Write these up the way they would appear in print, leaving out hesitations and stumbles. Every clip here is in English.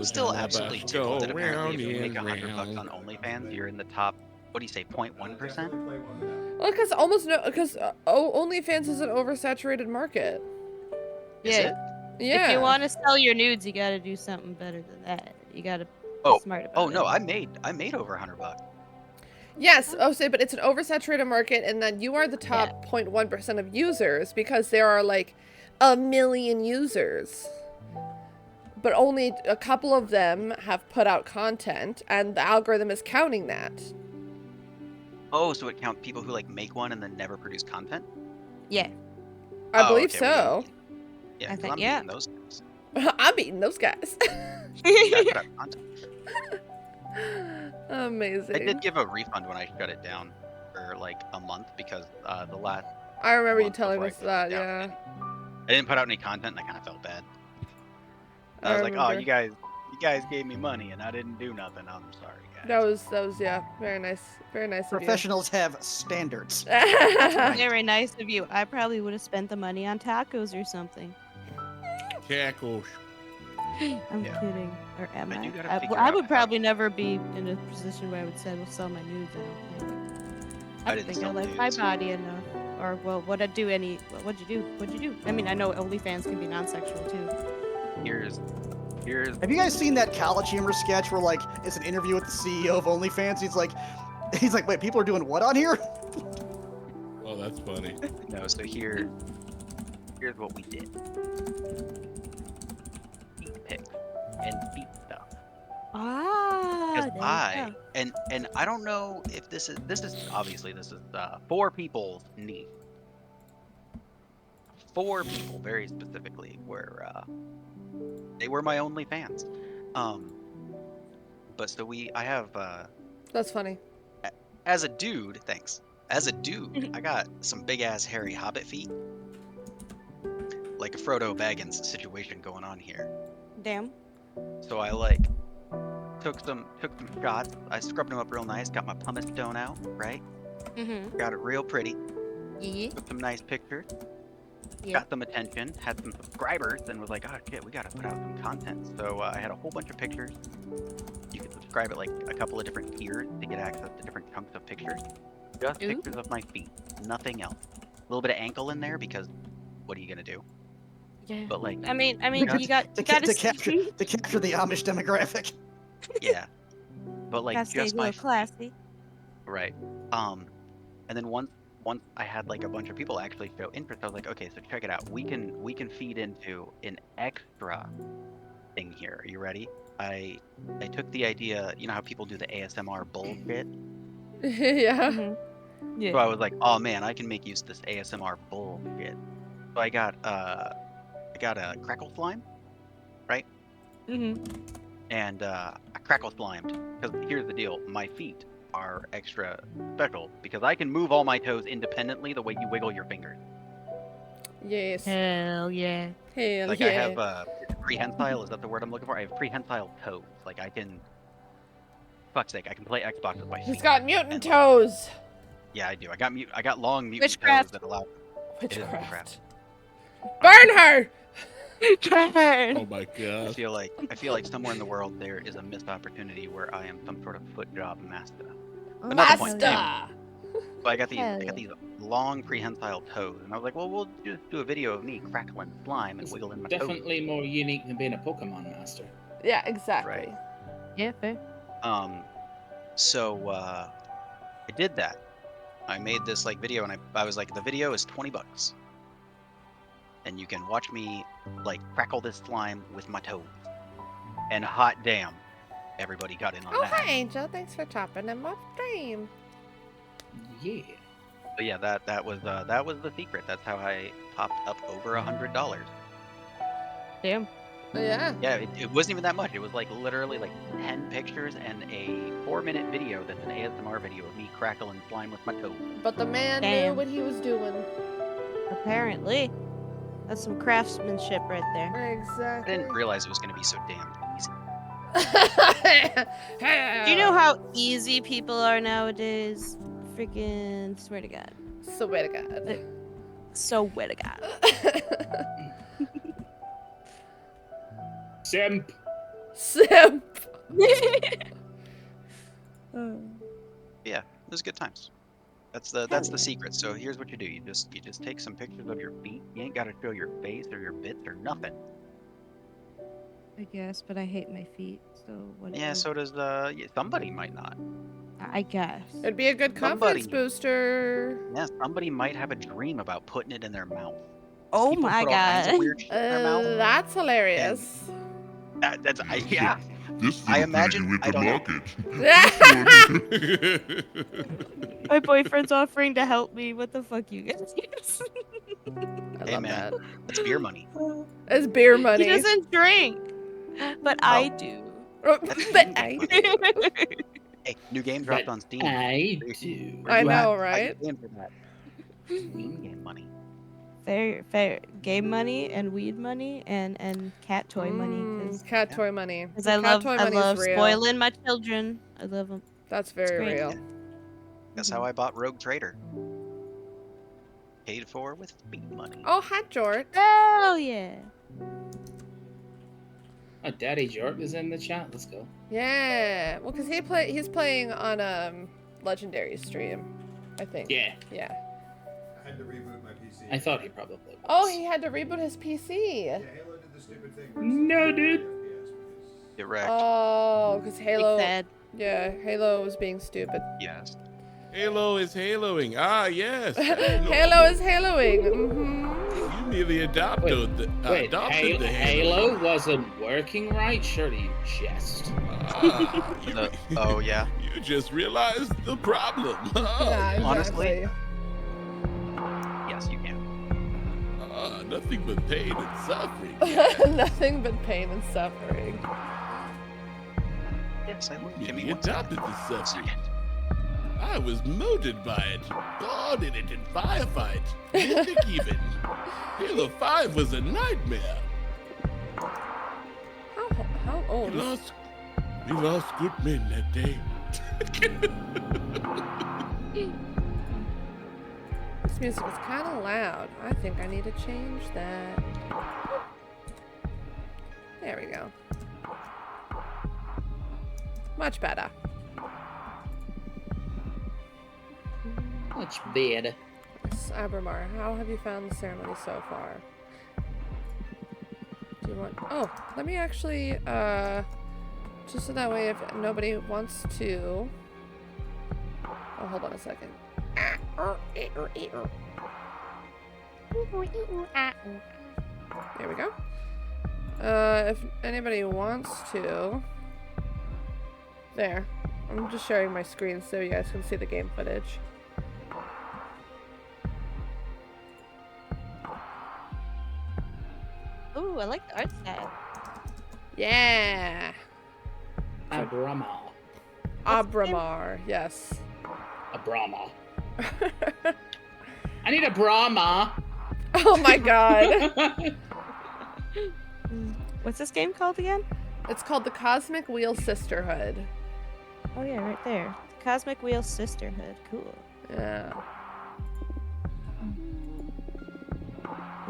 Still absolutely tickled that apparently if you make $100 on OnlyFans, you're in the top, what do you say, 0.1%? Well, because OnlyFans is an oversaturated market. Is it? Yeah. If you want to sell your nudes, you got to do something better than that. You got to be smart about it. Oh no, I made over $100. Yes, but it's an oversaturated market, and then you are the top 0.1% of users because there are like 1 million users. But only a couple of them have put out content, and the algorithm is counting that. Oh, so it counts people who like make one and then never produce content? Yeah. I believe so. Yeah, I think, I'm beating those guys. I'm beating those guys. Yeah, I put out content. Amazing. I did give a refund when I shut it down for like a month because the last. I remember you telling us that, yeah. I didn't put out any content, and I kind of felt bad. I was like, oh, you guys gave me money, and I didn't do nothing. I'm sorry, guys. That was yeah, very nice Professionals have standards. That's very nice of you. I probably would have spent the money on tacos or something. Tacos. I'm kidding. Or am I? I would probably never be in a position where I would sell my nudes. I don't think I like my body enough. Or well, what'd you do? I mean, I know OnlyFans can be non-sexual too. Here's. Have you guys seen that College Humor sketch where like it's an interview with the CEO of OnlyFans? He's like, wait, people are doing what on here? Oh, that's funny. No, so here's what we did. Feet pics and feet stuff. Ah. And I don't know if this is obviously 4 people's niche. 4 people very specifically were they were my OnlyFans. But so I have That's funny. As a dude, thanks. As a dude, I got some big ass hairy hobbit feet. Like a Frodo Baggins situation going on here. Damn. So I like took some shots. I scrubbed them up real nice, got my pumice stone out, right? Mm-hmm. Got it real pretty. Yeah. Took some nice pictures. Yeah. Got some attention, had some subscribers, and was like, oh shit, we gotta put out some content. So I had a whole bunch of pictures. You could subscribe at like a couple of different tiers to get access to different chunks of pictures. Just pictures of my feet, nothing else. A little bit of ankle in there because what are you gonna do? Yeah. But like, I mean, you got to capture the Amish demographic. Yeah. But like just my classy. Right. And then once I had like a bunch of people actually show interest, I was like, okay, so check it out. We can feed into an extra thing here. Are you ready? I took the idea, you know how people do the ASMR bullshit? Yeah. Mm-hmm. Yeah. So I was like, oh man, I can make use of this ASMR bullshit. So I got a crackle slime, right? Mm-hmm. And I crackle slimed because here's the deal: my feet are extra special because I can move all my toes independently the way you wiggle your fingers. Yes. Hell yeah. Hell like yeah. I have prehensile, is that the word I'm looking for? I have prehensile toes. Like I can, fuck's sake, I can play Xbox with my feet. He's got mutant toes. Yeah, I do. I got long mutant toes that allow Witchcraft. Burn her! Oh my god. I feel like somewhere in the world there is a missed opportunity where I am some sort of foot job master. But not the point. Anyway, so I got these long prehensile toes, and I was like, well, we'll just do a video of me crackling slime and wiggling my toes. Definitely more unique than being a Pokemon master. Yeah, exactly. Right. Yeah, fair. So I did that. I made this like video, and I was like, the video is $20. And you can watch me like crackle this slime with my toes. And hot damn, everybody got in on that. Oh, hi Angel, thanks for topping in my stream. Yeah. But yeah, that was the secret. That's how I popped up over $100. Damn. Yeah. Yeah, it wasn't even that much. It was like literally like 10 pictures and a 4-minute video that's an ASMR video of me crackling slime with my toes. But the man knew what he was doing. Apparently. That's some craftsmanship right there. Exactly. I didn't realize it was going to be so damn easy. Do you know how easy people are nowadays? Freaking swear to God. Swear to God. Swear to God. Simp. Simp. Yeah, it was good times. That's the secret. So here's what you do. You just take some pictures of your feet. You ain't got to show your face or your bits or nothing. I guess, but I hate my feet, so what? Yeah, so does somebody might not. I guess. It'd be a good confidence Somebody. booster. Yeah, somebody might have a dream about putting it in their mouth. Oh People my put all kinds of god. weird shit in their mouth. That's hilarious. Yeah. This is I the imagine- with I the don't know. market. My boyfriend's offering to help me. What the fuck, you guys? I Hey, love man. that. That's beer money. It's beer money. He doesn't drink, but I do. But I Hey, new game dropped on Steam. I do. Where I you know, at? Buy right? your game for that. Steam game money. Fair game money and weed money and cat toy money. Cat toy money. Because I Cat toy money is love real. spoiling my children. I love them. That's very great. real. That's how I bought Rogue Trader. Paid for with speed money. Oh, hi, Jort. Hell yeah. Oh, Daddy Jort is in the chat. Let's go. Yeah. Well, because he's playing on Legendary stream, I think. Yeah, Yeah. I had to reboot my PC. I thought he probably was. Oh, he had to reboot his PC. Yeah, Halo did the stupid thing. No, dude. Get wrecked. Oh, because Halo. Sad. Yeah, Halo was being stupid. Yes. Halo is haloing. Ah, yes. Halo is haloing. Mm-hmm. You nearly adopted the Halo wasn't working right? Surely you jest. Ah, Oh, yeah. You just realized the problem. Yeah, Honestly? exactly. Yes, you can. Nothing but pain and suffering. Nothing but pain and suffering. Yes, I love You Jimmy. adopted the suffering. I was molded by it, born in it in firefight, mythic even. Halo 5 was a nightmare. How old? We lost good men that day. This music is kind of loud. I think I need to change that. There we go. Much better. Much better. Yes, Abramar, how have you found the ceremony so far? Do you want... Oh, let me actually, just so that way if nobody wants to... Oh, hold on a second. There we go. If anybody wants to... There. I'm just sharing my screen so you guys can see the game footage. Ooh, I like the art style. Yeah! Abrama. Abramar, yes. Abrama. I need a Brahma. Oh my god. What's this game called again? It's called the Cosmic Wheel Sisterhood. Oh yeah, right there. Cosmic Wheel Sisterhood. Cool. Yeah.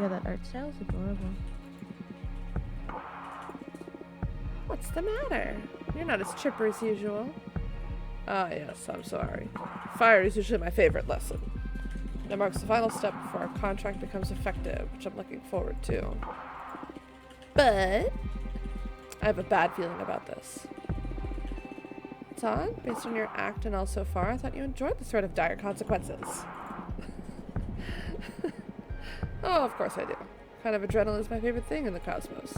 Yeah, that art style is adorable. What's the matter? You're not as chipper as usual. Ah, yes, I'm sorry. Fire is usually my favorite lesson. It marks the final step before our contract becomes effective, which I'm looking forward to. But I have a bad feeling about this. Todd, based on your act and all so far, I thought you enjoyed the sort of dire consequences. Oh, of course I do. Kind of adrenaline is my favorite thing in the cosmos.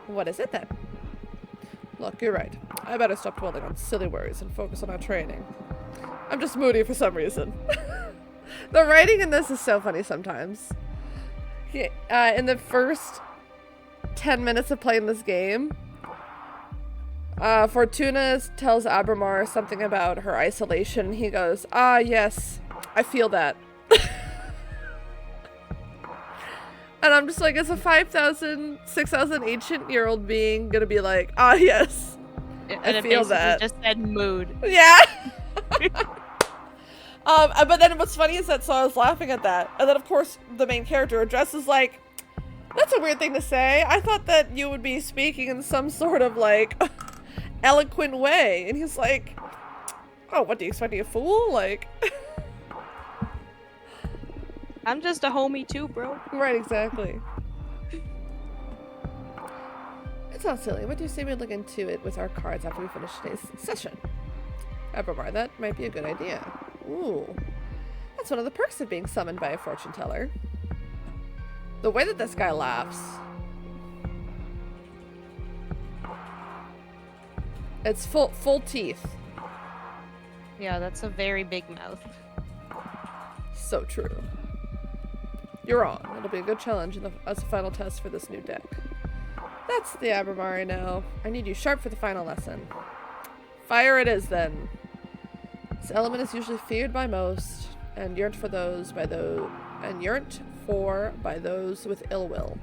What is it then? Look, you're right. I better stop dwelling on silly worries and focus on our training. I'm just moody for some reason. The writing in this is so funny sometimes. In the first 10 minutes of playing this game, Fortuna tells Abramar something about her isolation. He goes, "Ah, yes, I feel that." And I'm just like, is a 5,000, 6,000 ancient-year-old being gonna be like, "Ah, yes, I feel that." Just said mood. Yeah. But then what's funny is that, so I was laughing at that, and then of course the main character addresses like, That's a weird thing to say. I thought that you would be speaking in some sort of, like, eloquent way. And he's like, oh, what, do you expect me a fool? Like... I'm just a homie too, bro. Right, exactly. It's not silly. What do you say we look into it with our cards after we finish today's session? Evermore, that might be a good idea. Ooh. That's one of the perks of being summoned by a fortune teller. The way that this guy laughs. It's full teeth. Yeah, that's a very big mouth. So true. You're wrong. It'll be a good challenge as a final test for this new deck. That's the Abermari now. I need you sharp for the final lesson. Fire it is then. This element is usually feared by most, and yearned for by those with ill will.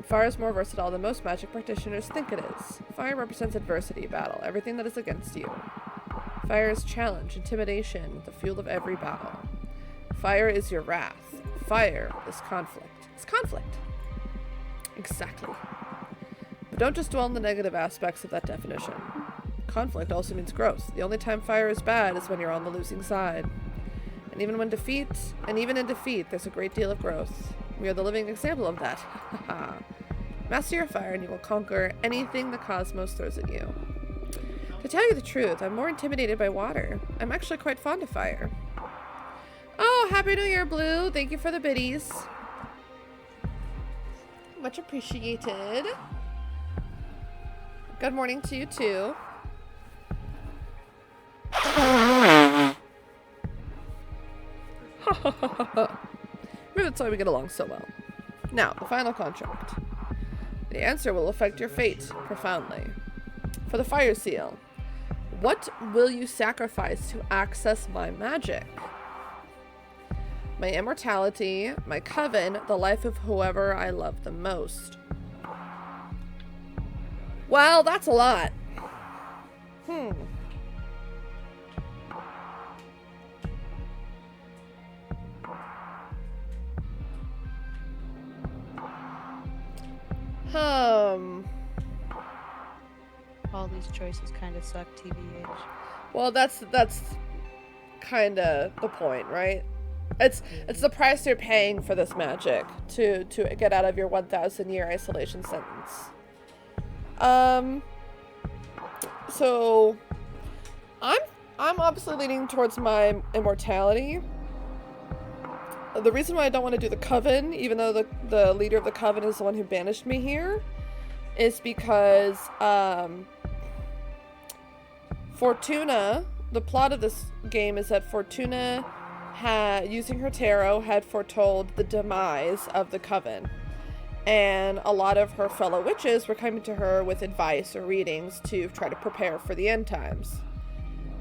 Fire is more versatile than most magic practitioners think it is. Fire represents adversity, battle, everything that is against you. Fire is challenge, intimidation, the fuel of every battle. Fire is your wrath. Fire is conflict. It's conflict. Exactly. But don't just dwell on the negative aspects of that definition. Conflict also means growth. The only time fire is bad is when you're on the losing side. And even in defeat, there's a great deal of growth. We are the living example of that. Master your fire and you will conquer anything the cosmos throws at you. To tell you the truth, I'm more intimidated by water. I'm actually quite fond of fire. Oh, Happy New Year, Blue. Thank you for the biddies. Much appreciated. Good morning to you, too. Maybe that's why we get along so well. Now, the final contract. The answer will affect your fate profoundly. For the fire seal, what will you sacrifice to access my magic? My immortality, my coven, the life of whoever I love the most. Well, that's a lot. All these choices kind of suck, TBH. Well, that's kind of the point, right? It's the price you're paying for this magic to get out of your 1,000-year isolation sentence. So I'm obviously leaning towards my immortality. The reason why I don't want to do the coven, even though the leader of the coven is the one who banished me here, is because Fortuna, the plot of this game is that Fortuna, using her tarot, had foretold the demise of the coven. And a lot of her fellow witches were coming to her with advice or readings to try to prepare for the end times.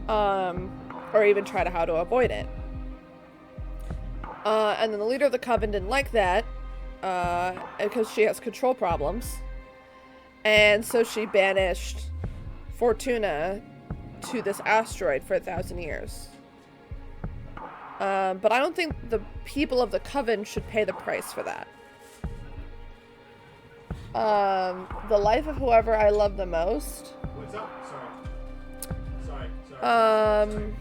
Or even try to how to avoid it. And then the leader of the coven didn't like that, because she has control problems. And so she banished Fortuna to this asteroid for 1,000 years. But I don't think the people of the coven should pay the price for that. The life of whoever I love the most. What's up? Sorry. I Um,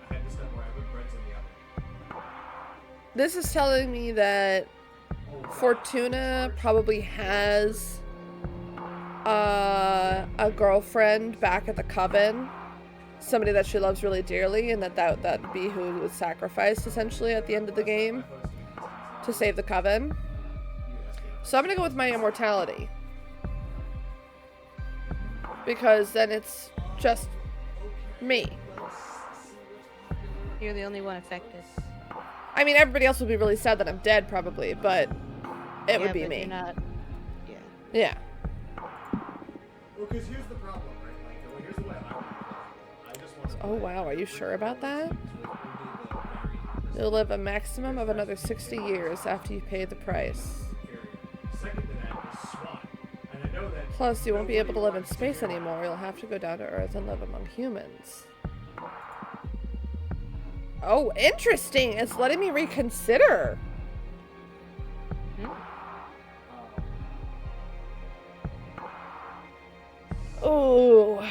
had to step away. I put breads in the oven. This is telling me that Fortuna probably has a girlfriend back at the coven, somebody that she loves really dearly, and that would be who was sacrificed essentially at the end of the game to save the coven. So I'm gonna go with my immortality, because then it's just me. You're the only one affected. I mean, everybody else would be really sad that I'm dead, probably, but it would be but me. You're not. Yeah. Yeah. Well, because here's the problem, right? Like, well, here's the way I want to. I just want to. Oh wow, are you sure about that? You'll live a maximum of another 60 years after you pay the price. Second to that is SWAT, and I know that. Plus, you won't be able to live in space anymore. You'll have to go down to Earth and live among humans. Oh, interesting. It's letting me reconsider. Oh.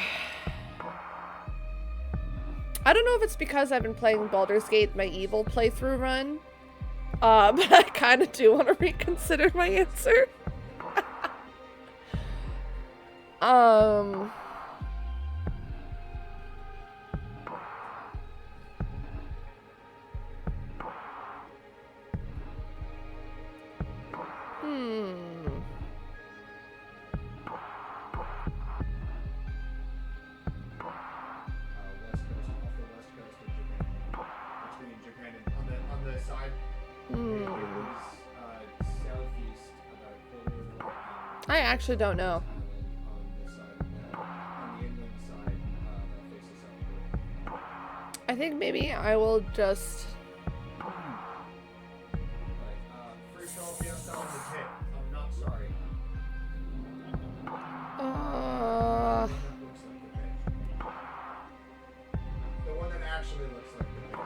I don't know if it's because I've been playing Baldur's Gate, my evil playthrough run. But I kind of do want to reconsider my answer. I actually don't know. I think maybe I will just...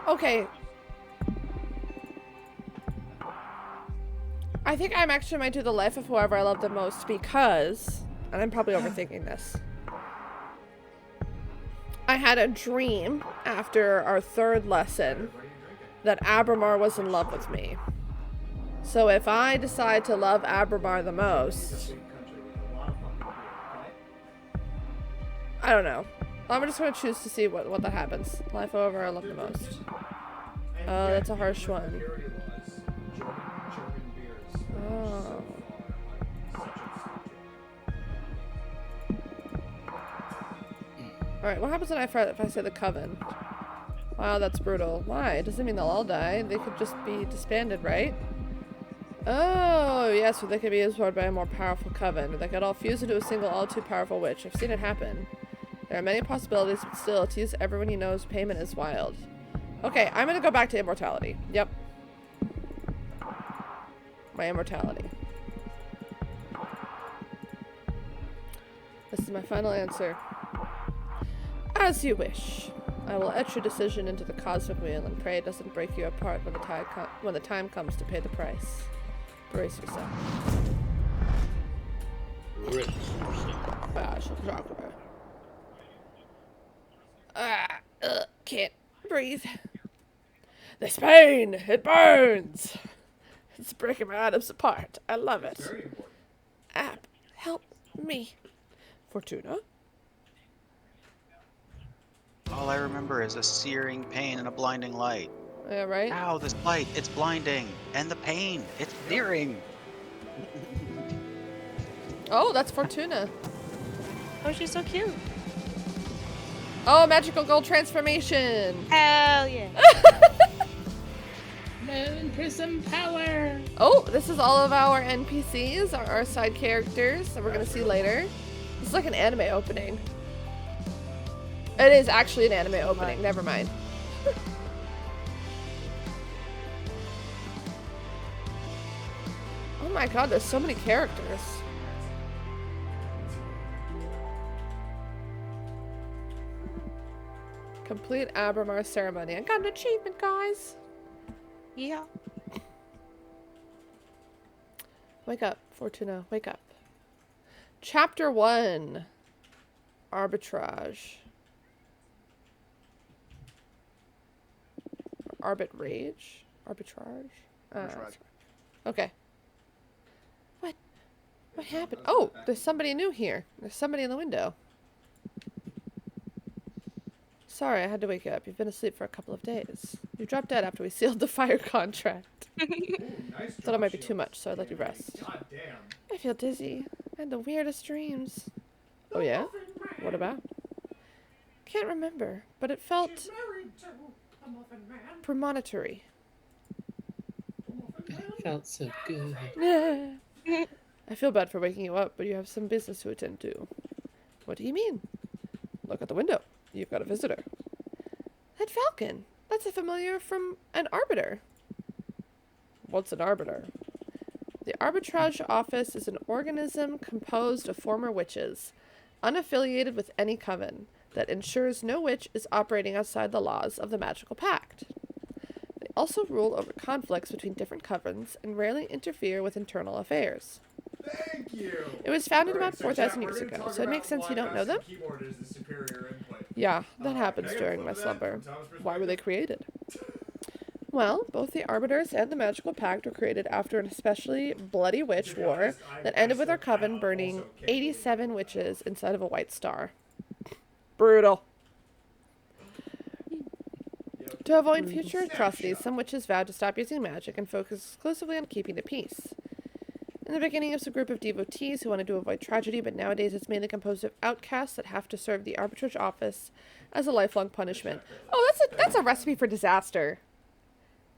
Okay. I think I'm actually might do the life of whoever I love the most because, and I'm probably overthinking this, I had a dream after our third lesson that Abramar was in love with me. So if I decide to love Abramar the most, I don't know. I'm just going to choose to see what that happens. Life over, I love the most. Oh, that's a harsh one. Oh. Alright, what happens if I say the coven? Wow, that's brutal. Why? Doesn't mean they'll all die. They could just be disbanded, right? Oh, yes, so they could be absorbed by a more powerful coven. They could all fuse into a single, all too powerful witch. I've seen it happen. There are many possibilities, but still, to use everyone he knows, payment is wild. Okay, I'm gonna go back to immortality. Yep. My immortality. This is my final answer. As you wish. I will etch your decision into the Cosmic Wheel and pray it doesn't break you apart when the time comes to pay the price. Brace yourself. Can't breathe. This pain, it burns. It's breaking my atoms apart. I love it. Help me. Fortuna? All I remember is a searing pain and a blinding light. Yeah, right? Ow, this light, it's blinding. And the pain, it's searing. Oh, that's Fortuna. Oh, she's so cute. Oh, magical gold transformation. Hell yeah. Moon prism power. Oh, this is all of our NPCs, our side characters that we're going to see later. This is like an anime opening. It is actually an anime opening. Never mind. Oh my god, there's so many characters. Complete Abramar ceremony. I got an achievement, guys. Yeah. Wake up, Fortuna. Wake up. Chapter 1. Arbitrage. Arbitrage? Okay. What happened? Oh, there's somebody new here. There's somebody in the window. Sorry, I had to wake you up. You've been asleep for a couple of days. You dropped dead after we sealed the fire contract. Thought it might be too much, so I let you rest. I feel dizzy. I had the weirdest dreams. Oh yeah? What about? Can't remember, but it felt premonitory. It felt so good. I feel bad for waking you up, but you have some business to attend to. What do you mean? Look at the window. You've got a visitor. That falcon. That's a familiar from an arbiter. What's an arbiter? The arbitrage office is an organism composed of former witches, unaffiliated with any coven, that ensures no witch is operating outside the laws of the magical pact. They also rule over conflicts between different covens and rarely interfere with internal affairs. Thank you. It was founded All right, about so 4,000 chat, we're years gonna ago, talk so it makes about sense you why don't know them. mouse and keyboard is the superior input. Yeah, that happens can I during my get a flip of that slumber. from Tom's Why were they perspective? created? Well, both the Arbiters and the Magical Pact were created after an especially bloody witch To be war honest, that I ended with our still- I coven burning also can't believe 87 that. witches inside of a white star. Brutal. Yep. To avoid future atrocities, Snapshot. some witches vowed to stop using magic and focus exclusively on keeping the peace. In the beginning, it was a group of devotees who wanted to avoid tragedy, but nowadays it's mainly composed of outcasts that have to serve the arbitrage office as a lifelong punishment. Oh, that's a recipe for disaster.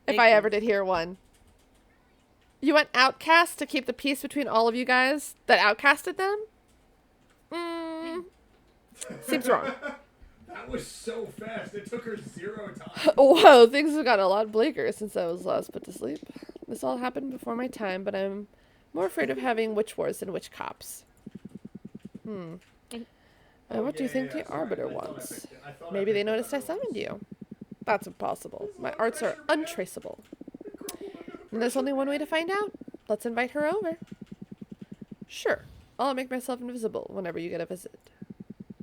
If I ever did hear one. You went outcast to keep the peace between all of you guys that outcasted them? Seems wrong. That was so fast. It took her 0 time. Whoa, things have gotten a lot bleaker since I was last put to sleep. This all happened before my time, but I'm more afraid of having witch wars than witch cops. And what do you think the Arbiter wants? Maybe they noticed I summoned you. That's impossible. My arts are untraceable. And there's only one way to find out. Let's invite her over. Sure. I'll make myself invisible whenever you get a visit.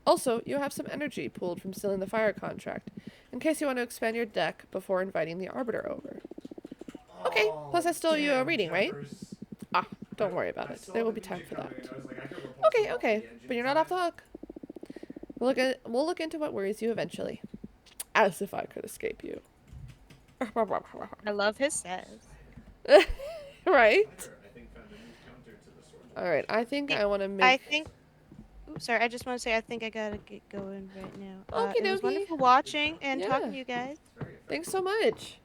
Also, you have some energy pooled from stealing the fire contract, in case you want to expand your deck before inviting the Arbiter over. Okay, plus I stole you a reading, right? Ah, don't worry about it. There will be time for that. Okay, but you're not off the hook. We'll look into what worries you eventually. As if I could escape you. I love his says. Right? Alright, I think I want to make... I think... Oops, sorry, I just want to say I think I gotta get going right now. Okie It was dokie. wonderful watching and Yeah. talking to you guys. Thanks so much.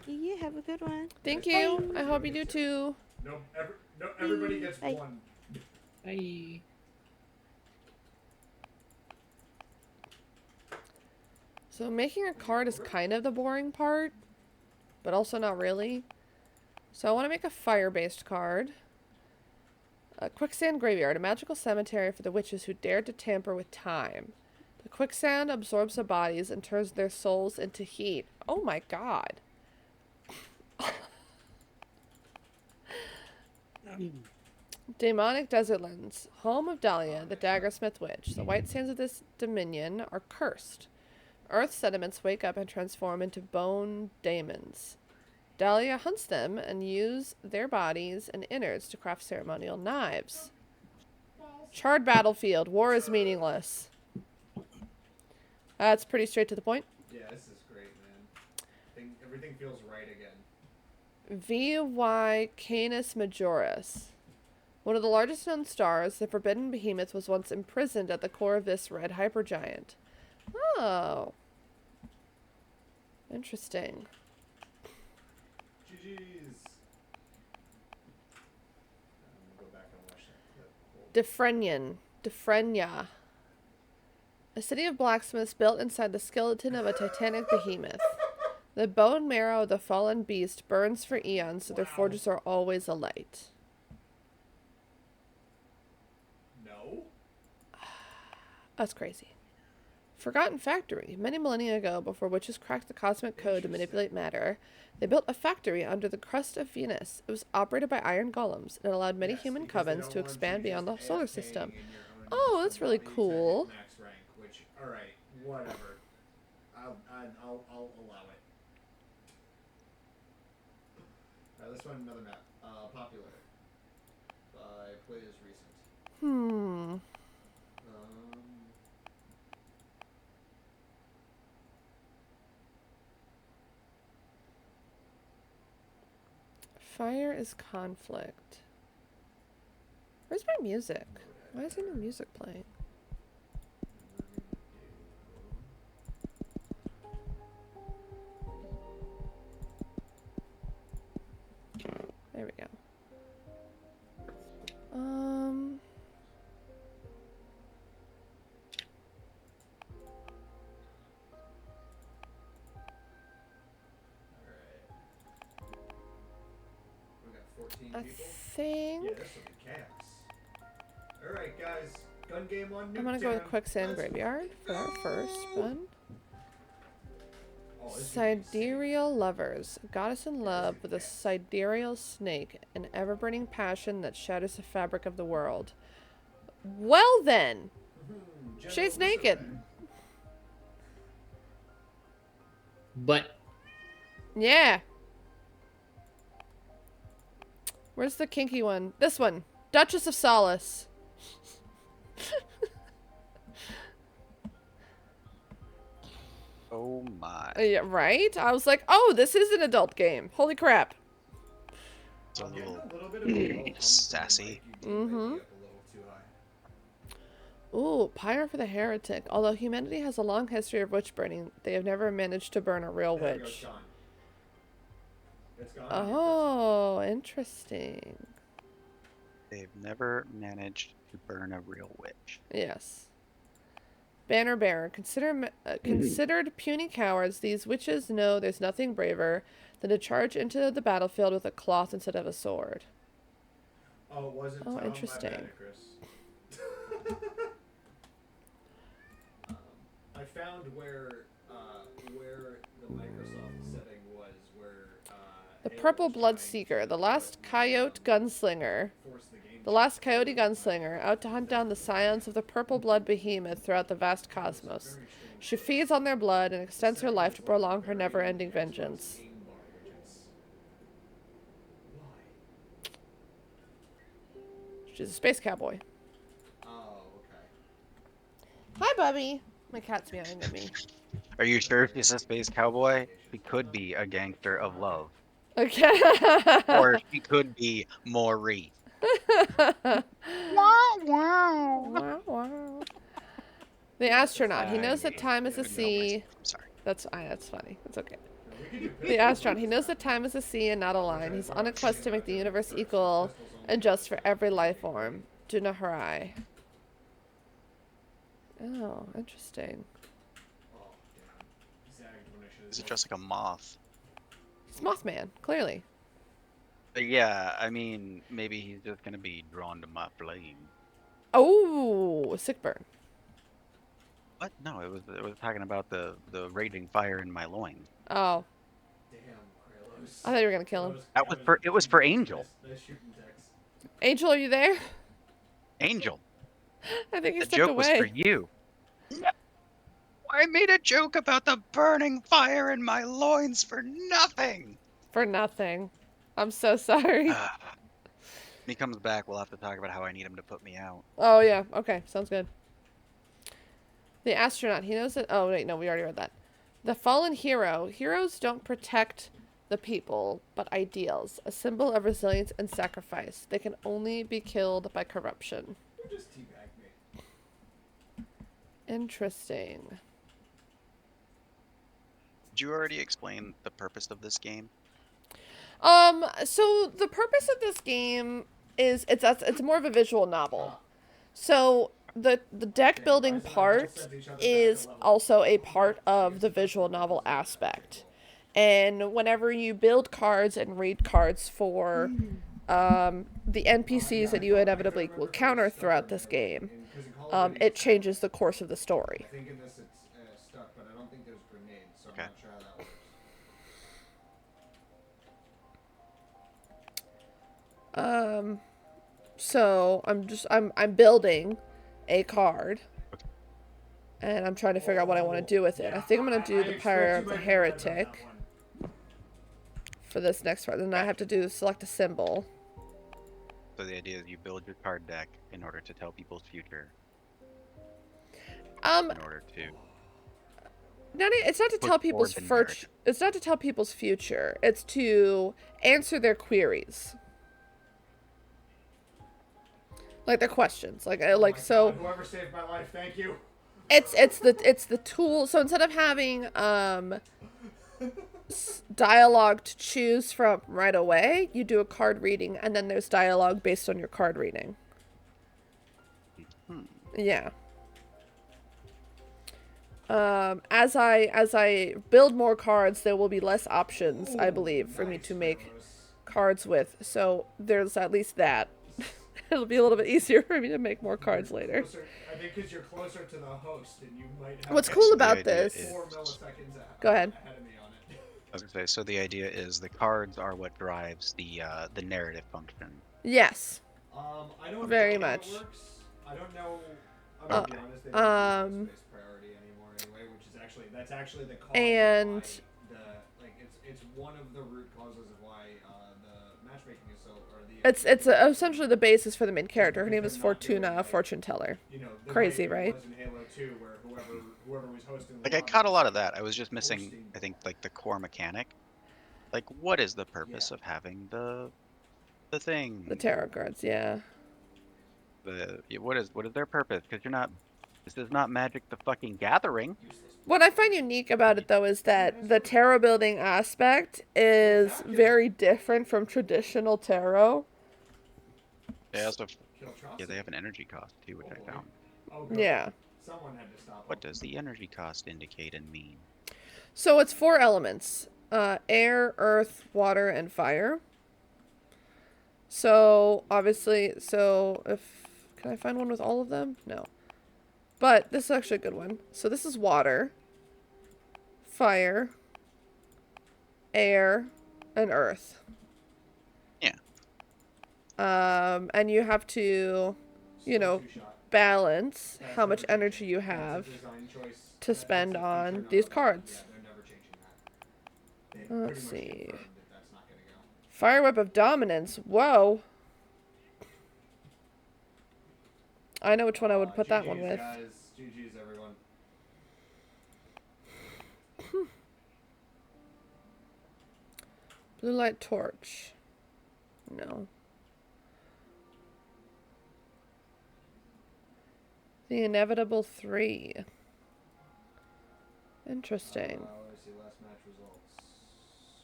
Yeah, have a good one. Thank you. I hope you do too. No, everybody gets Bye. one. Bye. So making a card is kind of the boring part, but also not really. So I want to make a fire-based card. A quicksand graveyard, a magical cemetery for the witches who dared to tamper with time. The quicksand absorbs the bodies and turns their souls into heat. Oh my god. Demonic Desertlands, home of Dahlia, the Daggersmith Witch. The white sands of this dominion are cursed. Earth sediments wake up and transform into bone daemons. Dahlia hunts them and use their bodies and innards to craft ceremonial knives. Charred battlefield. War is meaningless. That's pretty straight to the point. Yeah, this is great, man. Everything feels right again. VY Canis Majoris. One of the largest known stars, the forbidden behemoth was once imprisoned at the core of this red hypergiant. Oh. Interesting. GG's. I'm gonna go back and watch that clip. Defrenia. A city of blacksmiths built inside the skeleton of a titanic behemoth. The bone marrow of the fallen beast burns for eons, so their forges are always alight. No? That's crazy. Forgotten factory. Many millennia ago, before witches cracked the cosmic code to manipulate matter, they built a factory under the crust of Venus. It was operated by iron golems and allowed many human covens to expand beyond the solar system. Oh, that's really cool. Max rank, which, all right, whatever. I'll allow it. All right, let's find another map. Popular. By play is recent. Fire is conflict. Where's my music? Why is there no music playing? There we go. I think Yeah, this will be chaos. Alright, guys. Gun game on I'm gonna go with Nuketown. Quicksand Let's Graveyard for our first one. Sidereal lovers. A goddess in love with a sidereal snake. An ever-burning passion that shatters the fabric of the world. Well then. She's naked. But Yeah. Where's the kinky one? This one. Duchess of Solace. Oh my. Yeah, right? I was like, oh, this is an adult game. Holy crap. It's a little sassy. Mm-hmm. Ooh, Pyre for the Heretic. Although humanity has a long history of witch burning, they have never managed to burn a real witch. Oh, interesting. They've never managed to burn a real witch. Yes. Banner bearer. Considered puny cowards, these witches know there's nothing braver than to charge into the battlefield with a cloth instead of a sword. Oh, it wasn't. Oh, My interesting. bad, Chris. I found where the Microsoft setting was, where The Purple Blood Seeker, the last coyote gunslinger. The last coyote gunslinger, out to hunt down the scions of the purple blood behemoth throughout the vast cosmos. She feeds on their blood and extends her life to prolong her never-ending vengeance. She's a space cowboy. Oh, okay. Hi, Bubby. My cat's meowing at me. Are you sure she's a space cowboy? She could be a gangster of love. Okay. Or she could be Maurice. Wow, wow. The astronaut. He knows that time is a sea. I'm sorry. That's funny. That's okay. The astronaut. He knows that time is a sea and not a line. He's on a quest to make the universe equal and just for every life form. Duna Harai. Oh, interesting. Is it just like a moth? It's Mothman, clearly. Yeah, I mean, maybe he's just gonna be drawn to my flame. Oh, a sick burn. What? No, it was talking about the raging fire in my loins. Oh, Damn, Kralos. I thought you were gonna kill him. It was for Angel. Nice shooting, Dex. Angel, are you there? Angel, I think he the stepped joke away. was for you. I made a joke about the burning fire in my loins for nothing. For nothing. I'm so sorry. When he comes back, we'll have to talk about how I need him to put me out. Oh, yeah. Okay. Sounds good. The astronaut. He knows that... Oh, wait. No, we already read that. The fallen hero. Heroes don't protect the people, but ideals. A symbol of resilience and sacrifice. They can only be killed by corruption. You just teabagged me. Interesting. Did you already explain the purpose of this game? So the purpose of this game is it's more of a visual novel. So the deck building part is also a part of the visual novel aspect. And whenever you build cards and read cards for the NPCs that you inevitably will counter throughout this game, it changes the course of the story. I think in this it's stuck, but I don't think there's grenades, so Okay. I'm not sure how that works. So I'm building a card, and I'm trying to figure out what I want to do with it. I think I'm gonna do the Pyre of the Heretic for this next part. Then I have to do select a symbol. So the idea is you build your card deck in order to tell people's future. In order to. It's not to tell people's It's not to tell people's future. It's to answer their queries. Like their questions, so. Whoever saved my life, thank you. It's the tool. So instead of having dialogue to choose from right away, you do a card reading, and then there's dialogue based on your card reading. Yeah. As I build more cards, there will be less options, I believe, for me to make cards with. So there's at least that. It'll be a little bit easier for me to make more cards later. I think because you're closer to the host, and you might have. What's cool about idea this? is- 4 milliseconds Go ahead. ahead of me on it. I was gonna say, so the idea is the cards are what drives the narrative function. Yes. I don't Very know how much. it works. I don't know. I'm gonna be honest. They don't do space priority anymore anyway, which is that's actually the cause And of why it's one of the root causes of why the matchmaking is so it's essentially the basis for the main character. Her name is Fortuna, a fortune teller. Crazy, right? Was in Halo 2, where whoever was hosting the Like I live caught a lot of was that. I was just missing, I think, like the core mechanic. Like, what is the purpose of having the thing? The tarot cards, yeah. What is their purpose? Because this is not Magic the fucking Gathering. What I find unique about it, though, is that the tarot building aspect is very different from traditional tarot. They also, Kill Chaucer. yeah, they have an energy cost too, which I found. Oh, good. Yeah. Someone had to stop What him. does the energy cost indicate and mean? So it's 4 elements. Air, earth, water, and fire. So, obviously, can I find one with all of them? No. But this is actually a good one. So this is water, fire, air, and earth. Yeah. And you have to, balance how much energy you have to spend on these cards. Let's see. Fire Whip of Dominance. Whoa. I know which one I would put that one with. Guys. GG's, everyone. Blue Light Torch. No. The Inevitable 3. Interesting. Let's see, last match results.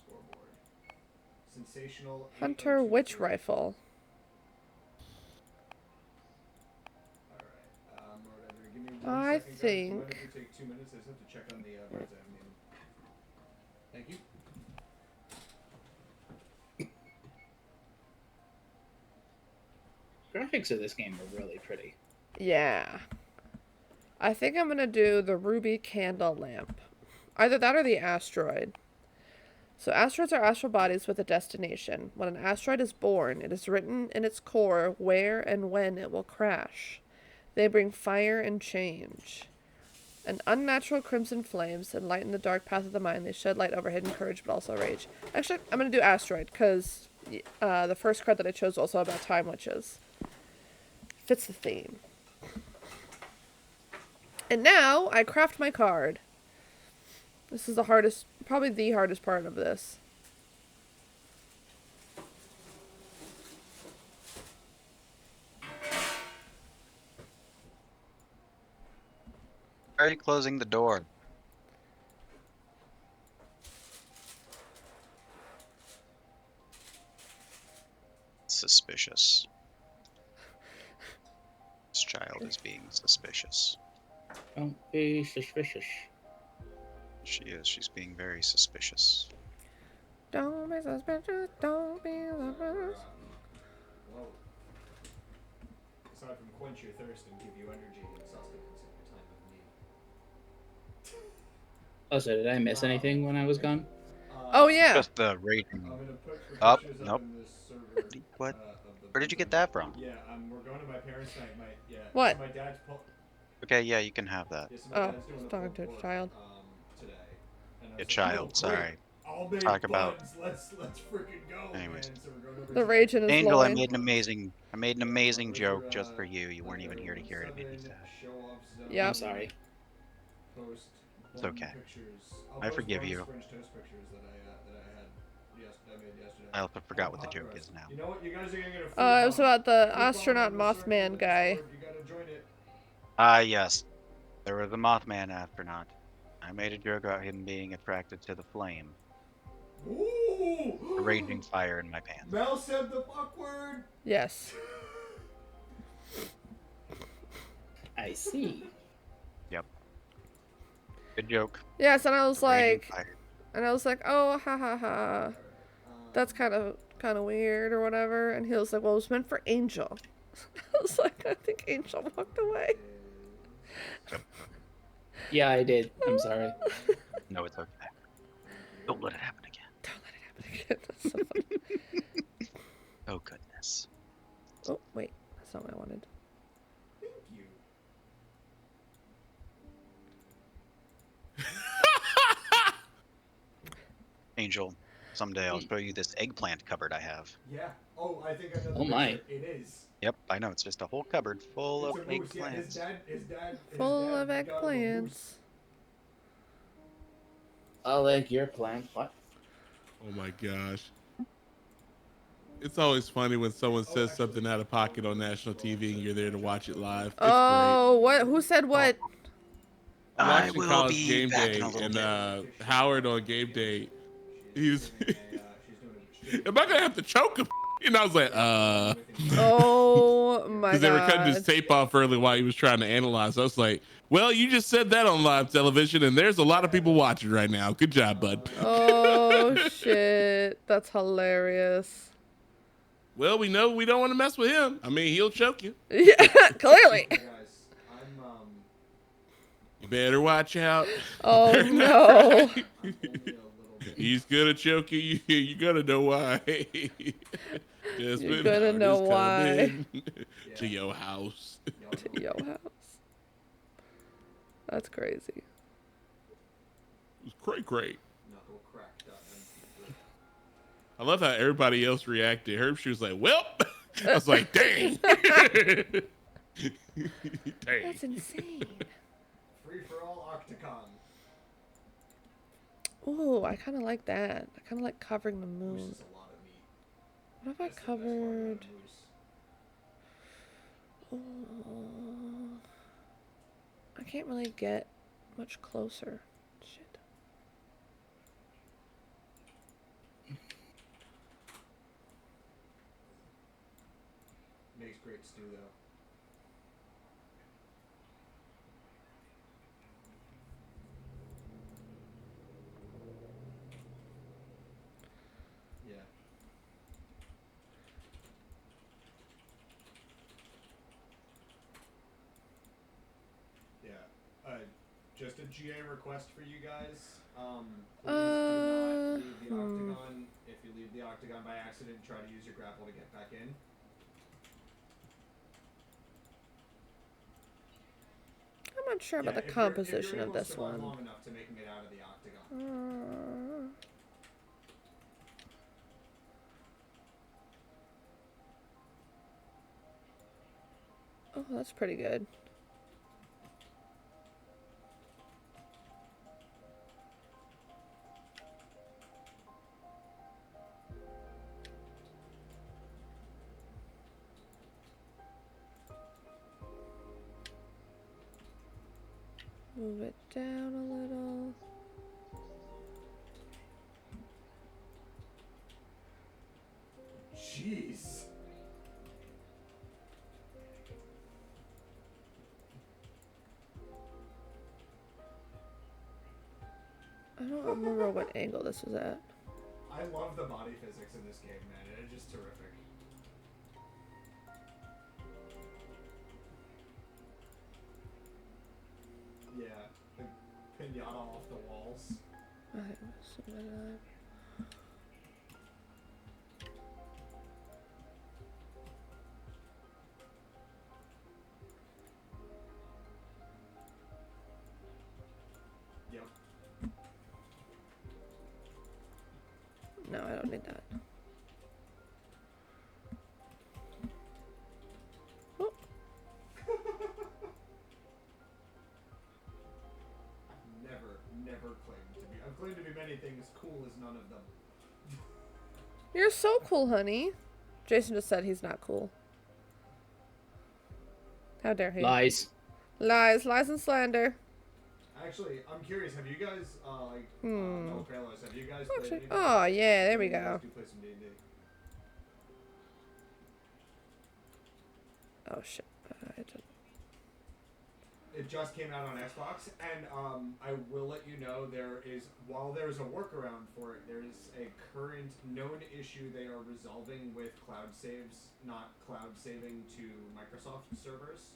Scoreboard. Sensational. Hunter Witch Rifle. I think. Take 2 minutes. I just have to check on the birds I have named. Thank you. Graphics of this game are really pretty. Yeah. I think I'm going to do the Ruby Candle Lamp. Either that or the Asteroid. So asteroids are astral bodies with a destination. When an asteroid is born, it is written in its core where and when it will crash. They bring fire and change. And unnatural crimson flames enlighten the dark path of the mind. They shed light over hidden courage, but also rage. Actually, I'm going to do Asteroid, because the first card that I chose was also about time witches. Fits the theme. And now, I craft my card. This is the hardest, probably the hardest part of this. Why are you closing the door? Suspicious. This child is being suspicious. Don't be suspicious. She is. She's being very suspicious. Don't be suspicious, don't be suspicious. Well, aside from quench your thirst and give you energy and sustenance in your time of need. Oh, so did I miss anything when I was gone? Oh, yeah. Just the raging. I'm gonna put Up. pictures Nope. in this server, What? of the Where did you get that from? Yeah, we're going to my parents' tonight. What? So my dad's Okay, yeah, you can have that. yeah, so my Oh, dad's doing it's a talking pulled to a pork, child. Today. And I A was child, like, "Oh, sorry. great. I'll make Talk about- buns. Let's freaking go, Anyways. man." So we're going over The to rage in his Angel, I loin. made an amazing joke just for you. You weren't even here to hear it. It made me sad. show-off zone, Yep. I'm sorry. Post It's bun okay. pictures. I'll I post forgive buns you. French toast pictures that I made yesterday. I also forgot what the Hot joke roast. is now. You know what? You guys are gonna get a free It was bun. about the Free bun astronaut in the circle Mothman in guy. Discord. You gotta join it. Ah, yes. There was a Mothman astronaut. I made a joke about him being attracted to the flame. Ooh! The raging fire in my pants. Mel said the fuck word. Yes. I see. Good joke. Yes, and I was Raging like, fire. oh, ha ha ha. That's kind of weird or whatever. And he was like, well, it was meant for Angel. I was like, I think Angel walked away. Yeah, I did. I'm sorry. No, it's okay. Don't let it happen again. Don't let it happen again. That's so funny. Oh, goodness. Oh, wait. That's not what I wanted. Thank you. Angel, someday I'll show you this eggplant cupboard I have. Yeah. Oh, I think I know the Oh my. picture. It is. Yep, I know. It's just a whole cupboard full It's of a moose. Yeah, eggplants. his Full dad of got him a eggplants. moose. I like your plant. What? Oh my gosh. It's always funny when someone says something out of pocket on national TV and you're there to watch it live. It's Oh, what? Who said what? great. I Watching will College be Game back Day in a little and bit. Howard on Game Day, he was, She's doing am I gonna have to choke him? And I was like, Oh my because they were cutting his god. tape off early while he was trying to analyze. I was like, well, you just said that on live television, and there's a lot of people watching right now. Good job, bud. Oh shit. That's hilarious. Well, we know we don't want to mess with him. I mean, he'll choke you. Yeah, clearly. Guys, I'm You better watch out. Oh Better not no. cry. only a little bit. He's gonna choke you. You gotta know why. Just You're when gonna Howard know is why. coming to your house. To your house. That's crazy. It's cray. Knuckle cracked up and I love how everybody else reacted. Herb, she was like, well, I was like, dang. Dang. That's insane. free for all Octagon. Ooh, I kind of like that. I kind of like covering the Moose moon. is a lot of meat. What if I That's the best part about covered? moose. Ooh, I can't really get much closer. Shit. Makes great stew though. Yeah. Yeah. Just a GA request for you guys. Please do not leave the octagon. If you leave the octagon by accident, try to use your grapple to get back in. I'm not sure about the if you're composition able of to this survive one. long enough to making it out of the octagon. Oh, that's pretty good. Move it down a little. Jeez. I don't remember what angle this was at. I love the body physics in this game, man. It's just terrific. Yeah, the pinata off the walls. Okay, so that, Yep. no, I don't need that. Oh, Never claimed to be. I've claimed to be many things. Cool is none of them. you're so cool, honey. Jason just said he's not cool. How dare he? Lies. Lies, lies and slander. Actually, I'm curious. Have you guys no Kralos, have you guys played Actually, anything? oh yeah, there we You guys go. do play some D&D. Oh shit. I didn't. it just came out on Xbox, and I will let you know while there's a workaround for it, there's a current known issue they are resolving with cloud saves, not cloud saving to Microsoft servers.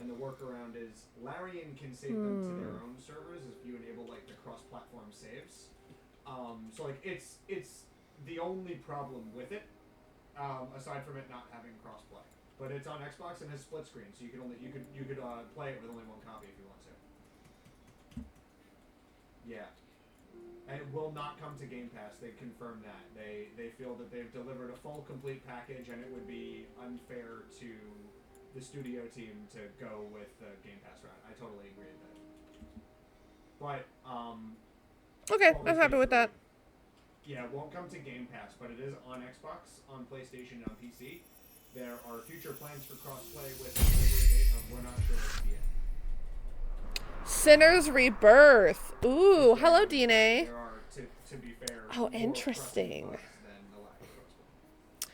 And the workaround is Larian can save them to their own servers if you enable like the cross-platform saves. So like it's the only problem with it, aside from it not having crossplay. But it's on Xbox and has split screen, so you could play it with only one copy if you want to. Yeah, and it will not come to Game Pass. They confirmed that. They feel that they've delivered a full, complete package, and it would be unfair to the studio team to go with the Game Pass route. I totally agree with that. But Okay, I'm happy with that. Yeah, it won't come to Game Pass, but it is on Xbox, on PlayStation, and on PC. There are future plans for crossplay with a delivery date of we're not sure yet. Sinner's Rebirth. Ooh, hello, DNA. There are, to be fair, Oh, interesting. more crossplay than the lack of crossplay.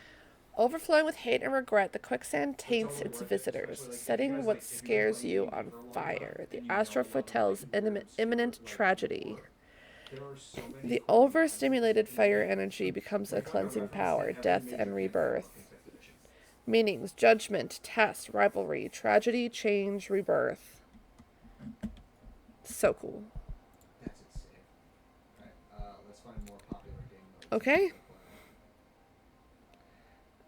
Overflowing with hate and regret, the quicksand taints its visitors, especially, like, setting if you guys, what like, if you've been scares playing you gaming on for a long fire. time, The then you astral know foretells about, like, imminent like, tragedy. there are so many The overstimulated fire energy becomes a cleansing power, death and rebirth. Meanings, judgment, test, rivalry, tragedy, change, rebirth. So cool. That's insane. Alright, let's find more popular game modes. Okay.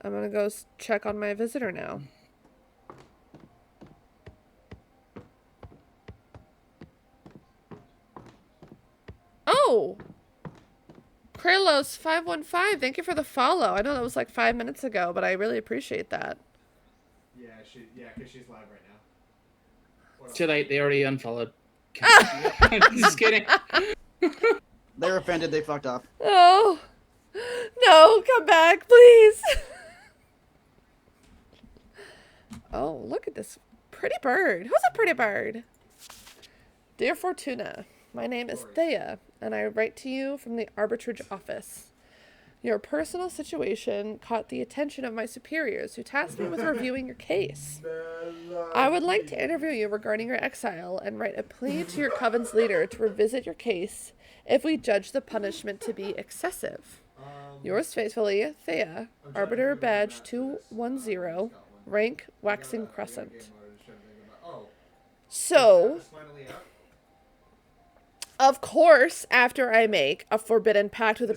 I'm gonna go check on my visitor now. Oh! Kralos515, thank you for the follow. I know that was like 5 minutes ago, but I really appreciate that. Yeah, because she's live right now. What Too else? late, they already unfollowed. Just kidding. They're offended. They fucked up. Oh! No, come back, please! Oh, look at this pretty bird. Who's a pretty bird? Dear Fortuna, my name is Thea, and I write to you from the arbitrage office. Your personal situation caught the attention of my superiors, who tasked me with reviewing your case. I would like to interview you regarding your exile and write a plea to your coven's leader to revisit your case if we judge the punishment to be excessive. Yours faithfully, Thea, Arbiter Badge 210, rank Waxing Crescent. So, of course, after I make a forbidden pact with a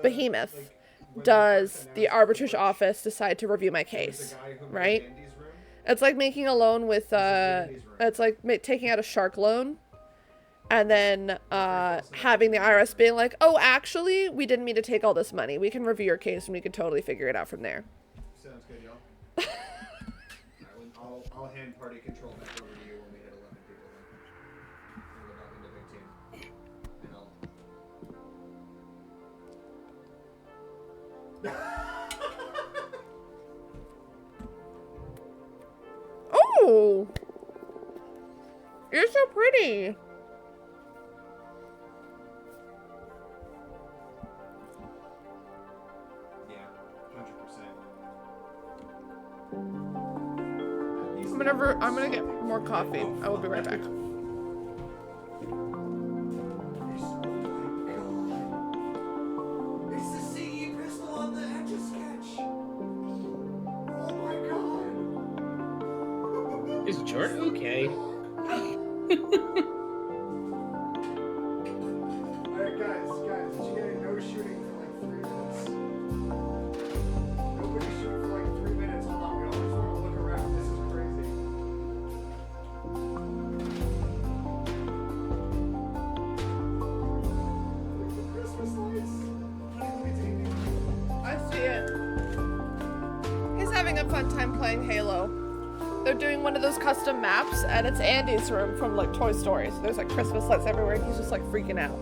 behemoth, does the arbitrage office decide to review my case, right? It's like making a loan with, it's like taking out a shark loan, and then having the IRS being like, oh, actually, we didn't mean to take all this money. We can review your case, and we can totally figure it out from there. Sounds good, y'all. Alright, I'll hand party control back over to you when we hit 11 people. We'll go back into big team. And Oh! You're so pretty! yeah, 100%. I'm gonna get more coffee. I will be right back. It's the CE pistol on the Etch-a-Sketch! Oh my god! Is Jort okay? Alright, guys, did you get a no shooting for like 3 minutes? Nobody shooting for like 3 minutes. Hold on, we all just want to look around. This is crazy. Look at the Christmas lights. I see it. He's having a fun time playing Halo. They're doing one of those custom maps, and it's Andy's room from like Toy Story. So there's like Christmas lights everywhere, and he's just like freaking out.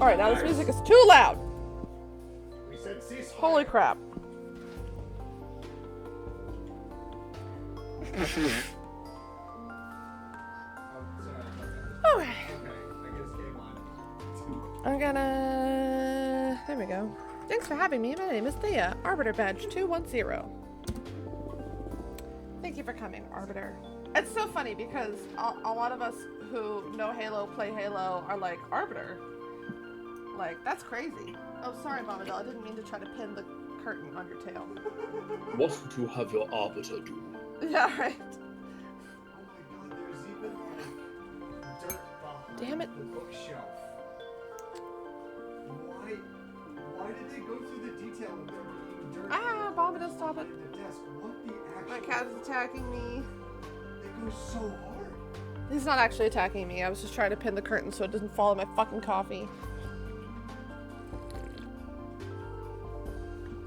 All right, now this music is too loud. We said ceasefire. Holy crap! Sorry. Okay, Okay, I guess game on. I'm gonna. There we go. Thanks for having me. My name is Thea, Arbiter Badge 210. you for coming, Arbiter. It's so funny because a lot of us who know Halo, play Halo, are like, Arbiter? Like, that's crazy. Oh, sorry, Bombadil. I didn't mean to try to pin the curtain on your tail. What would you have your arbiter do? Yeah, right. Oh my god, there's even like dirt behind Damn it. the bookshelf. Why did they go through the detail of there being dirt? Ah, Bombadil, stop it. behind the desk? What the actual? My cat is attacking me. It goes so hard. He's not actually attacking me. I was just trying to pin the curtain so it doesn't fall in my fucking coffee.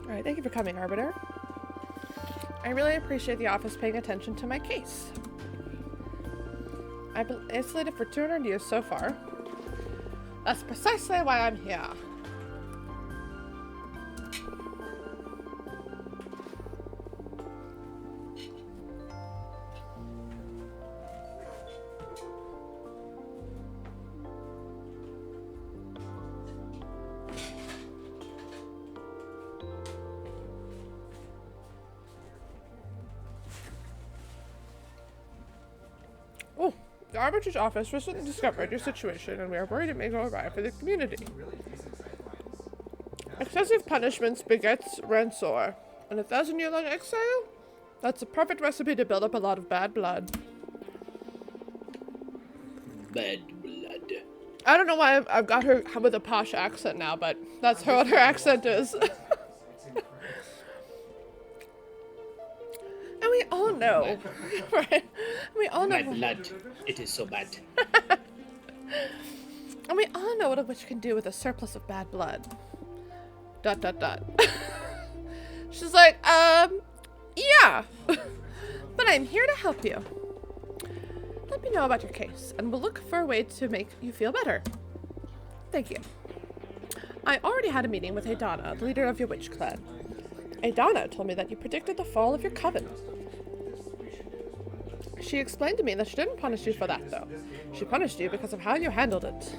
Alright, thank you for coming, Arbiter. I really appreciate the office paying attention to my case. I've been isolated for 200 years so far. That's precisely why I'm here. Oh, the Arbiter's office recently discovered your situation and we are worried it may go awry for the community. Excessive punishments begets rancor. And 1,000-year-long exile? That's a perfect recipe to build up a lot of bad blood. Bad blood. I don't know why I've got her with a posh accent now, but that's what her accent is. And we all know, right? We all know. My blood. It is so bad. And we all know what a witch can do with a surplus of bad blood. ... She's like, yeah. But I'm here to help you. Let me know about your case, and we'll look for a way to make you feel better. Thank you. I already had a meeting with Adana, the leader of your witch clan. Adana told me that you predicted the fall of your coven. She explained to me that she didn't punish you for that, though. She punished you because of how you handled it.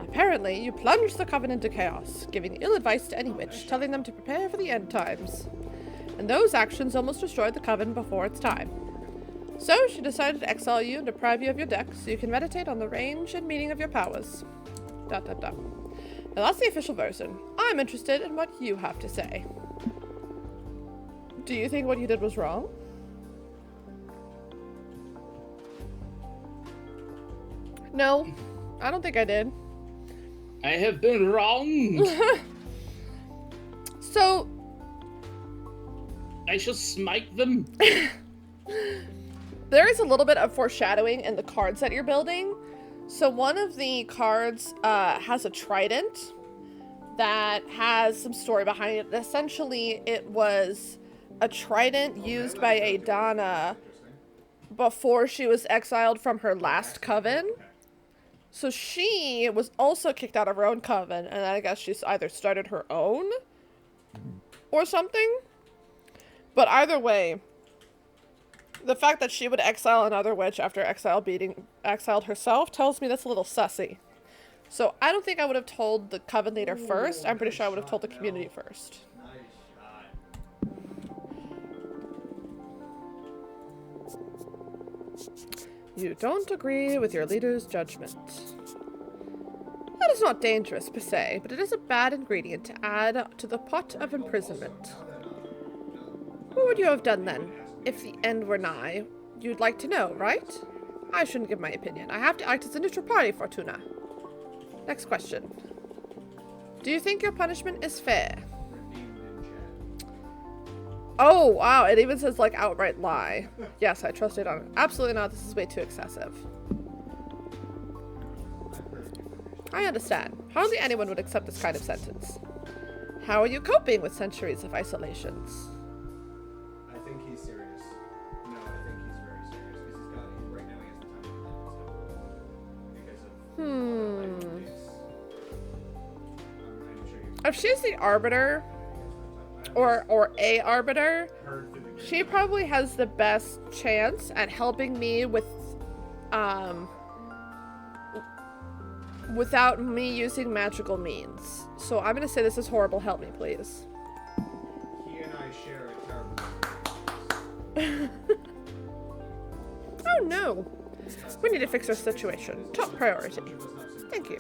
Apparently, you plunged the coven into chaos, giving ill advice to any witch, telling them to prepare for the end times. And those actions almost destroyed the coven before its time. So, she decided to exile you and deprive you of your deck so you can meditate on the range and meaning of your powers. ... Now that's the official version. I'm interested in what you have to say. Do you think what you did was wrong? No, I don't think I did. I have been wrong. So, I shall smite them. there is a little bit of foreshadowing in the cards that you're building. So one of the cards has a trident that has some story behind it. Essentially, it was a trident used by Adana before she was exiled from her last coven. So she was also kicked out of her own coven, and I guess she's either started her own or something. But either way, the fact that she would exile another witch after exiled herself tells me that's a little sussy. So I don't think I would have told the coven leader first. I'm pretty sure I would have told the community first. You don't agree with your leader's judgment. That is not dangerous per se, but it is a bad ingredient to add to the pot of imprisonment. What would you have done then, if the end were nigh? You'd like to know, right? I shouldn't give my opinion. I have to act as a neutral party, Fortuna. Next question. Do you think your punishment is fair? Oh, wow. It even says, like, outright lie. Yes, I trust it on. Absolutely not. This is way too excessive. I understand. Hardly anyone would accept this kind of sentence. How are you coping with centuries of isolations? I think he's serious. No, I think he's very serious because he's got right now he has the time to plan himself because of I'm sure you If she's the arbiter, or a arbiter, she probably has the best chance at helping me with, without me using magical means. So I'm gonna say this is horrible. Help me, please. He and I share a terrible Oh no. We need to fix our situation. Top priority. Thank you.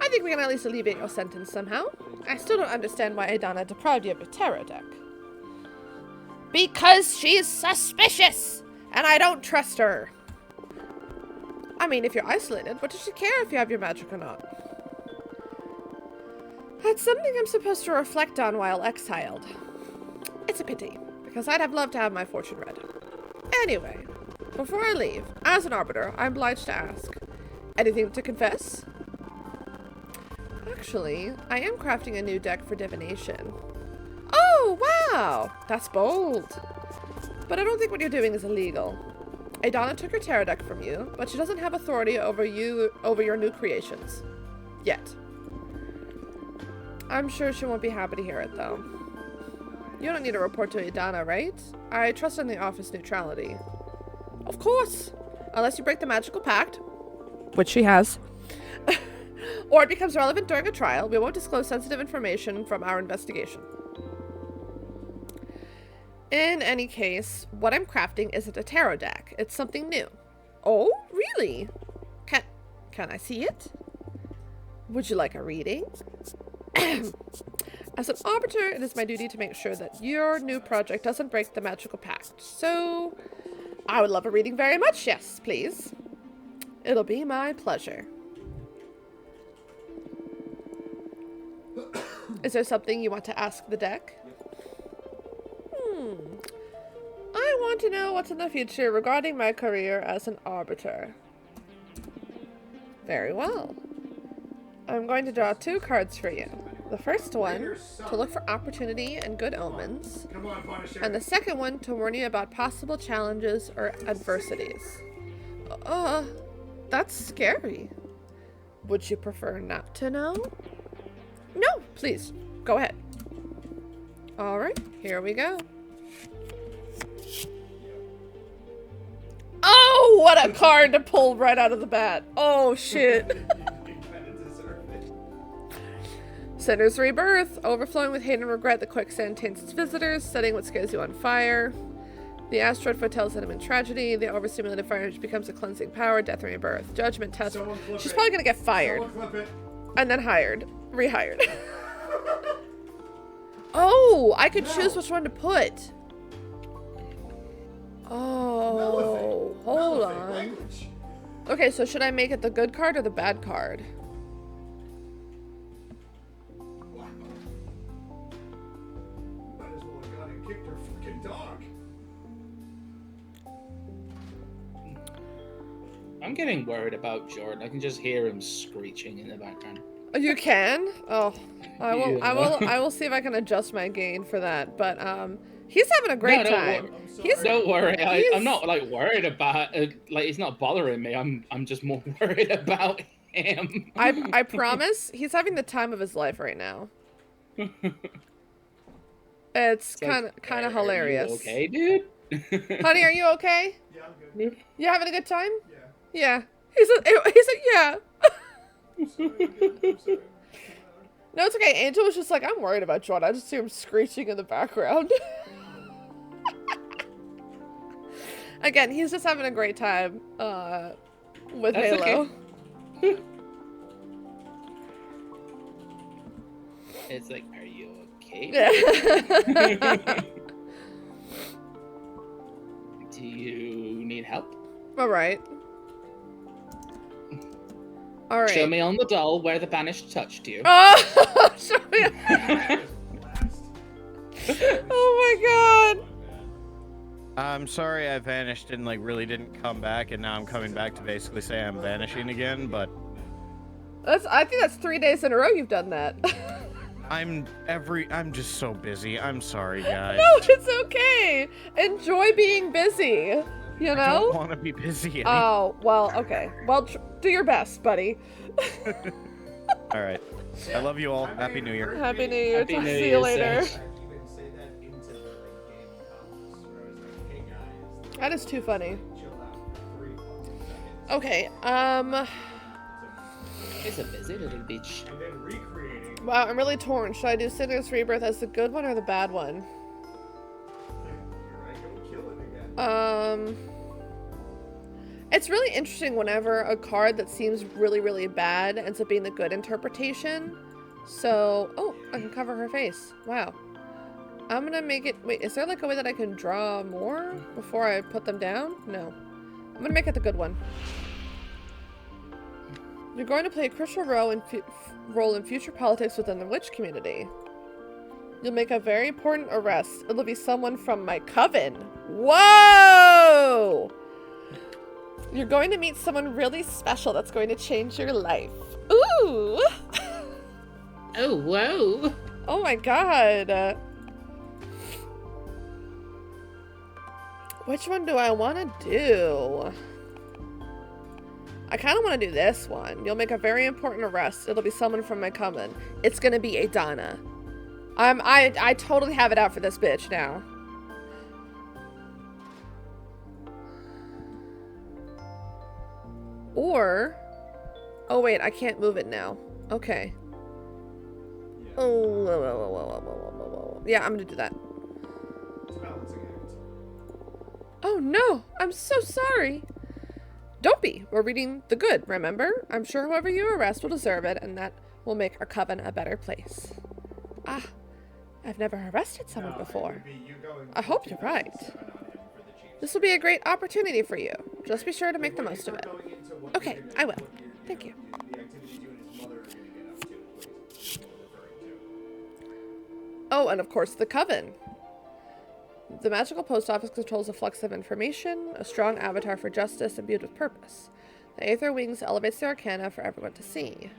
I think we can at least alleviate your sentence somehow. I still don't understand why Adana deprived you of your tarot deck. Because she's suspicious! And I don't trust her. I mean, if you're isolated, what does she care if you have your magic or not? That's something I'm supposed to reflect on while exiled. It's a pity, because I'd have loved to have my fortune read. Anyway, before I leave, as an arbiter, I'm obliged to ask. Anything to confess? Actually, I am crafting a new deck for divination. Oh, wow! That's bold. But I don't think what you're doing is illegal. Adana took her tarot deck from you, but she doesn't have authority over your new creations. Yet. I'm sure she won't be happy to hear it, though. You don't need to report to Adana, right? I trust in the office neutrality. Of course! Unless you break the magical pact. Which she has. Or it becomes relevant during a trial, we won't disclose sensitive information from our investigation. In any case, what I'm crafting isn't a tarot deck. It's something new. Oh, really? Can I see it? Would you like a reading? As an arbiter, it is my duty to make sure that your new project doesn't break the magical pact. So, I would love a reading very much. Yes, please. It'll be my pleasure. Is there something you want to ask the deck? I want to know what's in the future regarding my career as an arbiter. Very well. I'm going to draw 2 cards for you. The first one, to look for opportunity and good omens. And the second one, to warn you about possible challenges or adversities. That's scary. Would you prefer not to know? No, please, go ahead. Alright, here we go. Oh, what a card to pull right out of the bat. Oh, shit. Sinner's Rebirth. Overflowing with hate and regret, the quicksand taints its visitors, setting what scares you on fire. The asteroid foretells enemy tragedy. The overstimulated fire becomes a cleansing power. Death and rebirth. Judgment test. She's probably gonna get fired. And then hired. Rehired. Oh, I could choose which one to put. Oh, hold on. Okay, so should I make it the good card or the bad card? Wow. Might as well have gone and kicked her fucking dog. I'm getting worried about Jort. I can just hear him screeching in the background. You can? Oh, I will see if I can adjust my gain for that. But he's having a great time. Don't worry. I'm not like worried about it. Like it's not bothering me. I'm just more worried about him. I promise he's having the time of his life right now. It's kind of hilarious. You okay, dude? Honey, are you okay? Yeah, I'm good. You having a good time? Yeah. Yeah. He's a yeah. I'm sorry. No, it's okay. Angel was just like, I'm worried about Jort. I just see him screeching in the background. Again, he's just having a great time with That's Halo. Okay. It's like, are you okay? Yeah. Do you need help? All right. All right. Show me on the doll where the banished touched you. Oh, show me. Oh my god. I'm sorry I vanished and like really didn't come back, and now I'm coming back to basically say I'm vanishing again, but I think that's 3 days in a row you've done that. I'm just so busy. I'm sorry, guys. No, it's okay. Enjoy being busy. You know? I don't want to be busy. Oh, well, okay. Well, do your best, buddy. All right. I love you all. Happy New Year. Happy New Year. Happy New See you Year, later. Seth. Say that into the game comments where I was like, hey guys, That is too funny. chill out for 3 seconds. Okay, It's a busy little bitch. And then recreating. wow, I'm really torn. Should I do Sinner's Rebirth as the good one or the bad one? Here I go, kill it again. It's really interesting whenever a card that seems really, really bad ends up being the good interpretation. So, oh, I can cover her face. Wow. I'm gonna make it, wait, is there like a way that I can draw more before I put them down? No. I'm gonna make it the good one. You're going to play a crucial role in future politics within the witch community. You'll make a very important arrest. It'll be someone from my coven. Whoa! You're going to meet someone really special that's going to change your life. Ooh! Oh, whoa. Oh my god. Which one do I want to do? I kind of want to do this one. You'll make a very important arrest. It'll be someone from my coven. It's going to be Adana. I totally have it out for this bitch now. Or, oh wait, I can't move it now. Okay. Oh, yeah, I'm gonna do that. Oh no, I'm so sorry. Don't be. We're reading the good, remember? I'm sure whoever you arrest will deserve it, and that will make our coven a better place. Ah, I've never arrested someone before. I hope you're right. This will be a great opportunity for you. Just be sure to make the most of it. Okay, I will. Thank you. Oh, and of course the coven. The magical post office controls a flux of information, a strong avatar for justice imbued with purpose. The Aether Wings elevates the arcana for everyone to see.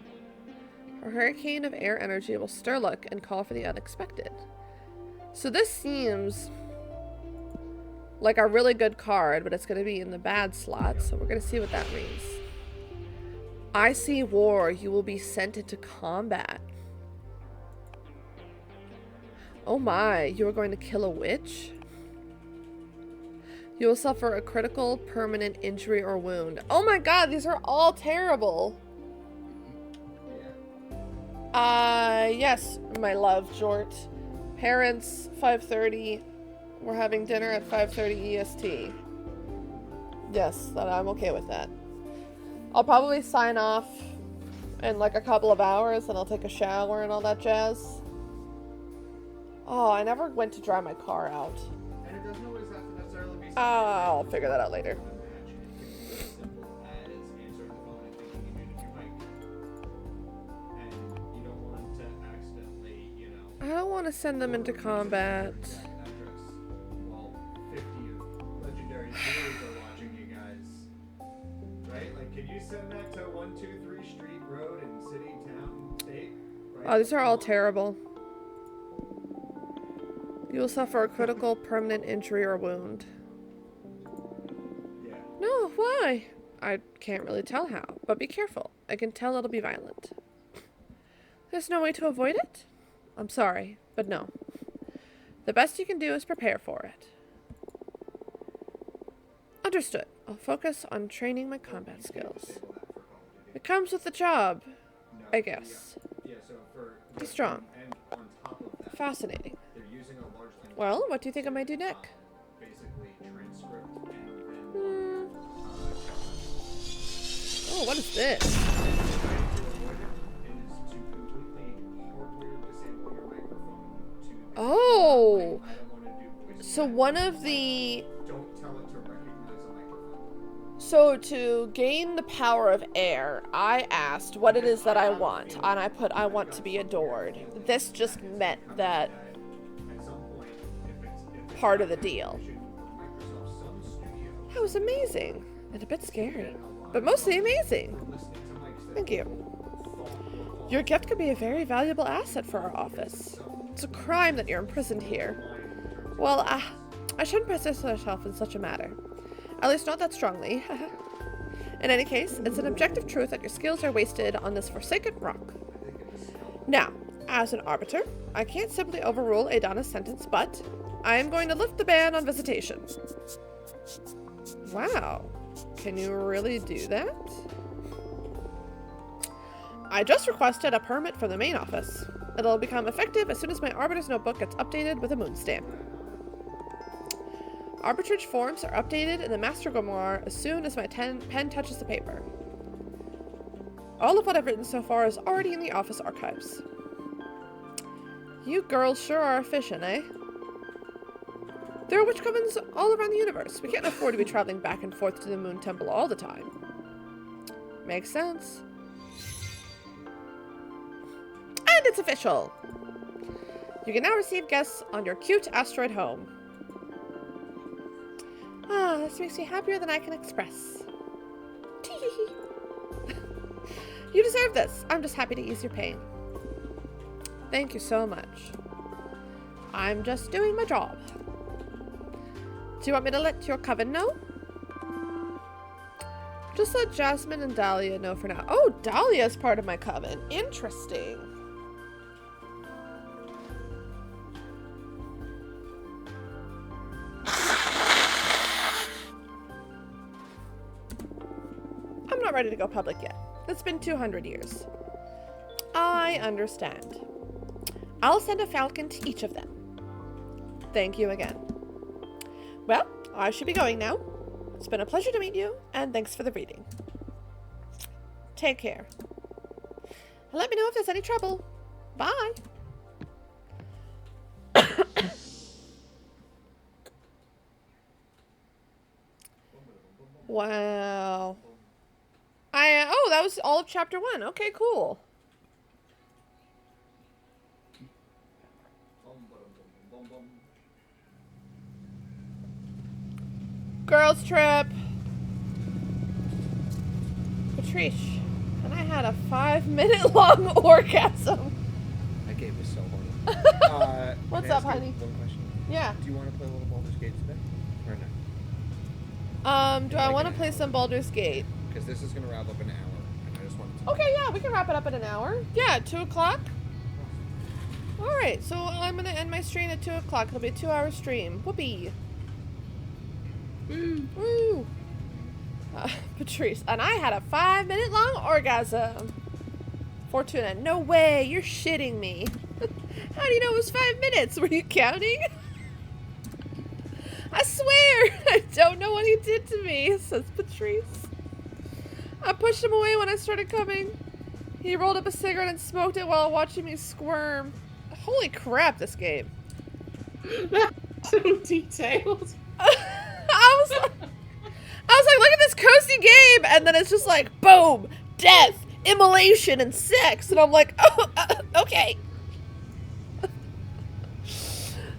A hurricane of air energy will stir luck and call for the unexpected. So this seems like a really good card, but it's going to be in the bad slot, so we're going to see what that means. I see war. You will be sent into combat. Oh my, you are going to kill a witch? You will suffer a critical, permanent injury or wound. Oh my god, these are all terrible. Yes, my love, Jort. Parents, 5:30. We're having dinner at 5:30 EST. Yes, I'm okay with that. I'll probably sign off in like a couple of hours and I'll take a shower and all that jazz. Oh, I never went to dry my car out. And it doesn't always have to necessarily be. I'll figure that out later. I don't want to send them into combat. Well, 50 legendary viewers are watching you guys. Right? Like, can you send that to 123 Street Road in City, Town, State? Right? Oh, these are all terrible. You will suffer a critical, permanent injury or wound. Yeah. No, why? I can't really tell how, but be careful. I can tell it'll be violent. There's no way to avoid it? I'm sorry, but no. The best you can do is prepare for it. Understood. I'll focus on training my combat skills. It comes with the job, I guess. Yeah, so for Be strong. and on top of that, Fascinating. they're using a large language. Well, what do you think I might do next? Basically transcript and then Oh, what is this? Oh! So one of the... Don't tell it to recognize a microphone. So to gain the power of air, I asked what it is that I want, and I put I want to be adored. This just meant that part of the deal. That was amazing, and a bit scary, but mostly amazing. Thank you. Your gift could be a very valuable asset for our office. It's a crime that you're imprisoned here. Well, I shouldn't persist myself in such a matter. At least not that strongly. In any case, it's an objective truth that your skills are wasted on this forsaken rock. Now, as an arbiter, I can't simply overrule Adana's sentence, but I am going to lift the ban on visitation. Wow. Can you really do that? I just requested a permit from the main office. It'll become effective as soon as my Arbiter's notebook gets updated with a moon stamp. Arbitrage forms are updated in the Master Grimoire as soon as my pen touches the paper. All of what I've written so far is already in the office archives. You girls sure are efficient, eh? There are witch covens all around the universe. We can't afford to be traveling back and forth to the Moon Temple all the time. Makes sense. And it's official! You can now receive guests on your cute asteroid home. Ah, this makes me happier than I can express. Tee. You deserve this. I'm just happy to ease your pain. Thank you so much. I'm just doing my job. Do you want me to let your coven know? Just let Jasmine and Dahlia know for now. Oh, Dahlia's part of my coven. Interesting. I'm not ready to go public yet. It's been 200 years. I understand. I'll send a falcon to each of them. Thank you again. Well, I should be going now. It's been a pleasure to meet you, and thanks for the reading. Take care. And let me know if there's any trouble. Bye. Wow. Oh, that was all of chapter 1. Okay, cool. Girls trip. Patrice, and I had a 5-minute long orgasm. That game is so horny. What's can I up, ask you honey? One question. Yeah. Do you want to play a little Baldur's Gate today? Or no? Do I want to play some Baldur's Gate? Because this is going to wrap up in an hour, and I just wanted to... Okay, yeah, we can wrap it up in an hour. Yeah, 2 o'clock. Alright, so I'm going to end my stream at 2 o'clock. It'll be a 2-hour stream. Whoopee. Woo. Woo. Patrice, and I had a 5-minute long orgasm. Fortuna, no way, you're shitting me. How do you know it was 5 minutes? Were you counting? I swear, I don't know what he did to me, says Patrice. I pushed him away when I started coming. He rolled up a cigarette and smoked it while watching me squirm. Holy crap, this game. So detailed. I was like, look at this cozy game, and then it's just like, boom, death, immolation, and sex, and I'm like, oh, okay.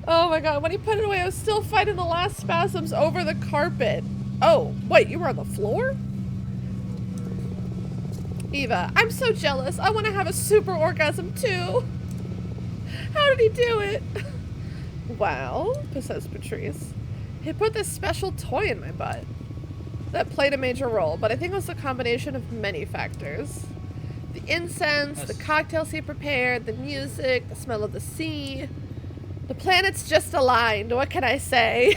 Oh my god, when he put it away, I was still fighting the last spasms over the carpet. Oh, wait, you were on the floor? Eva, I'm so jealous. I want to have a super orgasm too. How did he do it? Well, says Patrice, he put this special toy in my butt. That played a major role, but I think it was a combination of many factors. The incense, the cocktails he prepared, the music, the smell of the sea. The planets just aligned, what can I say?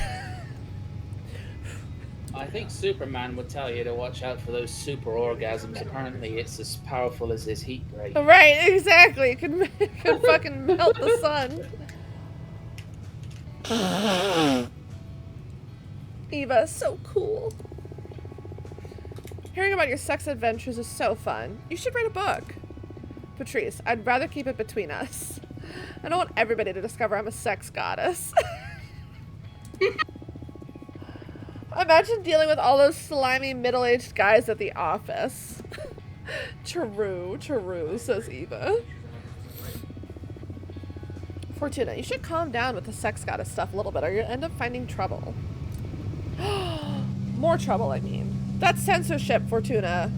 I think Superman would tell you to watch out for those super orgasms. Apparently it's as powerful as his heat ray. Right, exactly. It can fucking melt the sun. Eva, so cool. Hearing about your sex adventures is so fun. You should write a book. Patrice, I'd rather keep it between us. I don't want everybody to discover I'm a sex goddess. Imagine dealing with all those slimy middle-aged guys at the office. True, says Eva. Fortuna, you should calm down with the sex goddess stuff a little bit or you'll end up finding trouble. More trouble, I mean. That's censorship, Fortuna.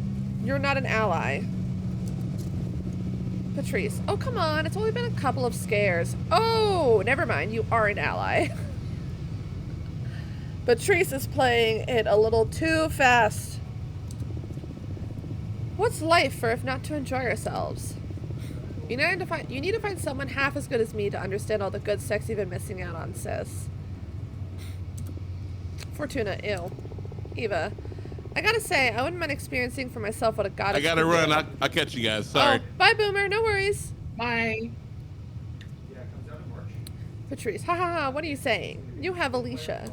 You're not an ally. Patrice, oh come on, it's only been a couple of scares. Oh, never mind, you are an ally. Patrice is playing it a little too fast. What's life for if not to enjoy ourselves? You need to find someone half as good as me to understand all the good sex you've been missing out on, sis. Fortuna, ew. Eva, I gotta say, I wouldn't mind experiencing for myself what a goddess. I gotta run. I'll catch you guys. Sorry. Oh, bye, Boomer. No worries. Bye. Yeah, it comes out in March. Patrice, ha ha ha. What are you saying? You have Alicia.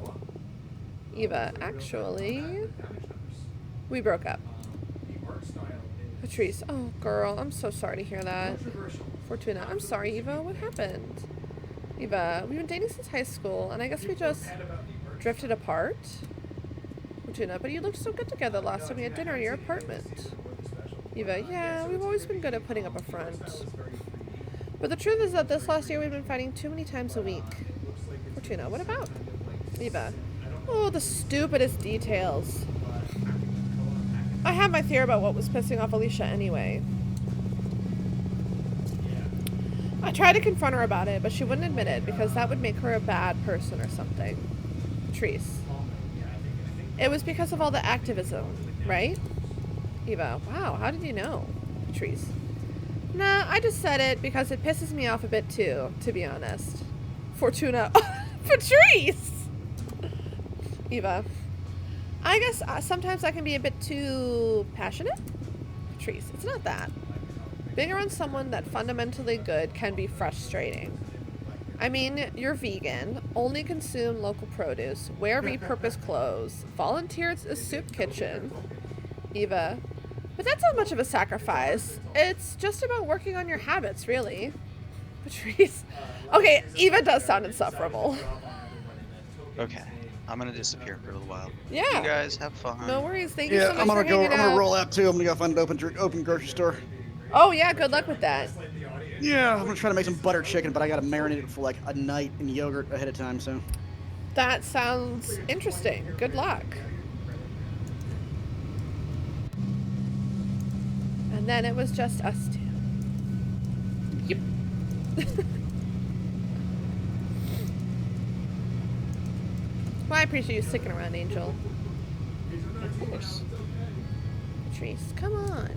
Eva, actually, we broke up. Patrice, oh girl, I'm so sorry to hear that. Fortuna, I'm sorry, Eva, what happened? Eva, we've been dating since high school, and I guess we just drifted apart. Fortuna, but you looked so good together last time we had dinner in your apartment. Eva, yeah, we've always been good at putting up a front. But the truth is that this last year we've been fighting too many times a week. Fortuna, what about? Eva, oh, the stupidest details. I had my theory about what was pissing off Alicia anyway. I tried to confront her about it, but she wouldn't admit it because that would make her a bad person or something. Patrice. It was because of all the activism, right? Eva, wow, how did you know? Patrice. Nah, I just said it because it pisses me off a bit too, to be honest. Fortuna. Patrice! Eva. I guess sometimes I can be a bit too passionate. Patrice, it's not that. Being around someone that fundamentally good can be frustrating. I mean, you're vegan, only consume local produce, wear repurposed clothes, volunteer at a soup kitchen. Eva, but that's not much of a sacrifice. It's just about working on your habits, really. Patrice. Okay, Eva does sound insufferable. Okay. I'm gonna disappear for a little while. Yeah. You guys have fun. No worries. Thank you so much I'm for hanging out. I'm gonna roll out too. I'm gonna go find an open grocery store. Oh yeah, good luck with that. Yeah, I'm gonna try to make some butter chicken, but I gotta marinate it for like a night in yogurt ahead of time. So. That sounds interesting. Good luck. And then it was just us two. Yep. Well, I appreciate you sticking around, Angel. Of course. Patrice, come on.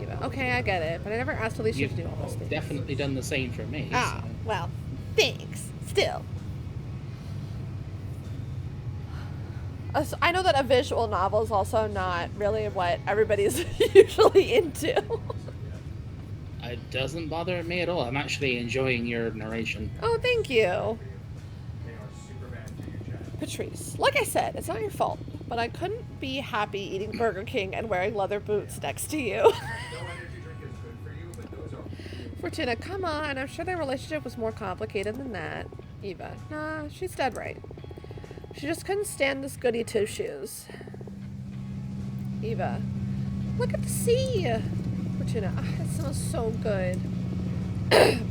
Eva, okay, I get it, but I never asked Alicia to do all those things. Definitely done the same for me. Ah, so. well, thanks. Still. I know that a visual novel is also not really what everybody's usually into. It doesn't bother me at all. I'm actually enjoying your narration. Oh, thank you. Patrice, like I said, it's not your fault, but I couldn't be happy eating Burger King and wearing leather boots next to you. Fortuna, come on. I'm sure their relationship was more complicated than that. Eva, nah, she's dead right. She just couldn't stand this goody two-shoes. Eva, look at the sea. Fortuna, it smells so good.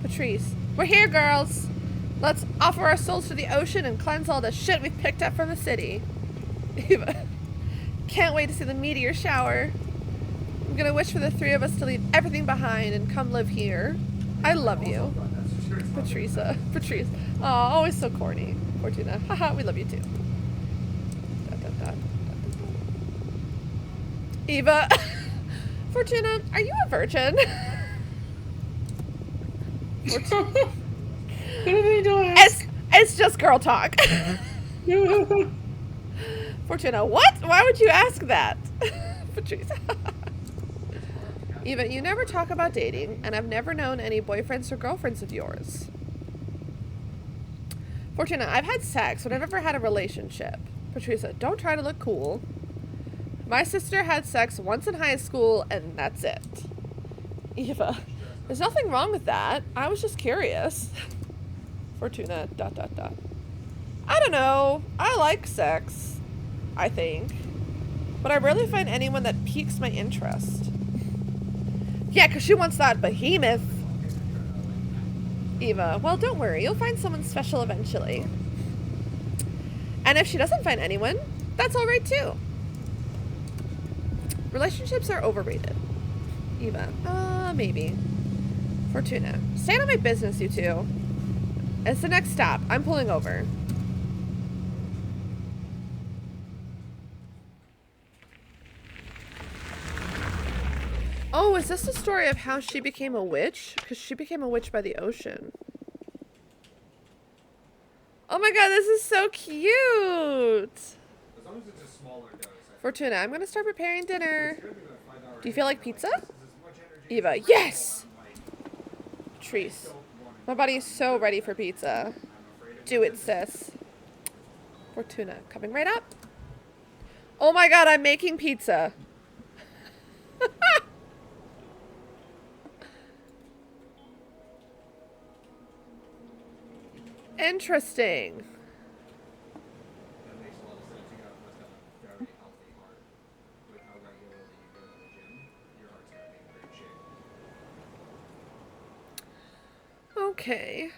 Patrice, we're here, girls. Let's offer our souls to the ocean and cleanse all the shit we've picked up from the city. Eva, can't wait to see the meteor shower. I'm gonna wish for the three of us to leave everything behind and come live here. I love you. Patrice, oh, always so corny. Fortuna, haha, we love you too. Eva, Fortuna, are you a virgin? It's just girl talk. Fortuna, what? Why would you ask that? Patrice. Eva, you never talk about dating, and I've never known any boyfriends or girlfriends of yours. Fortuna, I've had sex, but I've never had a relationship. Patrice, don't try to look cool. My sister had sex once in high school, and that's it. Eva, there's nothing wrong with that. I was just curious. Fortuna, ... I don't know. I like sex, I think. But I rarely find anyone that piques my interest. Yeah, because she wants that behemoth. Eva, well, don't worry. You'll find someone special eventually. And if she doesn't find anyone, that's all right too. Relationships are overrated. Eva, maybe. Fortuna, stay out of my business, you two. It's the next stop. I'm pulling over. Oh, is this the story of how she became a witch? Because she became a witch by the ocean. Oh my god, this is so cute! As long as it's a smaller dose. Fortuna, I'm gonna start preparing dinner. Do you feel like pizza? Eva, yes! Patrice, my body is so ready for pizza. Do it, sis. Fortuna, coming right up. Oh my god, I'm making pizza. Interesting. That makes a lot of sense. You must have a very healthy heart. With how regularly you go to the gym, your heart's gotta be in great shape. Okay.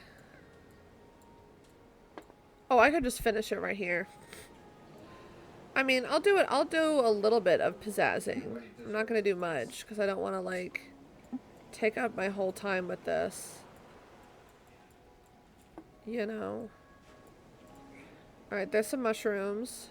Oh, I could just finish it right here. I mean, I'll do a little bit of pizzazzing. I'm not gonna do much, because I don't want to, like, take up my whole time with this. You know. Alright, there's some mushrooms.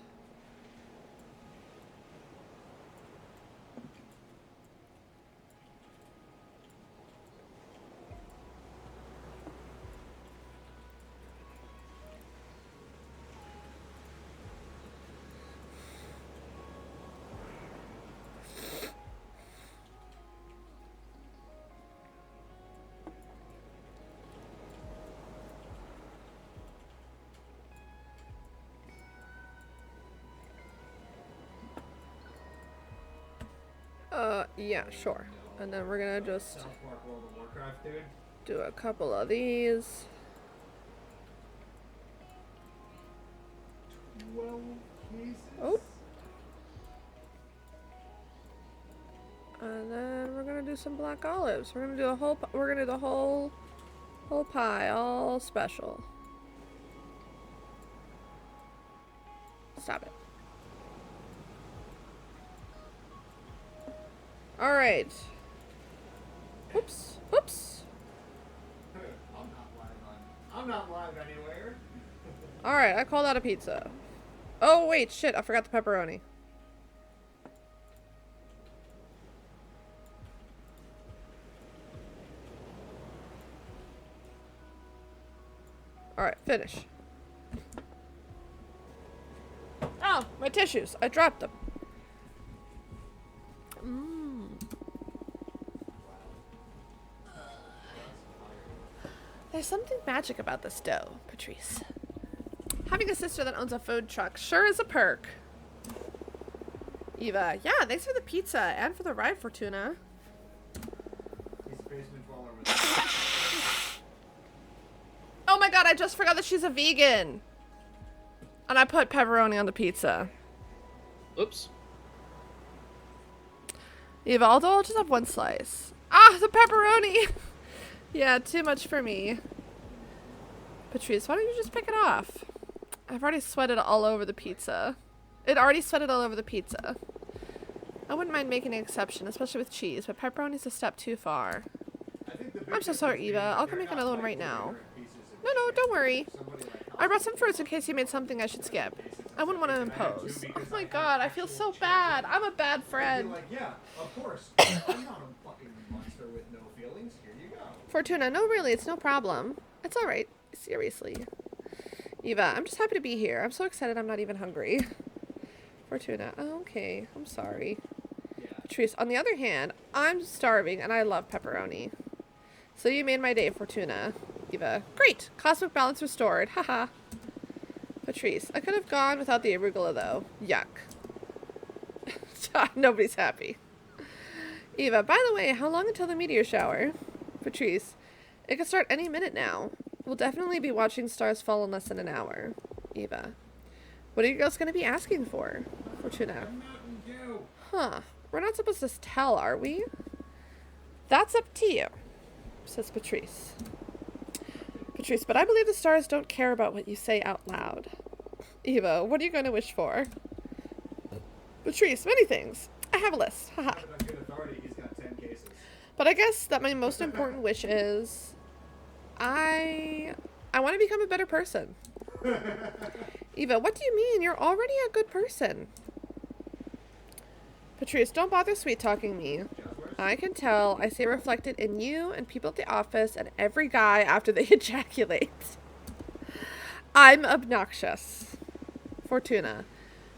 Yeah, sure. And then we're gonna just South Park World of Warcraft, dude. do a couple of these. 12 cases? Oh. And then we're gonna do some black olives. We're gonna do the whole pie, all special. Stop it. All right. Oops. Oops. I'm not live anywhere. All right, I called out a pizza. Oh wait, shit! I forgot the pepperoni. All right, finish. Oh, my tissues! I dropped them. There's something magic about this dough, Patrice. Having a sister that owns a food truck sure is a perk. Eva, yeah, thanks for the pizza and for the ride, Fortuna. He's a basement dweller with Oh my god, I just forgot that she's a vegan. And I put pepperoni on the pizza. Oops. Eva, although I'll just have one slice. Ah, the pepperoni! Yeah, too much for me. Patrice, why don't you just pick it off? I've already sweated all over the pizza. It already sweated all over the pizza. I wouldn't mind making an exception, especially with cheese, but pepperoni's a step too far. I'm so sorry, Eva. I'll come make another one right now. No, don't worry. I brought some fruits in case you made something I should skip. I wouldn't want to impose. Oh my god, I feel so bad. I'm a bad friend. like, yeah, of course. I'm not a fucking monster with no feelings. Here you go. Fortuna, no really, it's no problem. It's alright. Seriously. Eva, I'm just happy to be here. I'm so excited I'm not even hungry. Fortuna, oh, okay. I'm sorry. Patrice, on the other hand, I'm starving and I love pepperoni. So you made my day, Fortuna. Eva, great! Cosmic balance restored. Haha. Patrice, I could have gone without the arugula though. Yuck. Nobody's happy. Eva, by the way, how long until the meteor shower? Patrice, it could start any minute now. We'll definitely be watching stars fall in less than an hour. Eva, what are you girls going to be asking for? Fortuna. Huh. We're not supposed to tell, are we? That's up to you, says Patrice. Patrice, but I believe the stars don't care about what you say out loud. Eva, what are you going to wish for? Patrice, many things. I have a list. Haha. But I guess that my most important wish is I want to become a better person. Eva, what do you mean? You're already a good person. Patrice, don't bother sweet-talking me. I can tell. I see it reflected in you and people at the office and every guy after they ejaculate. I'm obnoxious. Fortuna,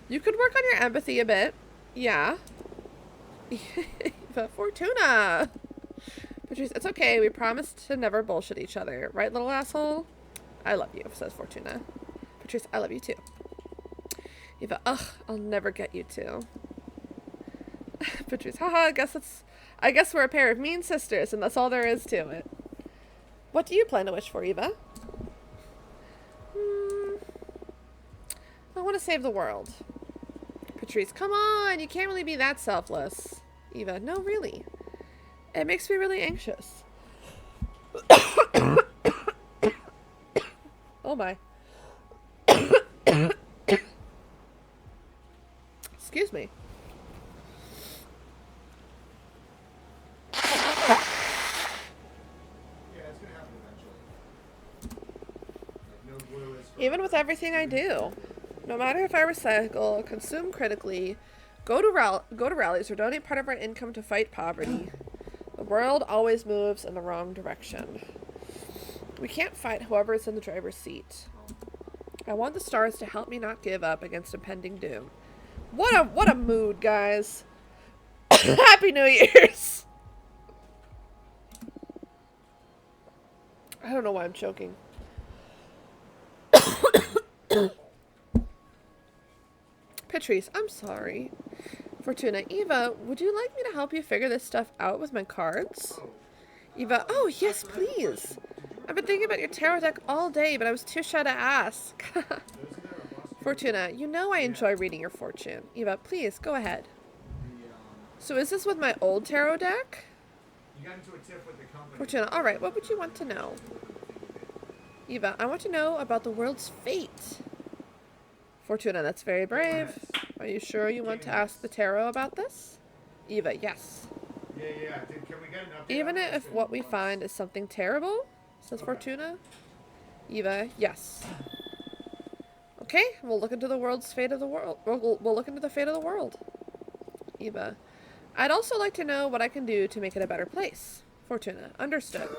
you could work on your empathy a bit. Yeah. But Fortuna. Patrice, it's okay. We promised to never bullshit each other. Right, little asshole? I love you, says Fortuna. Patrice, I love you too. Eva, ugh, I'll never get you two. Patrice, haha, I guess we're a pair of mean sisters, and that's all there is to it. What do you plan to wish for, Eva? I want to save the world. Patrice, come on, you can't really be that selfless. Eva, no, really. It makes me really anxious. Oh my. Excuse me. Even with everything I do, no matter if I recycle, consume critically, go to rallies, or donate part of our income to fight poverty, the world always moves in the wrong direction. We can't fight whoever's in the driver's seat. I want the stars to help me not give up against impending doom. What a mood, guys. Happy New Year's. I don't know why I'm choking. Patrice, I'm sorry. Fortuna, Eva, would you like me to help you figure this stuff out with my cards? Eva, oh yes, please. I've been thinking about your tarot deck all day, but I was too shy to ask. Fortuna, you know I enjoy reading your fortune. Eva, please, go ahead. So is this with my old tarot deck? Fortuna, alright, what would you want to know? Eva, I want to know about the world's fate. Fortuna, that's very brave. Are you sure you want to ask the tarot about this? Eva, yes. Yeah. Can we get an update? Even if what we find is something terrible, says Fortuna. Eva, yes. Okay, we'll look into the world's fate of the world. We'll look into the fate of the world. Eva, I'd also like to know what I can do to make it a better place. Fortuna, understood.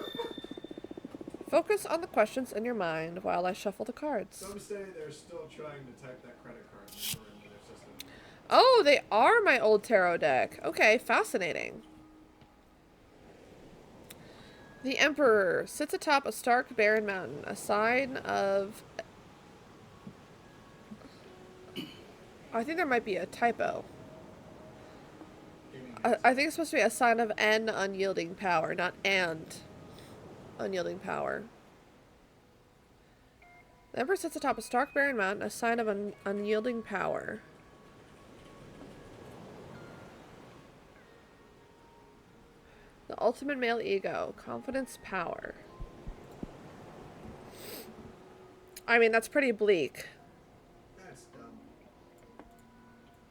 Focus on the questions in your mind while I shuffle the cards. Some say they're still trying to type that credit card number into their system. Oh, they are my old tarot deck. Okay, fascinating. The Emperor sits atop a stark barren mountain, a sign of... I think there might be a typo. I think it's supposed to be a sign of an unyielding power, not and unyielding power. The Emperor sits atop a stark barren mountain, a sign of an unyielding power. The ultimate male ego, confidence, power. I mean, that's pretty bleak. That's dumb.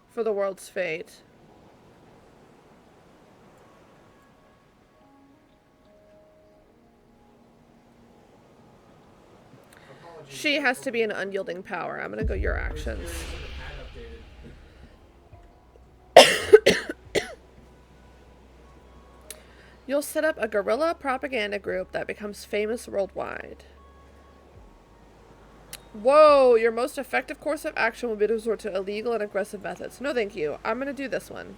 For the world's fate. She has to be an unyielding power. I'm gonna go your actions. You'll set up a guerrilla propaganda group that becomes famous worldwide. Whoa, your most effective course of action will be to resort to illegal and aggressive methods. No thank you. I'm gonna do this one.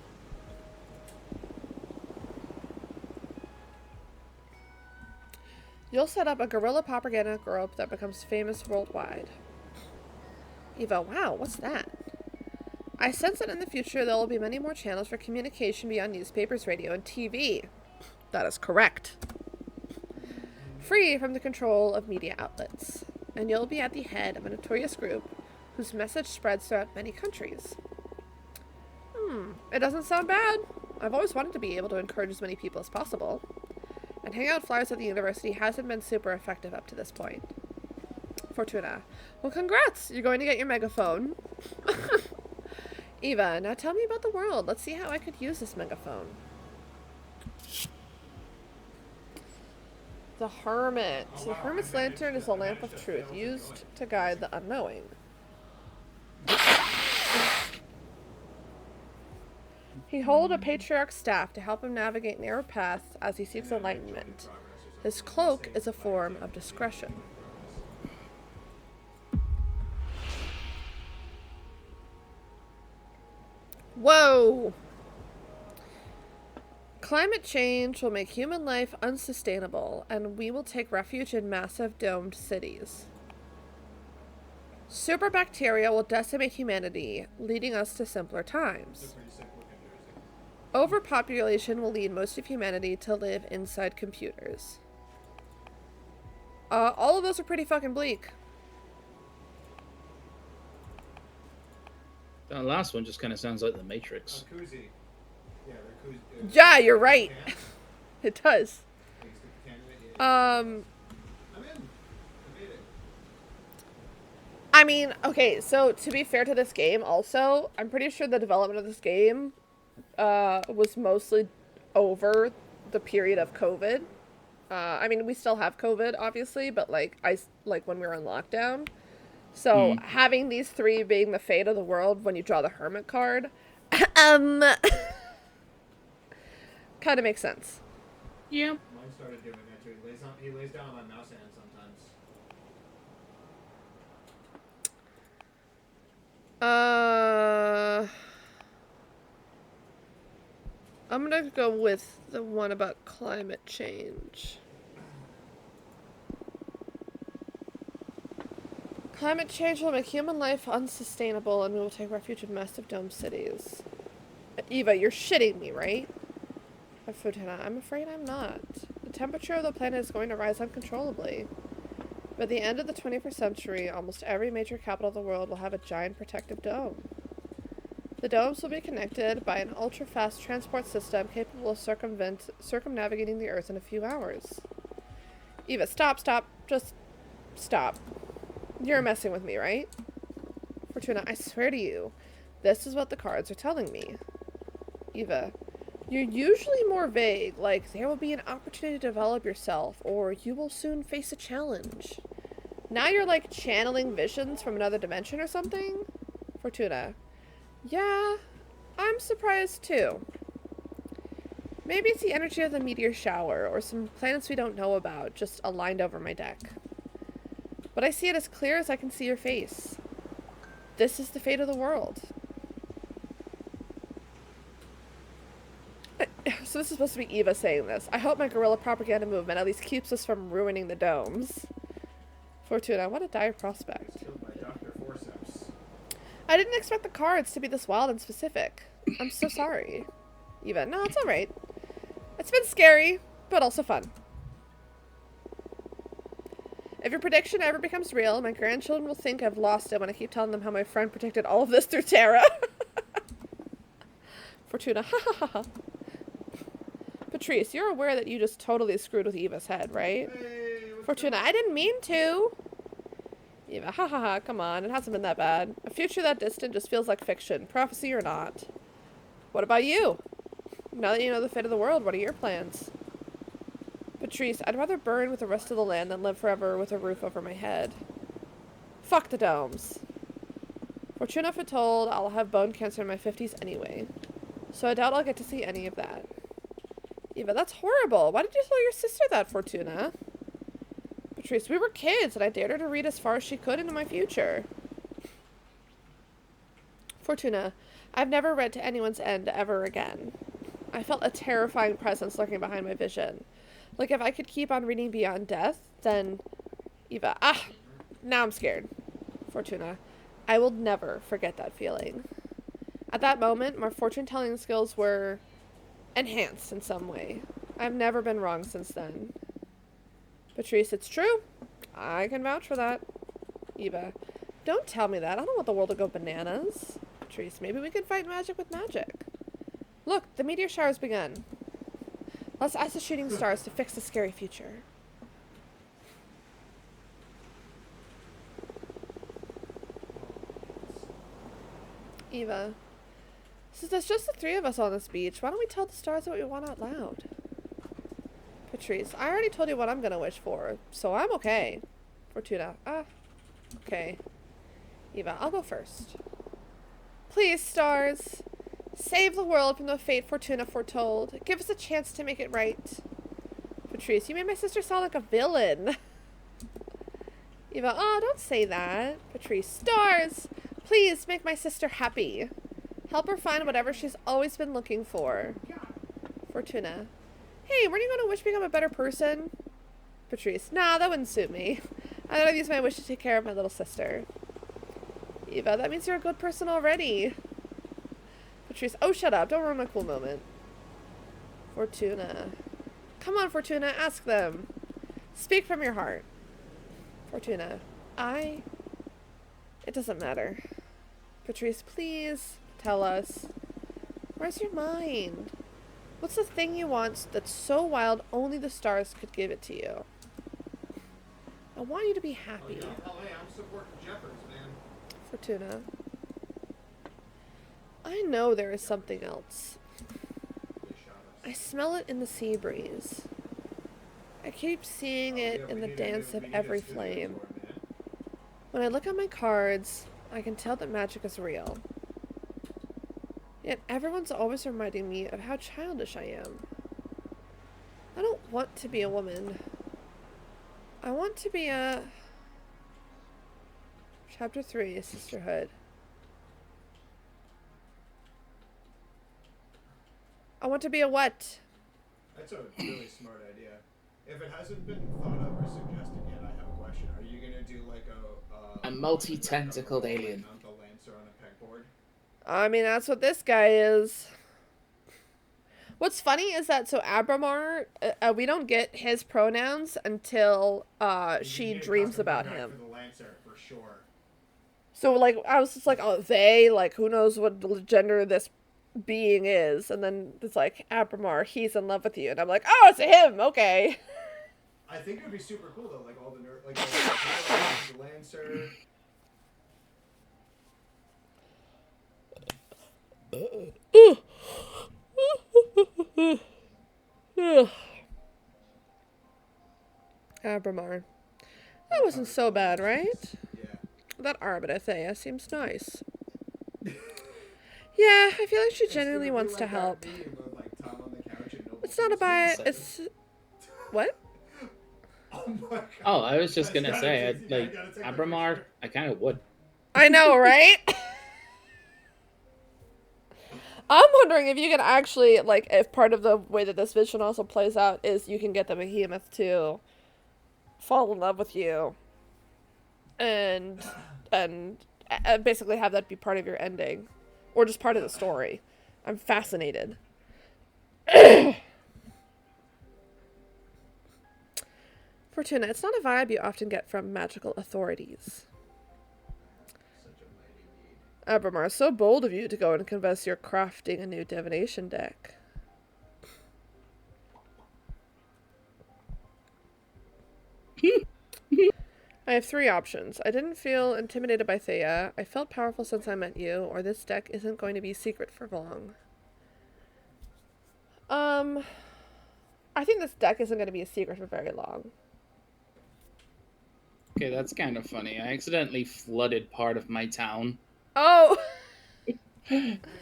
You'll set up a guerrilla propaganda group that becomes famous worldwide. Eva, wow, what's that? I sense that in the future there will be many more channels for communication beyond newspapers, radio, and TV. That is correct. Free from the control of media outlets. And you'll be at the head of a notorious group whose message spreads throughout many countries. It doesn't sound bad. I've always wanted to be able to encourage as many people as possible. And hangout flyers at the university hasn't been super effective up to this point. Fortuna. Well, congrats! You're going to get your megaphone. Eva, now tell me about the world. Let's see how I could use this megaphone. The Hermit. The Hermit's lantern is a lamp of truth, used to guide the unknowing. He holds a patriarch's staff to help him navigate narrow paths as he seeks enlightenment. His cloak is a form of discretion. Whoa! Climate change will make human life unsustainable, and we will take refuge in massive domed cities. Super bacteria will decimate humanity, leading us to simpler times. Overpopulation will lead most of humanity to live inside computers. All of those are pretty fucking bleak. That last one just kind of sounds like the Matrix. Yeah, you're right. It does. I mean, okay, so to be fair to this game also, I'm pretty sure the development of this game was mostly over the period of COVID. I mean, we still have COVID, obviously, but like when we were on lockdown. So having these three being the fate of the world when you draw the Hermit card, kind of makes sense. Yeah. Mine started doing that too. He lays down on my mouse hand sometimes. I'm gonna go with the one about climate change. Climate change will make human life unsustainable and we will take refuge in massive dome cities. Eva, you're shitting me, right? Fortuna, I'm afraid I'm not. The temperature of the planet is going to rise uncontrollably. By the end of the 21st century, almost every major capital of the world will have a giant protective dome. The domes will be connected by an ultra-fast transport system capable of circumnavigating the Earth in a few hours. Eva, stop. Just stop. You're messing with me, right? Fortuna, I swear to you, this is what the cards are telling me. Eva, you're usually more vague, like there will be an opportunity to develop yourself, or you will soon face a challenge. Now you're like channeling visions from another dimension or something? Fortuna, yeah, I'm surprised too. Maybe it's the energy of the meteor shower, or some planets we don't know about, just aligned over my deck. But I see it as clear as I can see your face. This is the fate of the world. So this is supposed to be Eva saying this. I hope my guerrilla propaganda movement at least keeps us from ruining the domes. Fortuna, what a dire prospect. I didn't expect the cards to be this wild and specific. I'm so sorry. Eva, no, it's alright. It's been scary, but also fun. If your prediction ever becomes real, my grandchildren will think I've lost it when I keep telling them how my friend predicted all of this through Terra. Fortuna, ha ha ha ha. Patrice, you're aware that you just totally screwed with Eva's head, right? Hey, Fortuna, I didn't mean to. Eva, ha ha ha, come on, it hasn't been that bad. A future that distant just feels like fiction, prophecy or not. What about you? Now that you know the fate of the world, what are your plans? Patrice, I'd rather burn with the rest of the land than live forever with a roof over my head. Fuck the domes. Fortuna foretold I'll have bone cancer in my 50s anyway, so I doubt I'll get to see any of that. Eva, that's horrible. Why did you tell your sister that, Fortuna? Patrice, we were kids, and I dared her to read as far as she could into my future. Fortuna, I've never read to anyone's end ever again. I felt a terrifying presence lurking behind my vision. Like if I could keep on reading beyond death, then... Eva, now I'm scared. Fortuna, I will never forget that feeling. At that moment, my fortune-telling skills were enhanced in some way. I've never been wrong since then. Patrice, it's true. I can vouch for that. Eva, don't tell me that. I don't want the world to go bananas. Patrice, maybe we can fight magic with magic. Look, the meteor shower's begun. Let's ask the shooting stars to fix the scary future. Eva, since there's just the three of us on this beach, why don't we tell the stars what we want out loud? Patrice, I already told you what I'm gonna wish for, so I'm okay. Fortuna, okay. Eva, I'll go first. Please, stars, save the world from the fate Fortuna foretold. Give us a chance to make it right. Patrice, you made my sister sound like a villain. Eva, don't say that. Patrice, stars, please make my sister happy. Help her find whatever she's always been looking for. Fortuna, hey, weren't you going to wish to become a better person? Patrice, nah, that wouldn't suit me. I thought I'd use my wish to take care of my little sister. Eva, that means you're a good person already. Patrice, oh, shut up. Don't ruin my cool moment. Fortuna. Come on, Fortuna, ask them. Speak from your heart. Fortuna, It doesn't matter. Patrice, please tell us. Where's your mind? What's the thing you want that's so wild only the stars could give it to you? I want you to be happy. Oh, yeah. I'm supporting Jeffers, man. Fortuna. I know there is something else. I smell it in the sea breeze. I keep seeing it in the dance of every flame. When I look at my cards, I can tell that magic is real. Yet everyone's always reminding me of how childish I am. I don't want to be a woman. I want to be a... Chapter 3, Sisterhood. I want to be a what? That's a really smart idea. If it hasn't been thought of or suggested yet, I have a question. Are you gonna do like a multi-tentacled alien? Mount the Lancer on a pegboard? I mean, that's what this guy is. What's funny is that, so Abramar, we don't get his pronouns until she dreams about him. For the Lancer, for sure. So, like, I was just like, oh, they, like, who knows what gender this being is. And then it's like, Abramar, he's in love with you. And I'm like, oh, it's him, okay. I think it would be super cool, though, like, all the like, all the Lancer... Abramar. That wasn't so bad, right? Yeah. That Arbiter Thea seems nice. Yeah, I feel like she genuinely wants to help. It's not about... It's... What? Oh, I was just gonna say, like, Abramar, I kind of would. I know, right? I'm wondering if you can actually, like, if part of the way that this vision also plays out is you can get the behemoth to fall in love with you and basically have that be part of your ending or just part of the story. I'm fascinated. Fortuna, it's not a vibe you often get from magical authorities. Abramar, so bold of you to go and confess you're crafting a new divination deck. I have 3 options. I didn't feel intimidated by Thea. I felt powerful since I met you, or this deck isn't going to be secret for long. I think this deck isn't going to be a secret for very long. Okay, that's kind of funny. I accidentally flooded part of my town. Oh!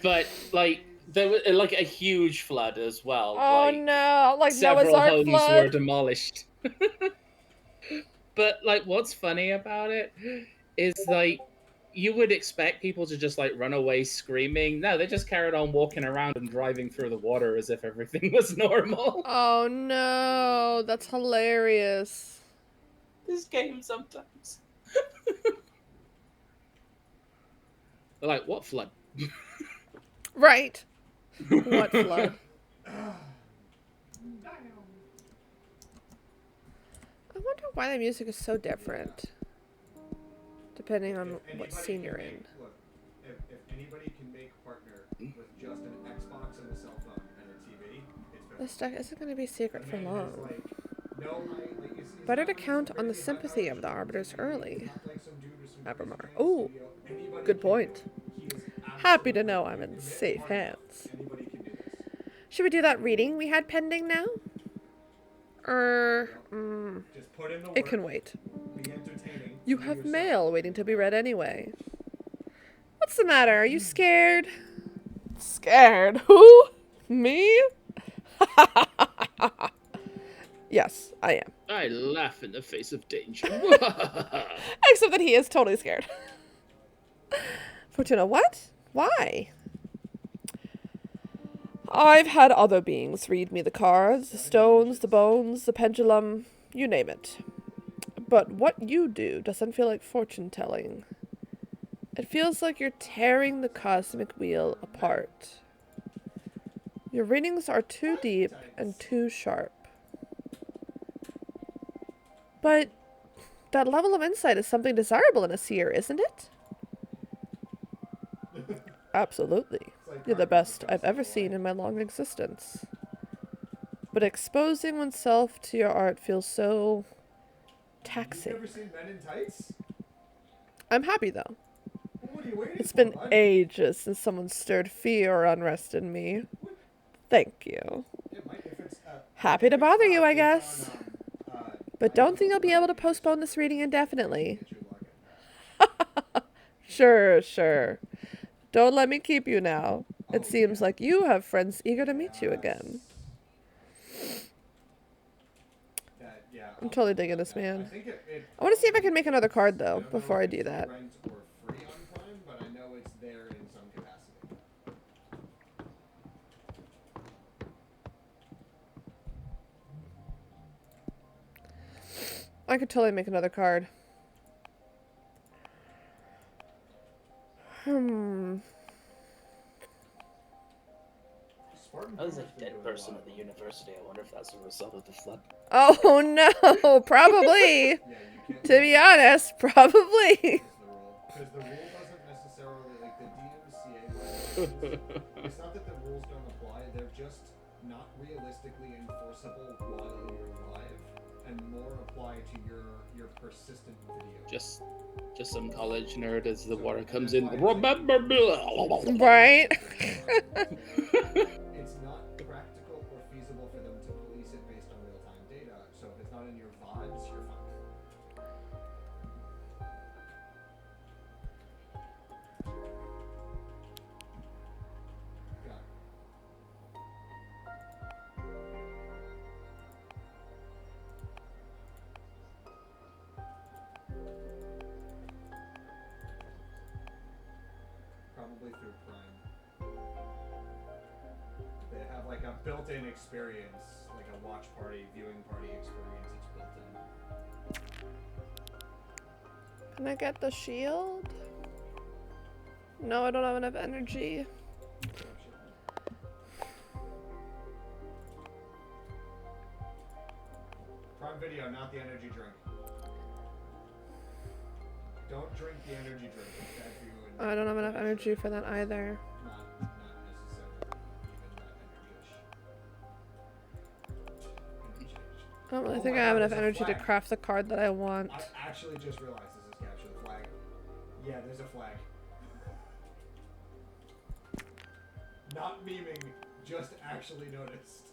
But, like, there was, like, a huge flood as well. Oh, like, no! Like, several Noah's Ark homes flood? were demolished. But, like, what's funny about it is, like, you would expect people to just, like, run away screaming. No, they just carried on walking around and driving through the water as if everything was normal. Oh, no. That's hilarious. This game sometimes. They're like, what flood? Right. What flood? I wonder why the music is so different, depending on what scene you're in. Look, if anybody can make partner with just an Xbox and a cell phone and a TV, it's This deck isn't going to be secret for long. like, no, it's Better to count on the sympathy of the Arbiters early. Abramar. Oh, good point. Happy to know I'm in safe hands. Should we do that reading we had pending now? It can wait. You have mail waiting to be read anyway. What's the matter? Are you scared? Scared? Who? Me? Yes, I am. I laugh in the face of danger. Except that he is totally scared. Fortuna, what? Why? I've had other beings read me the cards, the stones, the bones, the pendulum, you name it. But what you do doesn't feel like fortune-telling. It feels like you're tearing the cosmic wheel apart. Your readings are too deep and too sharp. But that level of insight is something desirable in a seer, isn't it? Absolutely. You're the best I've ever seen in my long existence. But exposing oneself to your art feels so taxing. You've never seen Men in Tights? I'm happy though. What are you waiting It's for, been bud? ages since someone stirred fear or unrest in me. Thank you. Happy to bother you, I guess. But don't think I'll be able to postpone this reading indefinitely. Sure. Don't let me keep you now. It seems like you have friends eager to meet you again. I'm totally digging this, man. I want to see if I can make another card, though, before I do that. I could totally make another card. I was a dead person at the university. I wonder if that's a result of the flood. Oh no, probably. To be honest, probably. Because the rule doesn't necessarily, like the DMCA, it's not that the rules don't apply, they're just not realistically enforceable while you're live, and more apply to your persistent video. Just some college nerd as the water comes in. Remember me. Right? It's not practical or feasible for them to police it based on real-time data, so if it's not in your VODs, you're fine. Probably through Prime. They have like a built-in experience, like a watch party, viewing party experience. It's built in. Can I get the shield? No, I don't have enough energy. Prime Video, not the energy drink. Don't drink the energy drink. It's bad for you. And I don't have enough energy for that either. not necessarily even that energy-ish. I don't really Oh think my I have God, enough there's a energy to flag. craft the card that I want. I actually just realized this is capture the flag. Yeah, there's a flag. Not memeing, just actually noticed.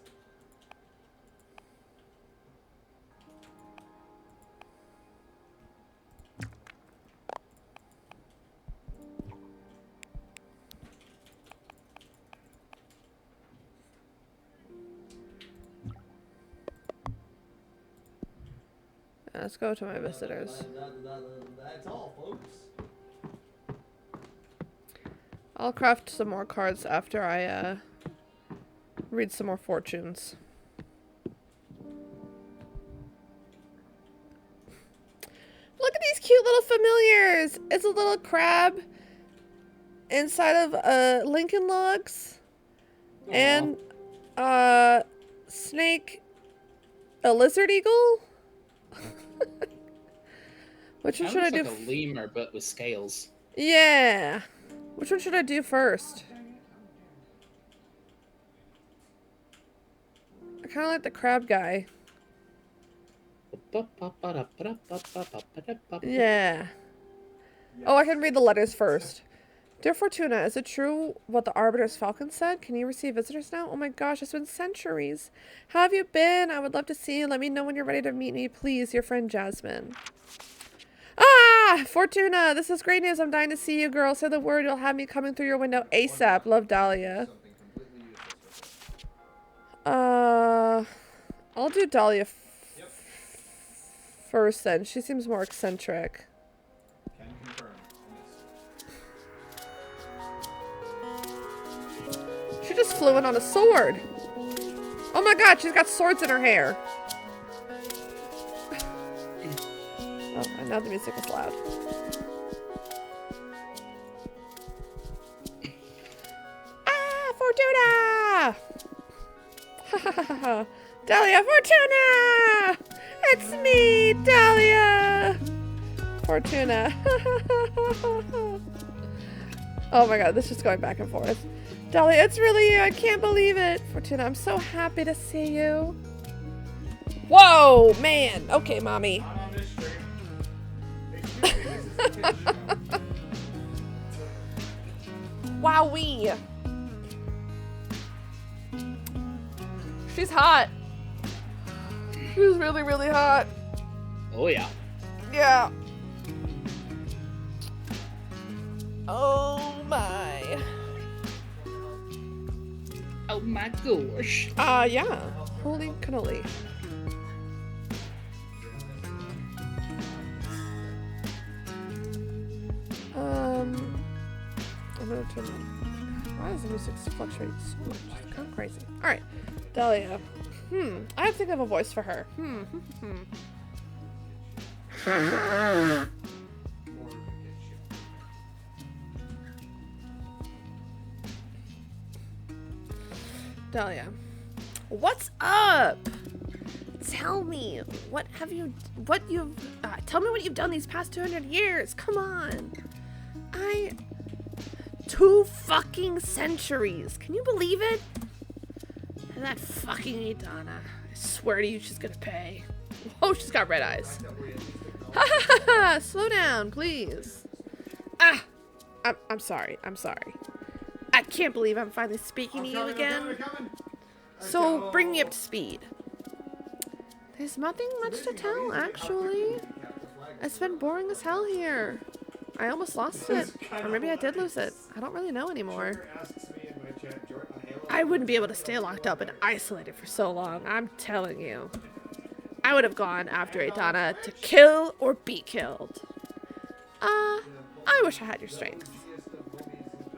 Let's go to my visitors. That's all, folks. I'll craft some more cards after I read some more fortunes. Look at these cute little familiars! It's a little crab inside of Lincoln Logs. And snake, a lizard eagle? Which one should I do? Like a lemur, but with scales. Yeah. Which one should I do first? I kind of like the crab guy. Yeah. Oh, I can read the letters first. Dear Fortuna, is it true what the Arbiter's Falcon said? Can you receive visitors now? Oh my gosh, it's been centuries. How have you been? I would love to see you. Let me know when you're ready to meet me, please. Your friend Jasmine. Ah! Fortuna, this is great news. I'm dying to see you, girl. Say the word. You'll have me coming through your window ASAP. Love, Dahlia. I'll do Dahlia first then. She seems more eccentric. Can confirm. She just flew in on a sword. Oh my god, she's got swords in her hair. Oh, and now the music is loud. Dahlia Fortuna! It's me, Dahlia! Fortuna. Oh my god, this is going back and forth. Dahlia, it's really you. I can't believe it. Fortuna, I'm so happy to see you. Whoa, man. Okay, mommy. Wowee. She's hot. She's really, really hot. Oh, yeah. Yeah. Oh, my. Oh, my gosh. Yeah. Holy cannoli. I'm gonna turn on. Why does the music fluctuate so much? It's kind of crazy. Alright. Dahlia. I have to think of a voice for her. Dahlia. What's up? Tell me, tell me what you've done these past 200 years. Come on. 2 fucking centuries. Can you believe it? And that fucking Idana. I swear to you, she's gonna pay. Oh, she's got red eyes. Ha ha ha! Slow down, please. I'm sorry. I'm sorry. I can't believe I'm finally speaking to you again. So, bring me up to speed. There's nothing much to tell, actually. It's been boring as hell here. I almost lost it. Or maybe I did lose it. I don't really know anymore. I wouldn't be able to stay locked up and isolated for so long, I'm telling you. I would have gone after Idana to kill or be killed. I wish I had your strength.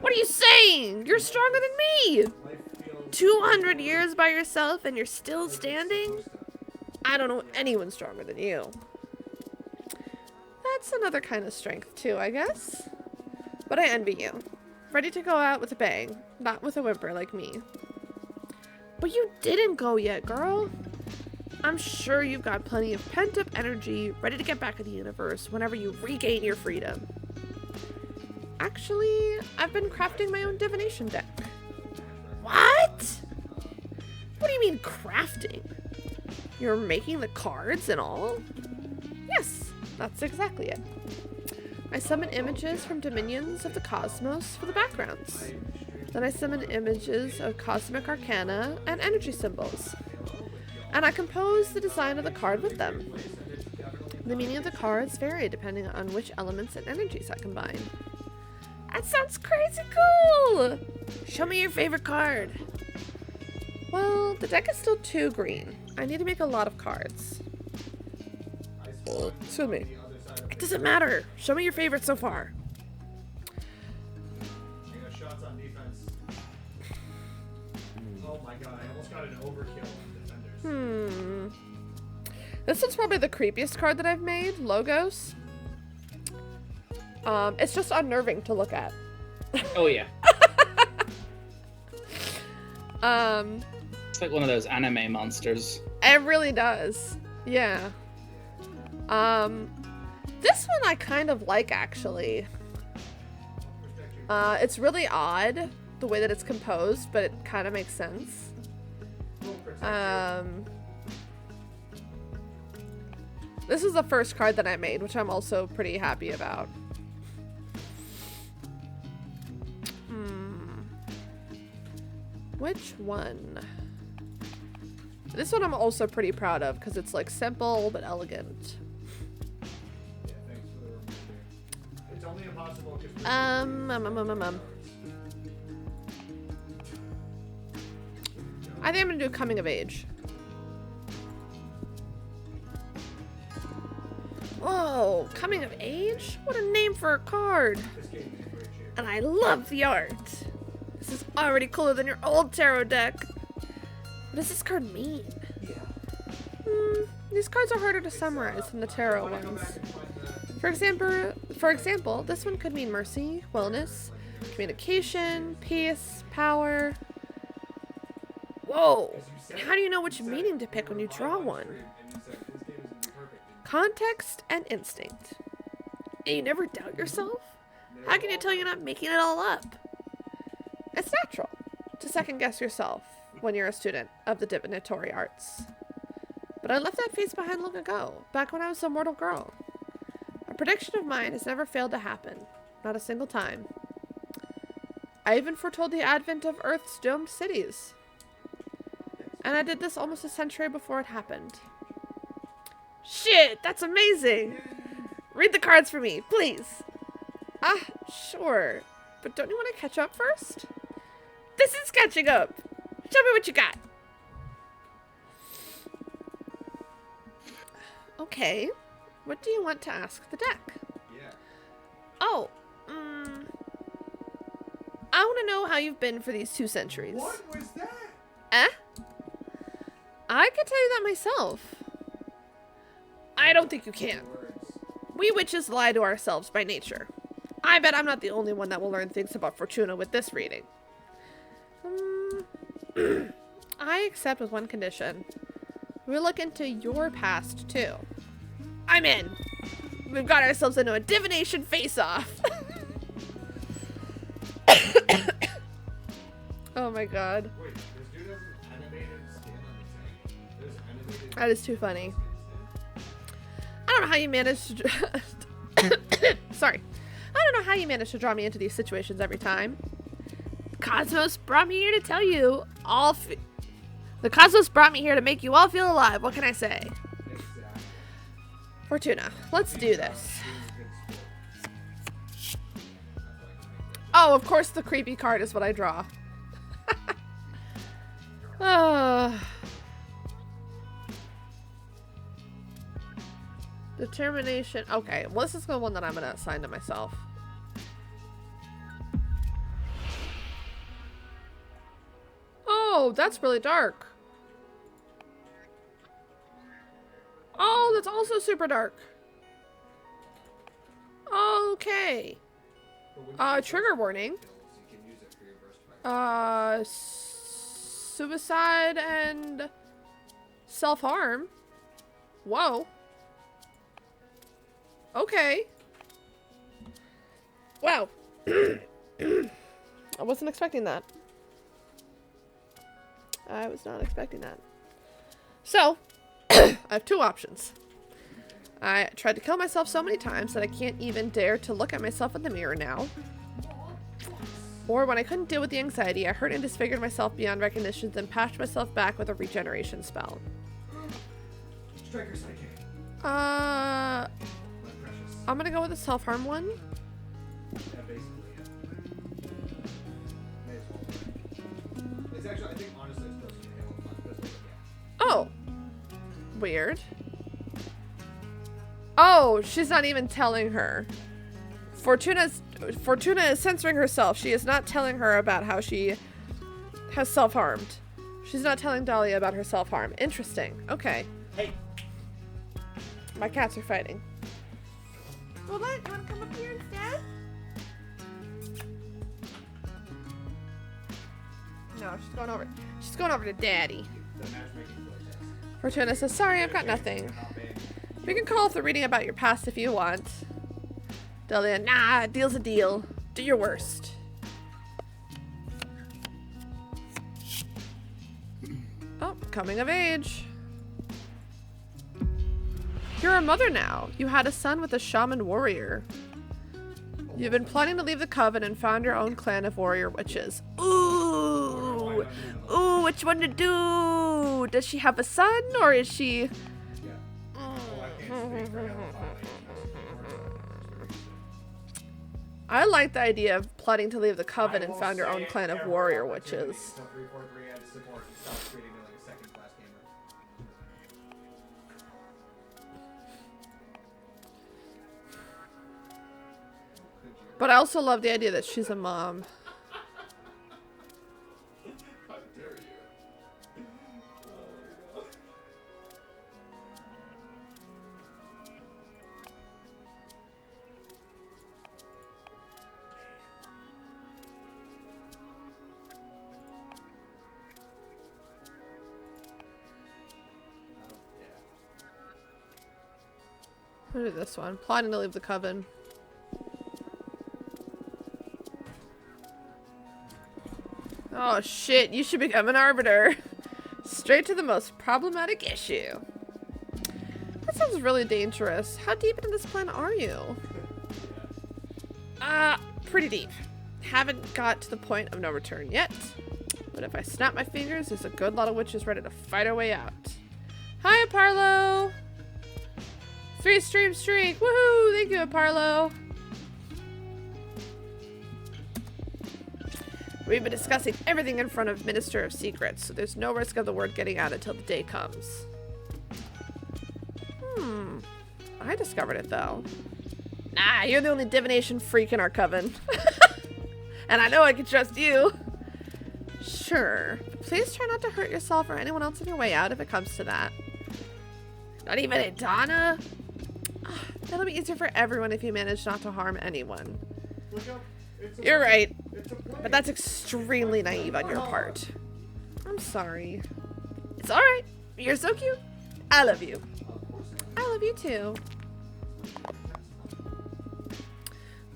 What are you saying? You're stronger than me! 200 years by yourself and you're still standing? I don't know anyone stronger than you. That's another kind of strength too, I guess. But I envy you. Ready to go out with a bang, not with a whimper like me. But you didn't go yet, girl. I'm sure you've got plenty of pent-up energy ready to get back in the universe whenever you regain your freedom. Actually, I've been crafting my own divination deck. What? What do you mean crafting? You're making the cards and all? Yes, that's exactly it. I summon images from dominions of the cosmos for the backgrounds. Then I summon images of cosmic arcana and energy symbols. And I compose the design of the card with them. The meaning of the cards vary depending on which elements and energies I combine. That sounds crazy cool! Show me your favorite card. Well, the deck is still too green. I need to make a lot of cards. Excuse me. It doesn't matter. Show me your favorite so far. Shots on defense. Oh my god, I almost got an overkill on defenders. This one's probably the creepiest card that I've made, Logos. It's just unnerving to look at. Oh yeah. It's like one of those anime monsters. It really does. Yeah. This one I kind of like, actually. It's really odd, the way that it's composed, but it kind of makes sense. This is the first card that I made, which I'm also pretty happy about. Which one? This one I'm also pretty proud of because it's like simple but elegant. Yeah, thanks for the reminder. It's only impossible because I think I'm gonna do Coming of Age. Whoa, Coming of Age? What a name for a card! And I love the art. This is already cooler than your old tarot deck. What does this card mean? These cards are harder to summarize than the tarot ones. For example, this one could mean mercy, wellness, communication, peace, power. Whoa. As you said, How do you know which you said meaning to you pick when were you live draw on one? stream, and you said, "This game is gonna be perfect," and Context and instinct. And you never doubt yourself? How can you tell you're not making it all up? It's natural to second guess yourself when you're a student of the divinatory arts. But I left that phase behind long ago, back when I was a mortal girl. A prediction of mine has never failed to happen, not a single time. I even foretold the advent of Earth's domed cities. And I did this almost a century before it happened. Shit, that's amazing! Read the cards for me, please. Ah, sure. But don't you want to catch up first? This is catching up. Show me what you got. Okay. What do you want to ask the deck? yeah. Oh, I want to know how you've been for these 2 centuries. What was that? Eh? I could tell you that myself. I don't think you can. Words. We witches lie to ourselves by nature. I bet I'm not the only one that will learn things about Fortuna with this reading. I accept with one condition. We look into your past, too. I'm in. We've got ourselves into a divination face-off. Oh my god. Wait, this dude has an animated skin on his head? There's animated That is too funny. I don't know how you managed to... Sorry. I don't know how you managed to draw me into these situations every time. Cosmos brought me here to tell you all... The Cosmos brought me here to make you all feel alive. What can I say? Exactly. Fortuna, let's do this. Oh, of course the creepy card is what I draw. Determination. Okay, well, this is the one that I'm going to assign to myself. Oh, that's really dark. Oh, that's also super dark. Okay. Trigger warning. Suicide and self-harm. Whoa. Okay. Wow. I wasn't expecting that. I was not expecting that. So, I have 2 options. I tried to kill myself so many times that I can't even dare to look at myself in the mirror now. Or when I couldn't deal with the anxiety, I hurt and disfigured myself beyond recognition, then patched myself back with a regeneration spell. Striker Psychic. I'm My precious. gonna go with the self-harm one. Yeah, basically, yeah. May as well. It's actually, I think, honestly, it's closer to Halo 5, but yeah. Oh. Weird. Oh, she's not even telling her. Fortuna is censoring herself. She is not telling her about how she has self-harmed. She's not telling Dahlia about her self-harm. Interesting. Okay. Hey. My cats are fighting. Well, then, you want to come up here instead? No, she's going over. She's going over to Daddy. The matchmaking process. Fortuna says, "Sorry, I've got nothing. We can call off the reading about your past if you want." Dahlia, "Nah, deal's a deal. Do your worst." Oh, coming of age. You're a mother now. You had a son with a shaman warrior. You've been planning to leave the coven and found your own clan of warrior witches. Ooh! Ooh, which one to do? Does she have a son, or is she... I like the idea of plotting to leave the coven and found your own clan of warrior witches. So 343 adds support and stops treating me like a second-class gamer. But I also love the idea that she's a mom. How dare you? Oh my god. I'll do this one. Plotting to leave the coven. Oh shit, you should become an arbiter. Straight to the most problematic issue. That sounds really dangerous. How deep into this plan are you? Pretty deep. Haven't got to the point of no return yet. But if I snap my fingers, there's a good lot of witches ready to fight our way out. Hi, Aparlo! 3-stream streak! Woohoo! Thank you, Aparlo! We've been discussing everything in front of Minister of Secrets, so there's no risk of the word getting out until the day comes. I discovered it, though. Nah, you're the only divination freak in our coven. And I know I can trust you. Sure. But please try not to hurt yourself or anyone else on your way out if it comes to that. Not even Adana? That'll be easier for everyone if you manage not to harm anyone. You're right. But that's extremely naive on your part. I'm sorry. It's alright. You're so cute. I love you. I love you too.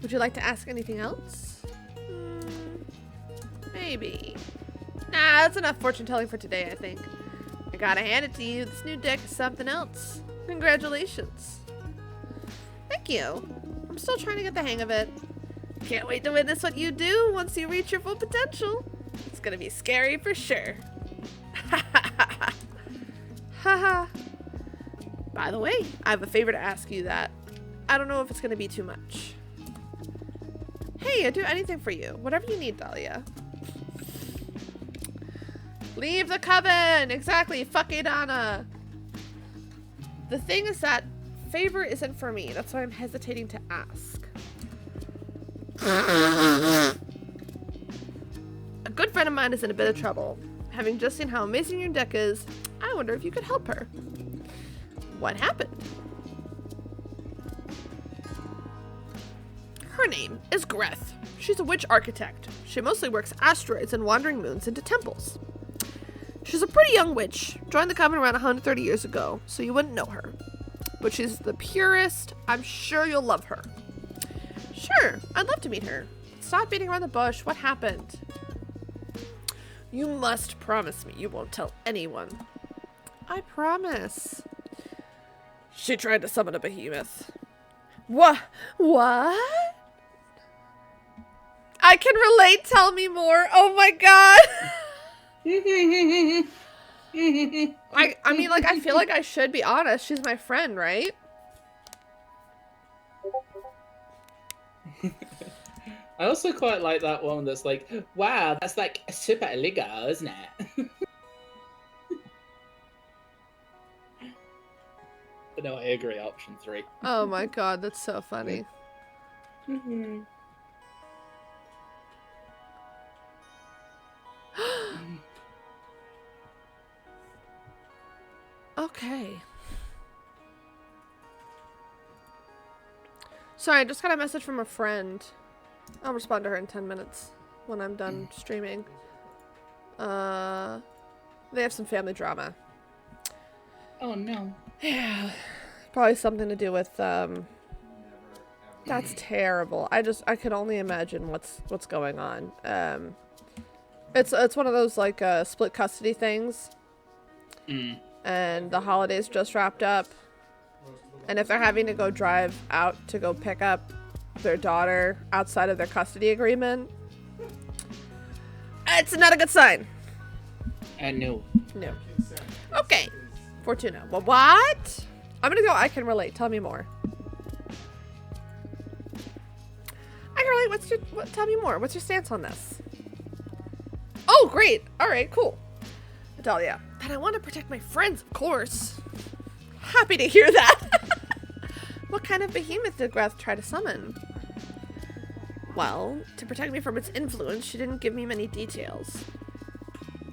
Would you like to ask anything else? Maybe. Nah, that's enough fortune telling for today, I think. I gotta hand it to you. This new deck is something else. Congratulations. Thank you. I'm still trying to get the hang of it. Can't wait to witness what you do once you reach your full potential. It's gonna be scary for sure. Haha. By the way, I have a favor to ask you that I don't know if it's gonna be too much. Hey, I'd do anything for you. Whatever you need, Dahlia. Leave the coven! Exactly, fuck Adana. The thing is that favor isn't for me. That's why I'm hesitating to ask. A good friend of mine is in a bit of trouble. Having just seen how amazing your deck is, I wonder if you could help her. What happened? Her name is Greth. She's a witch architect. She mostly works asteroids and wandering moons into temples. She's a pretty young witch, joined the coven around 130 years ago, so you wouldn't know her. But she's the purest. I'm sure you'll love her. Sure, I'd love to meet her. Stop beating around the bush. What happened? You must promise me you won't tell anyone. I promise. She tried to summon a behemoth. What? I can relate. Tell me more. Oh my god. I mean, like, I feel like I should be honest. She's my friend, right? I also quite like that one that's like, wow, that's like super illegal, isn't it? But no, I agree, option 3. Oh my god, that's so funny. Okay. Sorry, I just got a message from a friend. I'll respond to her in 10 minutes when I'm done streaming. They have some family drama. Oh no. Yeah. Probably something to do with that's terrible. I can only imagine what's going on. It's one of those like split custody things. And the holidays just wrapped up. And if they're having to go drive out to go pick up their daughter outside of their custody agreement, it's not a good sign. No. No. Okay. Fortuna. Well, what? I'm gonna go I can relate. Tell me more. I can relate. Tell me more. What's your stance on this? Oh, great. All right, cool. Dahlia. Then I want to protect my friends, of course. Happy to hear that. What kind of behemoth did Greth try to summon? Well, to protect me from its influence, she didn't give me many details.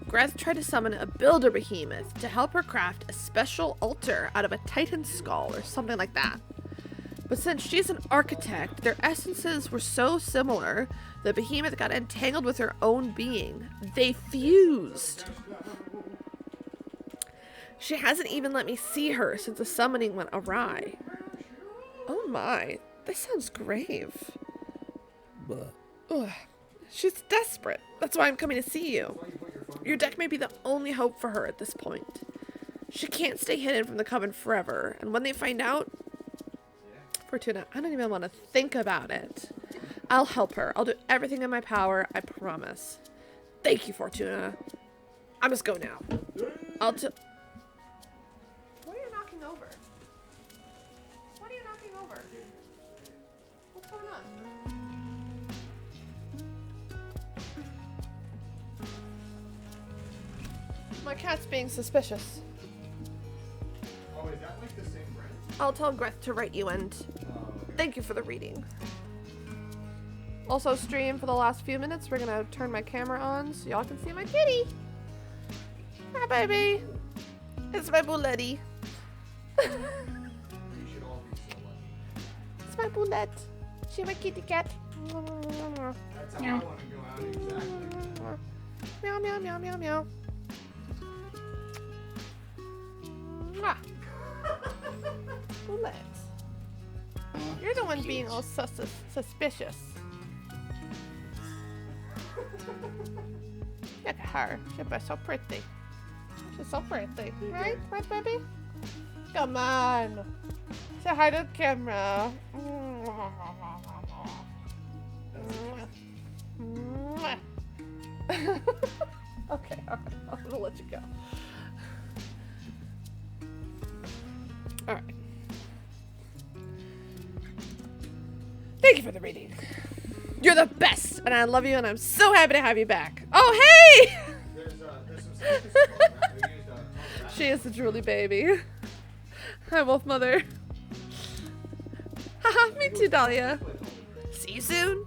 Greth tried to summon a builder behemoth to help her craft a special altar out of a titan skull or something like that. But since she's an architect, their essences were so similar, the behemoth got entangled with her own being. They fused. She hasn't even let me see her since the summoning went awry. Oh my, this sounds grave. Ugh. She's desperate. That's why I'm coming to see you. Your deck may be the only hope for her at this point. She can't stay hidden from the coven forever, and when they find out, Fortuna, I don't even want to think about it. I'll help her. I'll do everything in my power, I promise. Thank you, Fortuna. I must go now. What are you knocking over? What are you knocking over? What's going on? My cat's being suspicious. Oh, is that like the same brand? I'll tell Greth to write you and thank you for the reading. Also stream for the last few minutes. We're gonna turn my camera on so y'all can see my kitty. Hi, baby. It's my bulletti. You should all be so lucky. It's my bullet. She's my kitty cat. That's how I want to go out exactly. Meow, meow, meow, meow, meow. Mwah. Bullet. You're the one being all suspicious. Look at her. She's so pretty. She's so pretty. Right? Right, baby? Come on. Say hi to the camera. Okay, alright. I'm gonna let you go. Alright. Thank you for the reading. You're the best, and I love you, and I'm so happy to have you back. Oh, hey! There's some scientists called that. We used She is the drooly baby. Hi, Wolf Mother. Haha, me too, Dahlia. See you soon.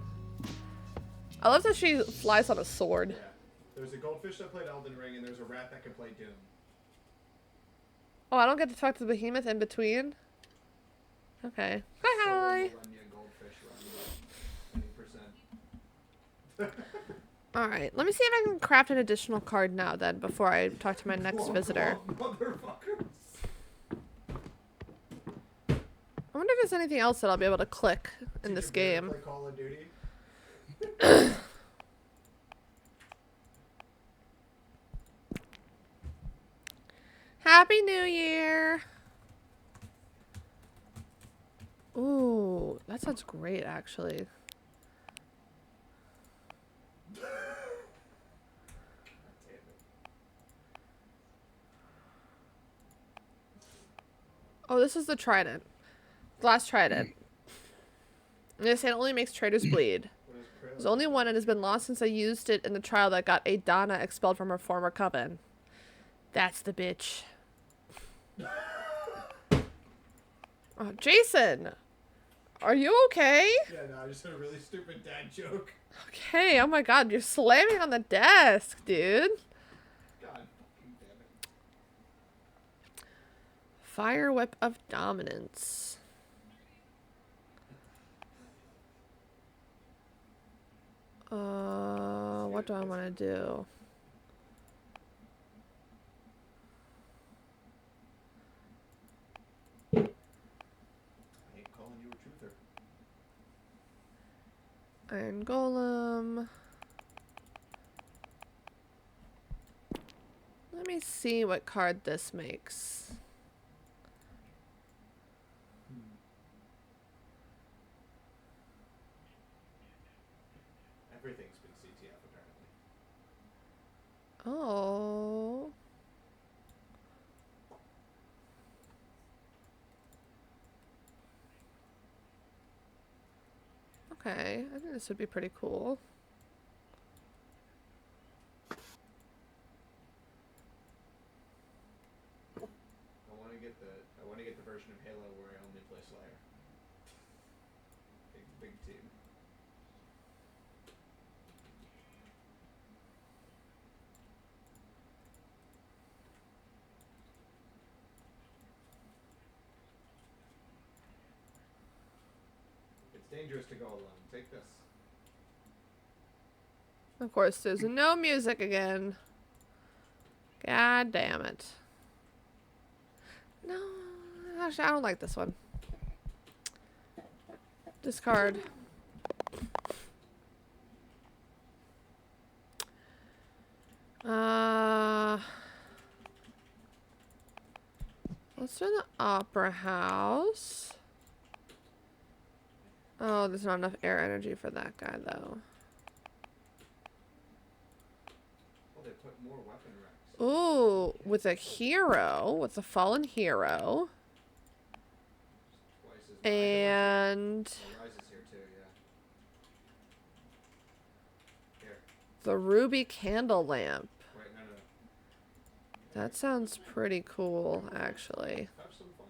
I love that she flies on a sword. Yeah. There's a goldfish that played Elden Ring, and there's a rat that can play Doom. Oh, I don't get to talk to the behemoth in between? Okay. Hi. Alright, let me see if I can craft an additional card now then before I talk to my next visitor. Motherfuckers. I wonder if there's anything else that I'll be able to click in this game. Play Call of Duty. Happy New Year! Ooh, that sounds great actually. Oh, this is the trident. Glass trident. And they say it only makes traitors bleed. There's only one and has been lost since I used it in the trial that got Adana expelled from her former coven. That's the bitch. Oh, Jason! Are you okay? Yeah, no, I just had a really stupid dad joke. Okay, oh my god, you're slamming on the desk, dude. God fucking damn it. Fire Whip of Dominance. What do I want to do? I ain't calling you a truther. Iron Golem. Let me see what card this makes. Everything's been CTF apparently. Oh. Okay, I think this would be pretty cool. I want to get the version of Halo where I only play Slayer. Big team. It's dangerous to go alone. Take this. Of course, there's no music again. God damn it. No, actually, I don't like this one. Discard. Let's do the Opera House. Oh, there's not enough air energy for that guy, though. Well, they put more weapon racks. Ooh, with a hero, with a fallen hero. And Here too, yeah. Here. the ruby candle lamp. Wait, no. That sounds pretty cool, actually. Have some fun.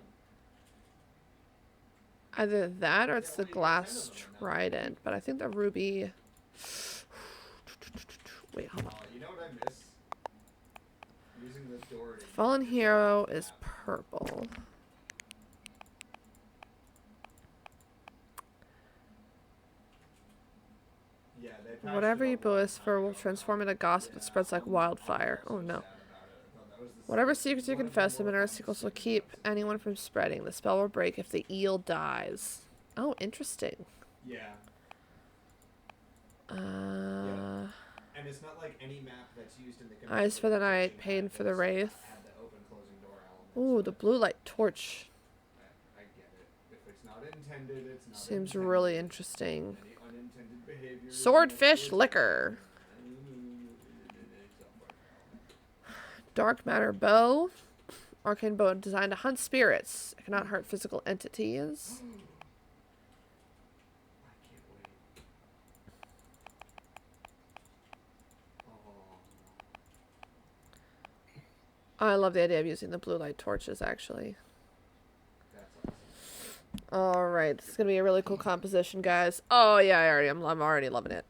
Either that or it's the glass trident, but I think the ruby... Wait, hold on. You know what I miss? Using the door to... Fallen hero is purple. Yeah, Whatever you boast for will transform into gossip that spreads like wildfire. Oh no. Whatever secrets you confess, the mineral sequels will keep anyone from spreading. The spell will break if the eel dies. Oh, interesting. Yeah. And it's not like any map that's used in the Eyes for the night, pain for the wraith. Ooh, the blue light torch. I get it. If it's not intended, it's not Seems intended. really interesting. Any unintended behavior Swordfish liquor. Dark matter bow. Arcane bow designed to hunt spirits. It cannot hurt physical entities. I love the idea of using the blue light torches, actually. Alright, this is going to be a really cool composition, guys. Oh, yeah, I'm already loving it.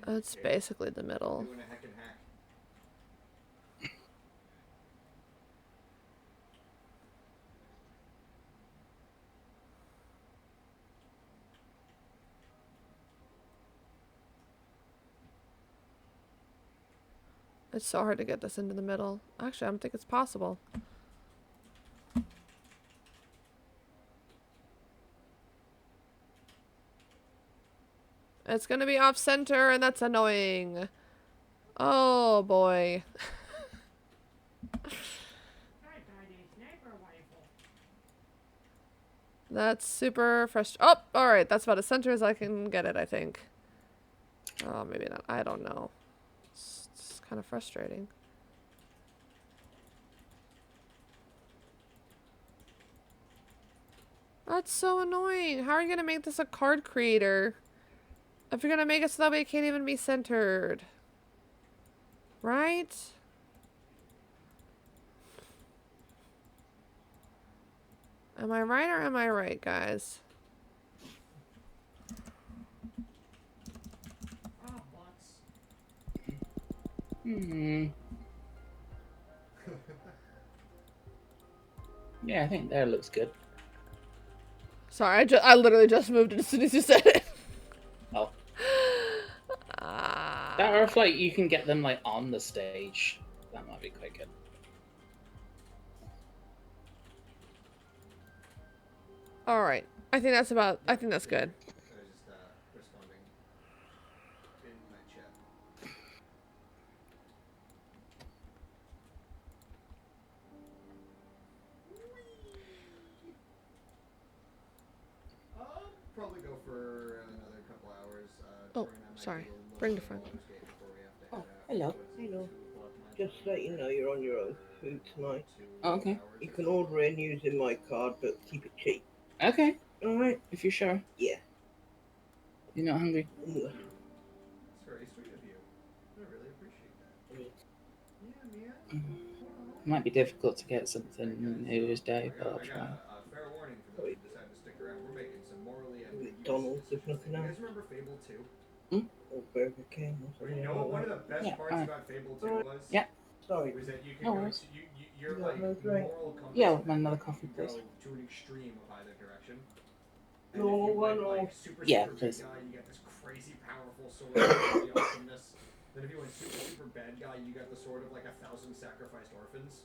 That's basically the middle. Doing a heck and hack. It's so hard to get this into the middle. Actually, I don't think it's possible. It's gonna be off center, and that's annoying. Oh boy. That's super frustrating. Oh, alright, that's about as center as I can get it, I think. Oh, maybe not. I don't know. It's kind of frustrating. That's so annoying. How are you gonna make this a card creator? If you're gonna make it so that way it can't even be centered. Right? Am I right or am I right, guys? Yeah, I think that looks good. Sorry, I literally just moved it as soon as you said it. Oh. That, or if like you can get them like on the stage, that might be quite good. All right, I think that's good. I was just responding in my chat. I'll probably go for another couple hours. Oh, sorry. Bring the front. Oh, hello. Hello. Just to let you know, you're on your own food tonight. Oh, okay. You can order in using my card, but keep it cheap. Okay. Alright. If you're sure. Yeah. You're not hungry? Yeah. That's very sweet of you. I really appreciate that. It might be difficult to get something New Year's Day, but I'll try. Fair warning for those who decide to stick around. We're making some morally ambiguous McDonald's, if nothing You else. guys remember Fable 2? Or Burger King. Or You know what one of the best parts about Fable 2 was? Yeah. Sorry. Was that you could No go worries. to, your like moral compass Yeah, with another coffee, go please. to an extreme of either direction. And if you went like super Yeah, big please. guy, you get this crazy powerful sword with the awesomeness. Then if you went super bad guy, you got the sword of like 1,000 sacrificed orphans.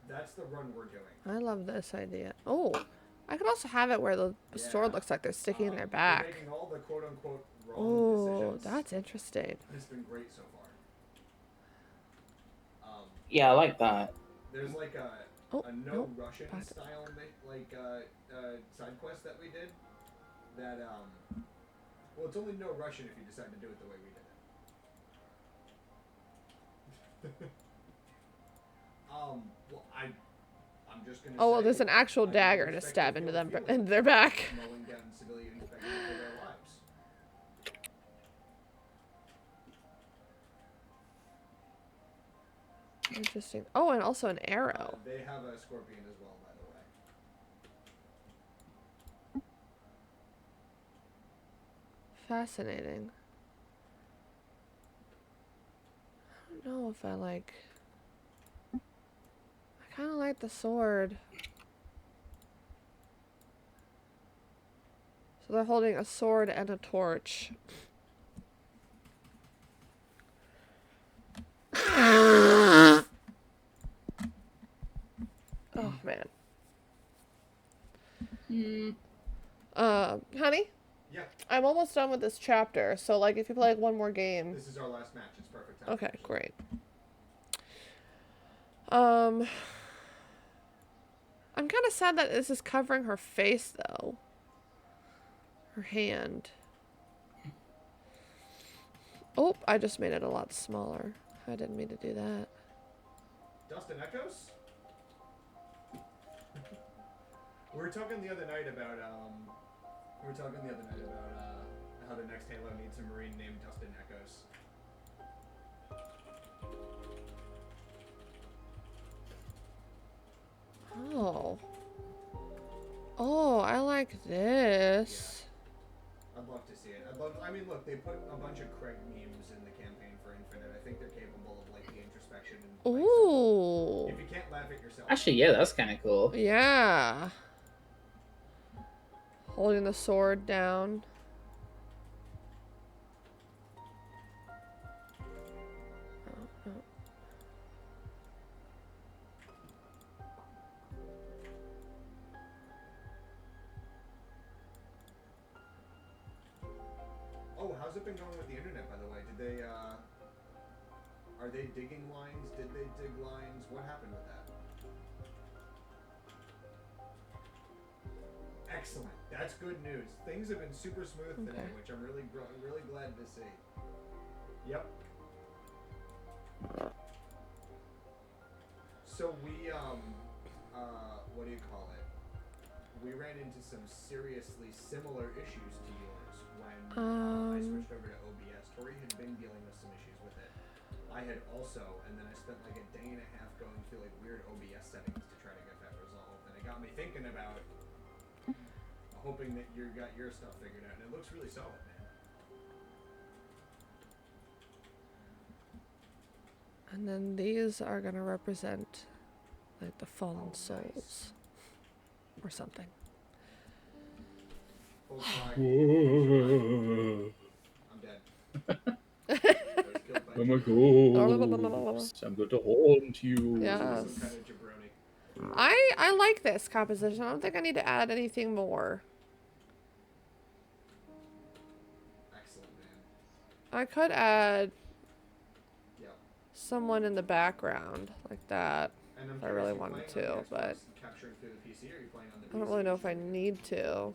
That's the run we're doing. I love this idea. Oh, I could also have it where the sword looks like they're sticking in their We're back. making all the quote-unquote wrong Oh, decisions. that's interesting. It's been great so far. Yeah, I like that. There's like a no Russian style side quest that we did. That well, it's only no Russian if you decide to do it the way we did it. Well, I'm just gonna. Oh well, there's an actual dagger to stab into them into their back. Mowing down civilians begging for their lives. Interesting. Oh, and also an arrow. They have a scorpion as well, by the way. Fascinating. I don't know if I like... I kind of like the sword. So they're holding a sword and a torch. Oh, man. Honey? Yeah. I'm almost done with this chapter, so, like, if you play, like, one more game... This is our last match. It's perfect time. Okay, great. I'm kind of sad that this is covering her face, though. Her hand. Oh, I just made it a lot smaller. I didn't mean to do that. Dustin Echoes? We were talking the other night about how the next Halo needs a Marine named Dustin Echoes. Oh. Oh, I like this. Yeah. I'd love to see it. I mean, look, they put a bunch of Craig memes in the campaign for Infinite. I think they're capable of, like, the introspection and, like, ooh. if you can't laugh at yourself. Actually, yeah, that's kind of cool. Yeah. Holding the sword down. Oh, how's it been going with the internet, by the way? Did they, are they digging lines? Did they dig lines? What happened with that? Excellent. That's good news. Things have been super smooth today, which I'm really glad to see. Yep. So we, what do you call it? We ran into some seriously similar issues to yours when I switched over to OBS. Tori had been dealing with some issues with it. I had also, and then I spent like a day and a half going through like weird OBS settings to try to get that resolved. And it got me thinking about hoping that you got your stuff figured out. And it looks really solid, man. And then these are going to represent like the fallen souls. Or something. I'm dead. Oh my god. I'm going to haunt you. Yes. I like this composition. I don't think I need to add anything more. Excellent, man. I could add someone in the background like that if I really wanted to, but I don't really know if I need to.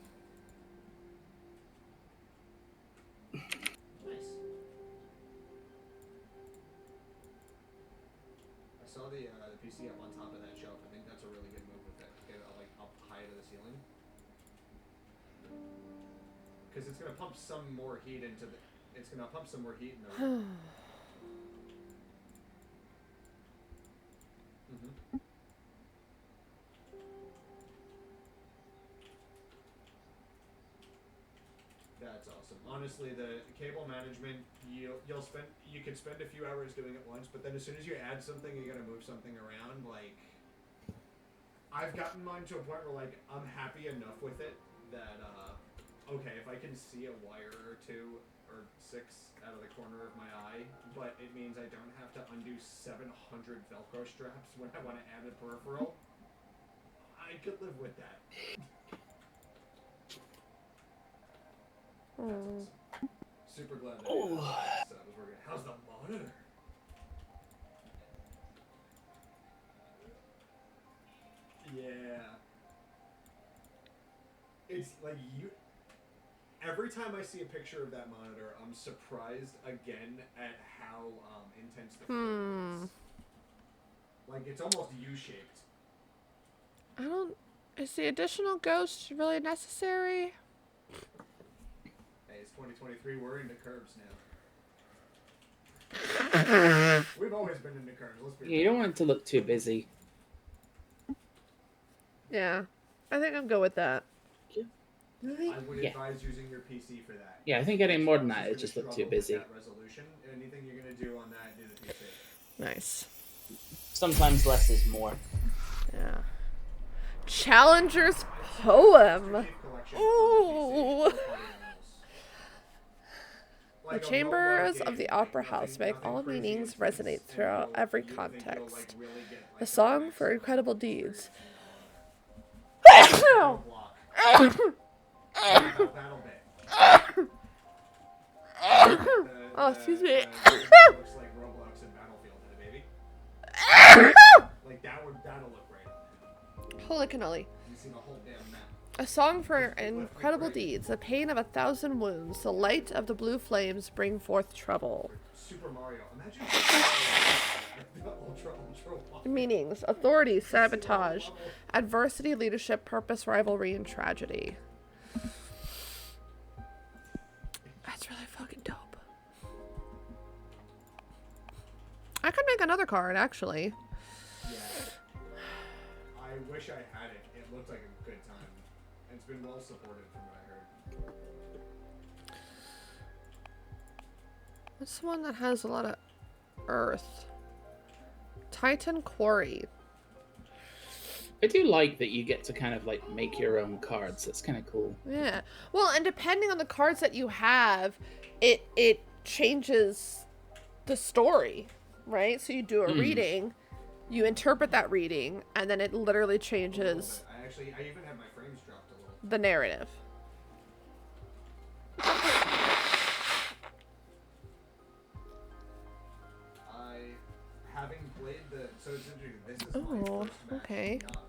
Nice. I saw the PC up on top of that shelf. I think that's a really good move with it. Get it like up high to the ceiling. Because it's gonna pump some more heat into the. It's gonna pump some more heat in the room. That's awesome. Honestly, the cable management, you could spend a few hours doing it once, but then as soon as you add something, you gotta move something around. Like, I've gotten mine to a point where like I'm happy enough with it that, okay, if I can see a wire or 2 or 6 out of the corner of my eye, but it means I don't have to undo 700 Velcro straps when I want to add a peripheral, I could live with that. Mm. Super glad that that was working. How's the monitor? Yeah. It's like you... Every time I see a picture of that monitor, I'm surprised again at how intense the frame is. Like, it's almost U-shaped. I don't... Is the additional ghost really necessary? Hey, it's 2023. We're into curves now. We've always been into curves. Let's be You don't want it to look too busy. Yeah. I think I'm good with that. I would advise using your PC for that. Yeah, I think getting more than that, it just looked too busy. Resolution. Anything you're gonna do on that, do the PC. Nice. Sometimes less is more. Yeah. Challenger's poem. Ooh. The chambers of the opera house make all meanings resonate throughout every context. A song for incredible deeds. Oh, excuse me. Looks like Roblox and Battlefield had a baby. Like that'll look great. Holy cannoli. You see the whole damn map. A song for incredible deeds, the pain of 1,000 wounds, the light of the blue flames bring forth trouble. Super Mario. Imagine ultra Meanings: authority, sabotage, adversity, leadership, purpose, rivalry, and tragedy. That's really fucking dope. I could make another card, actually. Yeah. I wish I had it. It looked like a good time. And it's been well supported from what I heard. What's the one that has a lot of earth? Titan Quarry. I do like that you get to kind of like make your own cards. That's kind of cool. Yeah. Well, and depending on the cards that you have, it changes the story, right? So you do a reading, you interpret that reading, and then it literally changes I even have my frames dropped a little. the narrative. Having played so it's interesting, this is my first match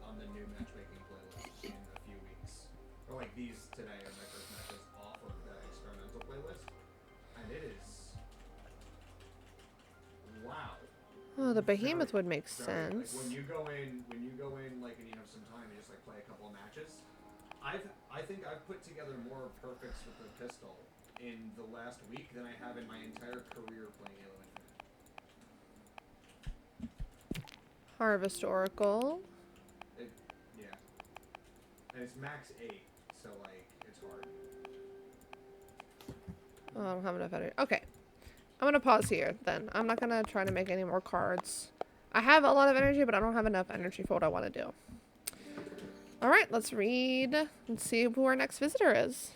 on the new matchmaking playlist in a few weeks. Or like these today are my first matches off of the experimental playlist. And it is... Wow. Oh, the behemoth would make Like sense. when you go in like and you have some time, you just like play a couple of matches. I think I've put together more perfects with the pistol in the last week than I have in my entire career playing Halo Infinite. Harvest Oracle. Yeah. And it's max 8, so like it's hard. Oh, I don't have enough energy. Okay. I'm gonna pause here then. I'm not gonna try to make any more cards. I have a lot of energy, but I don't have enough energy for what I want to do. Alright, let's read and see who our next visitor is.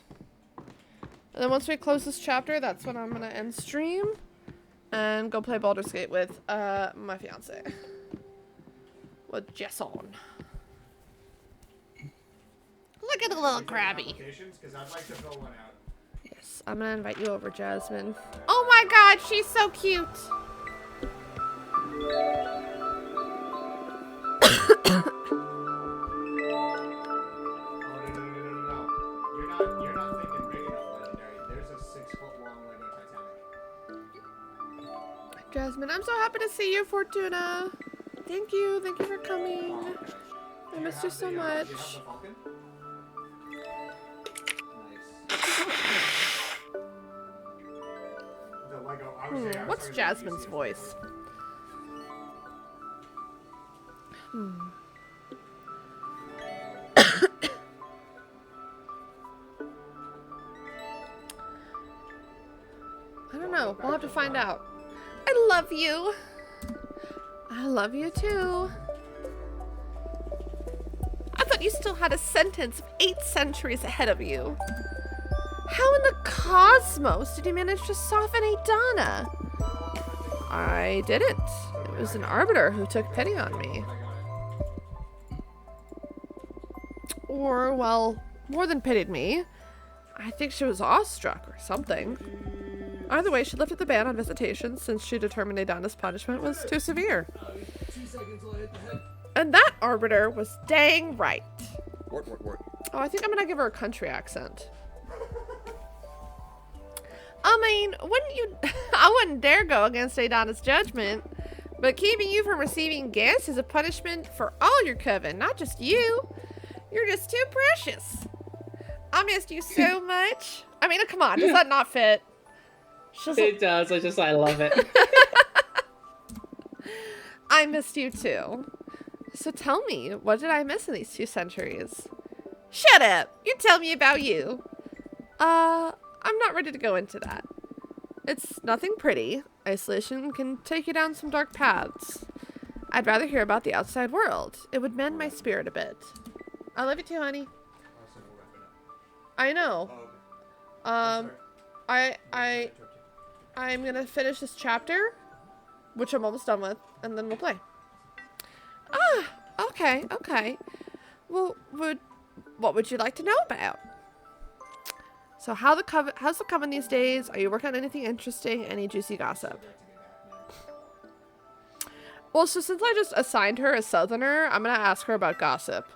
And then once we close this chapter, that's when I'm gonna end stream and go play Baldur's Gate with my fiance. With Jason. Look at the little crabby. Because I'd like to fill one out. Yes, I'm gonna invite you over, Jasmine. Oh my god, she's so cute! You're not thinking big enough, Legendary. There's a 6-foot-long Lego Titanic. Jasmine, I'm so happy to see you, Fortuna. Thank you for coming. I missed you so much. Do you have the Falcon? Nice. The Lego. What's Jasmine's voice? I don't know. We'll have to find out. I love you. I love you too. I thought you still had a sentence of 8 centuries ahead of you. How in the cosmos did you manage to soften Adana? I didn't. It was an arbiter who took pity on me. Or, well, more than pitied me. I think she was awestruck or something. Either way, she lifted the ban on visitations since she determined Adana's punishment was too severe. And that arbiter was dang right. Wort. Oh, I think I'm gonna give her a country accent. I mean, I wouldn't dare go against Adana's judgment, but keeping you from receiving gifts is a punishment for all your coven, not just you. You're just too precious. I missed you so much. I mean, come on, does that not fit? It does, I love it. I missed you too. So tell me, what did I miss in these 2 centuries? Shut up! You tell me about you. I'm not ready to go into that. It's nothing pretty. Isolation can take you down some dark paths. I'd rather hear about the outside world. It would mend my spirit a bit. I love you too, honey. I know. I'm gonna finish this chapter, which I'm almost done with, and then we'll play. Ah, okay. Well, what would you like to know about? So how's the coven these days? Are you working on anything interesting? Any juicy gossip? Well, so since I just assigned her a southerner, I'm gonna ask her about gossip.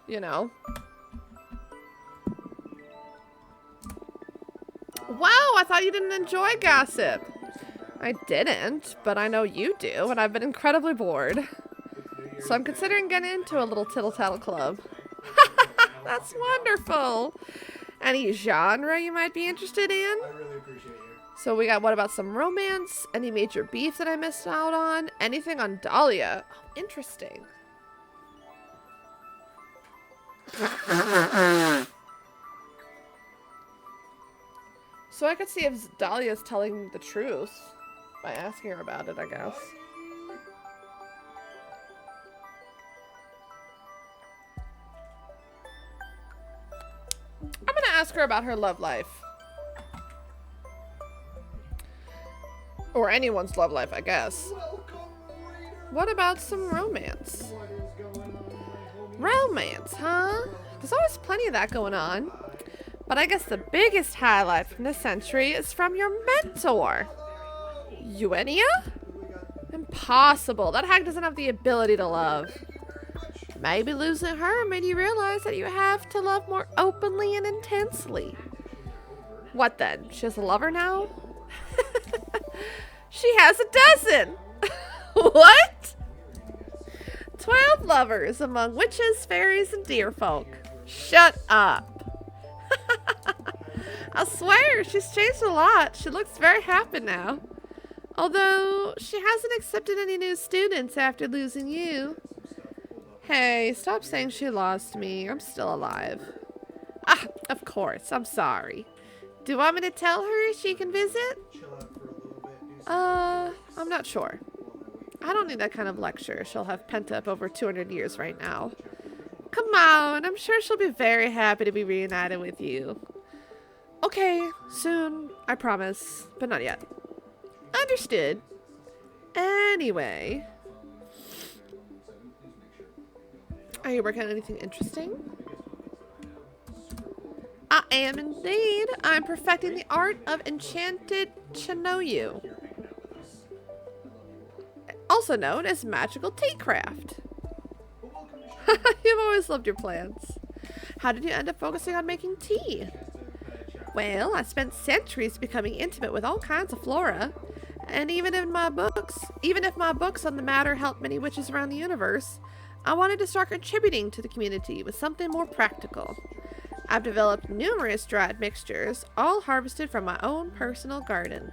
You know. Wow, I thought you didn't enjoy gossip. I didn't, but I know you do, and I've been incredibly bored. So I'm considering getting into a little tittle-tattle club. That's wonderful. Any genre you might be interested in? I really appreciate you. So we got, what about some romance? Any major beef that I missed out on? Anything on Dahlia? Oh, interesting. So I could see if Dahlia's telling the truth by asking her about it, I guess. I'm gonna ask her about her love life. Or anyone's love life, I guess. What about some romance? Romance, huh? There's always plenty of that going on. But I guess the biggest highlight from this century is from your mentor. Eugenia? Impossible. That hag doesn't have the ability to love. Maybe losing her made you realize that you have to love more openly and intensely. What then? She has a lover now? She has a dozen! What? 12 lovers among witches, fairies, and deer folk. Shut up. I swear, she's changed a lot. She looks very happy now. Although, she hasn't accepted any new students after losing you. Hey, stop saying she lost me. I'm still alive. Ah, of course. I'm sorry. Do you want me to tell her she can visit? I'm not sure. I don't need that kind of lecture she'll have pent up over 200 years right now. Come on, I'm sure she'll be very happy to be reunited with you. Okay, soon, I promise, but not yet. Understood. Anyway. Are you working on anything interesting? I am indeed. I'm perfecting the art of enchanted Chinoyu, also known as magical tea craft. You've always loved your plants. How did you end up focusing on making tea? Well, I spent centuries becoming intimate with all kinds of flora, and even if my books on the matter help many witches around the universe, I wanted to start contributing to the community with something more practical. I've developed numerous dried mixtures, all harvested from my own personal garden.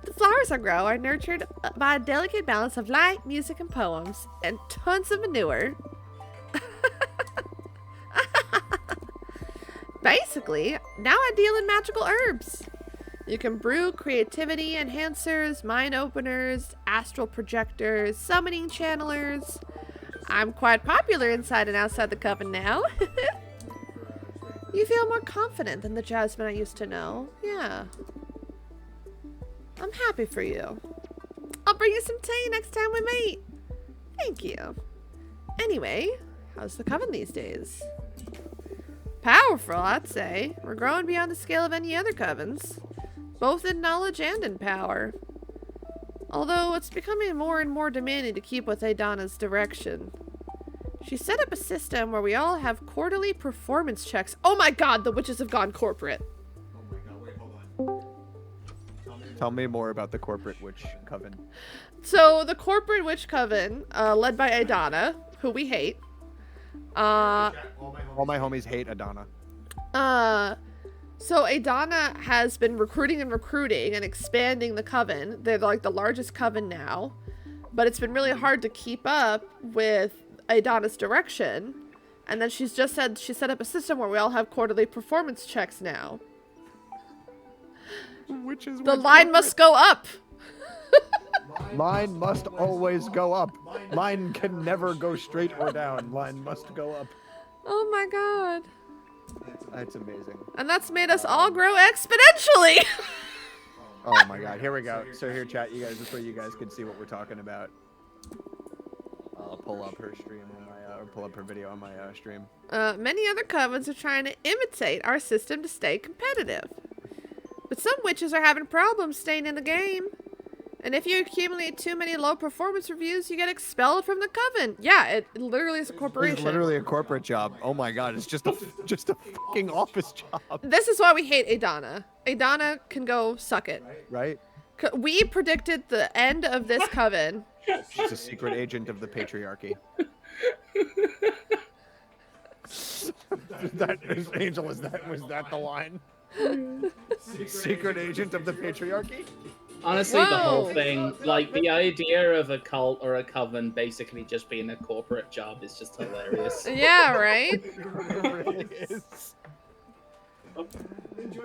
The flowers I grow are nurtured by a delicate balance of light, music, and poems, and tons of manure. Basically, now I deal in magical herbs. You can brew creativity enhancers, mind openers, astral projectors, summoning channelers. I'm quite popular inside and outside the coven now. You feel more confident than the Jasmine I used to know. Yeah. I'm happy for you. I'll bring you some tea next time we meet. Thank you. Anyway, how's the coven these days? Powerful, I'd say. We're growing beyond the scale of any other covens, both in knowledge and in power. Although it's becoming more and more demanding to keep with Adana's direction. She set up a system where we all have quarterly performance checks. Oh my god, the witches have gone corporate. Oh my god, wait, hold on. Tell me more about the corporate witch coven. So the corporate witch coven, led by Adana, who we hate. All my homies hate Adana. So Adana has been recruiting and expanding the coven. They're like the largest coven now, but it's been really hard to keep up with Adana's direction. And then she's just said she set up a system where we all have quarterly performance checks now. Which is the line must go up. Line must always go up. Line can never go straight or down. Line must go up. Oh my god. That's amazing. And that's made us all grow exponentially. Oh my god, here we go. So here, chat, you guys, this way you guys can see what we're talking about. I'll pull up her stream on my, or pull up her video on my stream. Many other covens are trying to imitate our system to stay competitive. But some witches are having problems staying in the game. And if you accumulate too many low performance reviews, you get expelled from the coven. Yeah, it literally is a corporation. It's literally a corporate job. Oh my god, it's just a fucking office job. This is why we hate Adana. Adana can go suck it. Right? We predicted the end of this coven. She's a secret agent of the patriarchy. Angel, was that the line? Secret agent of the patriarchy? Honestly, the whole thing, like the idea of a cult or a coven basically just being a corporate job is just hilarious. Yeah, right? It really is.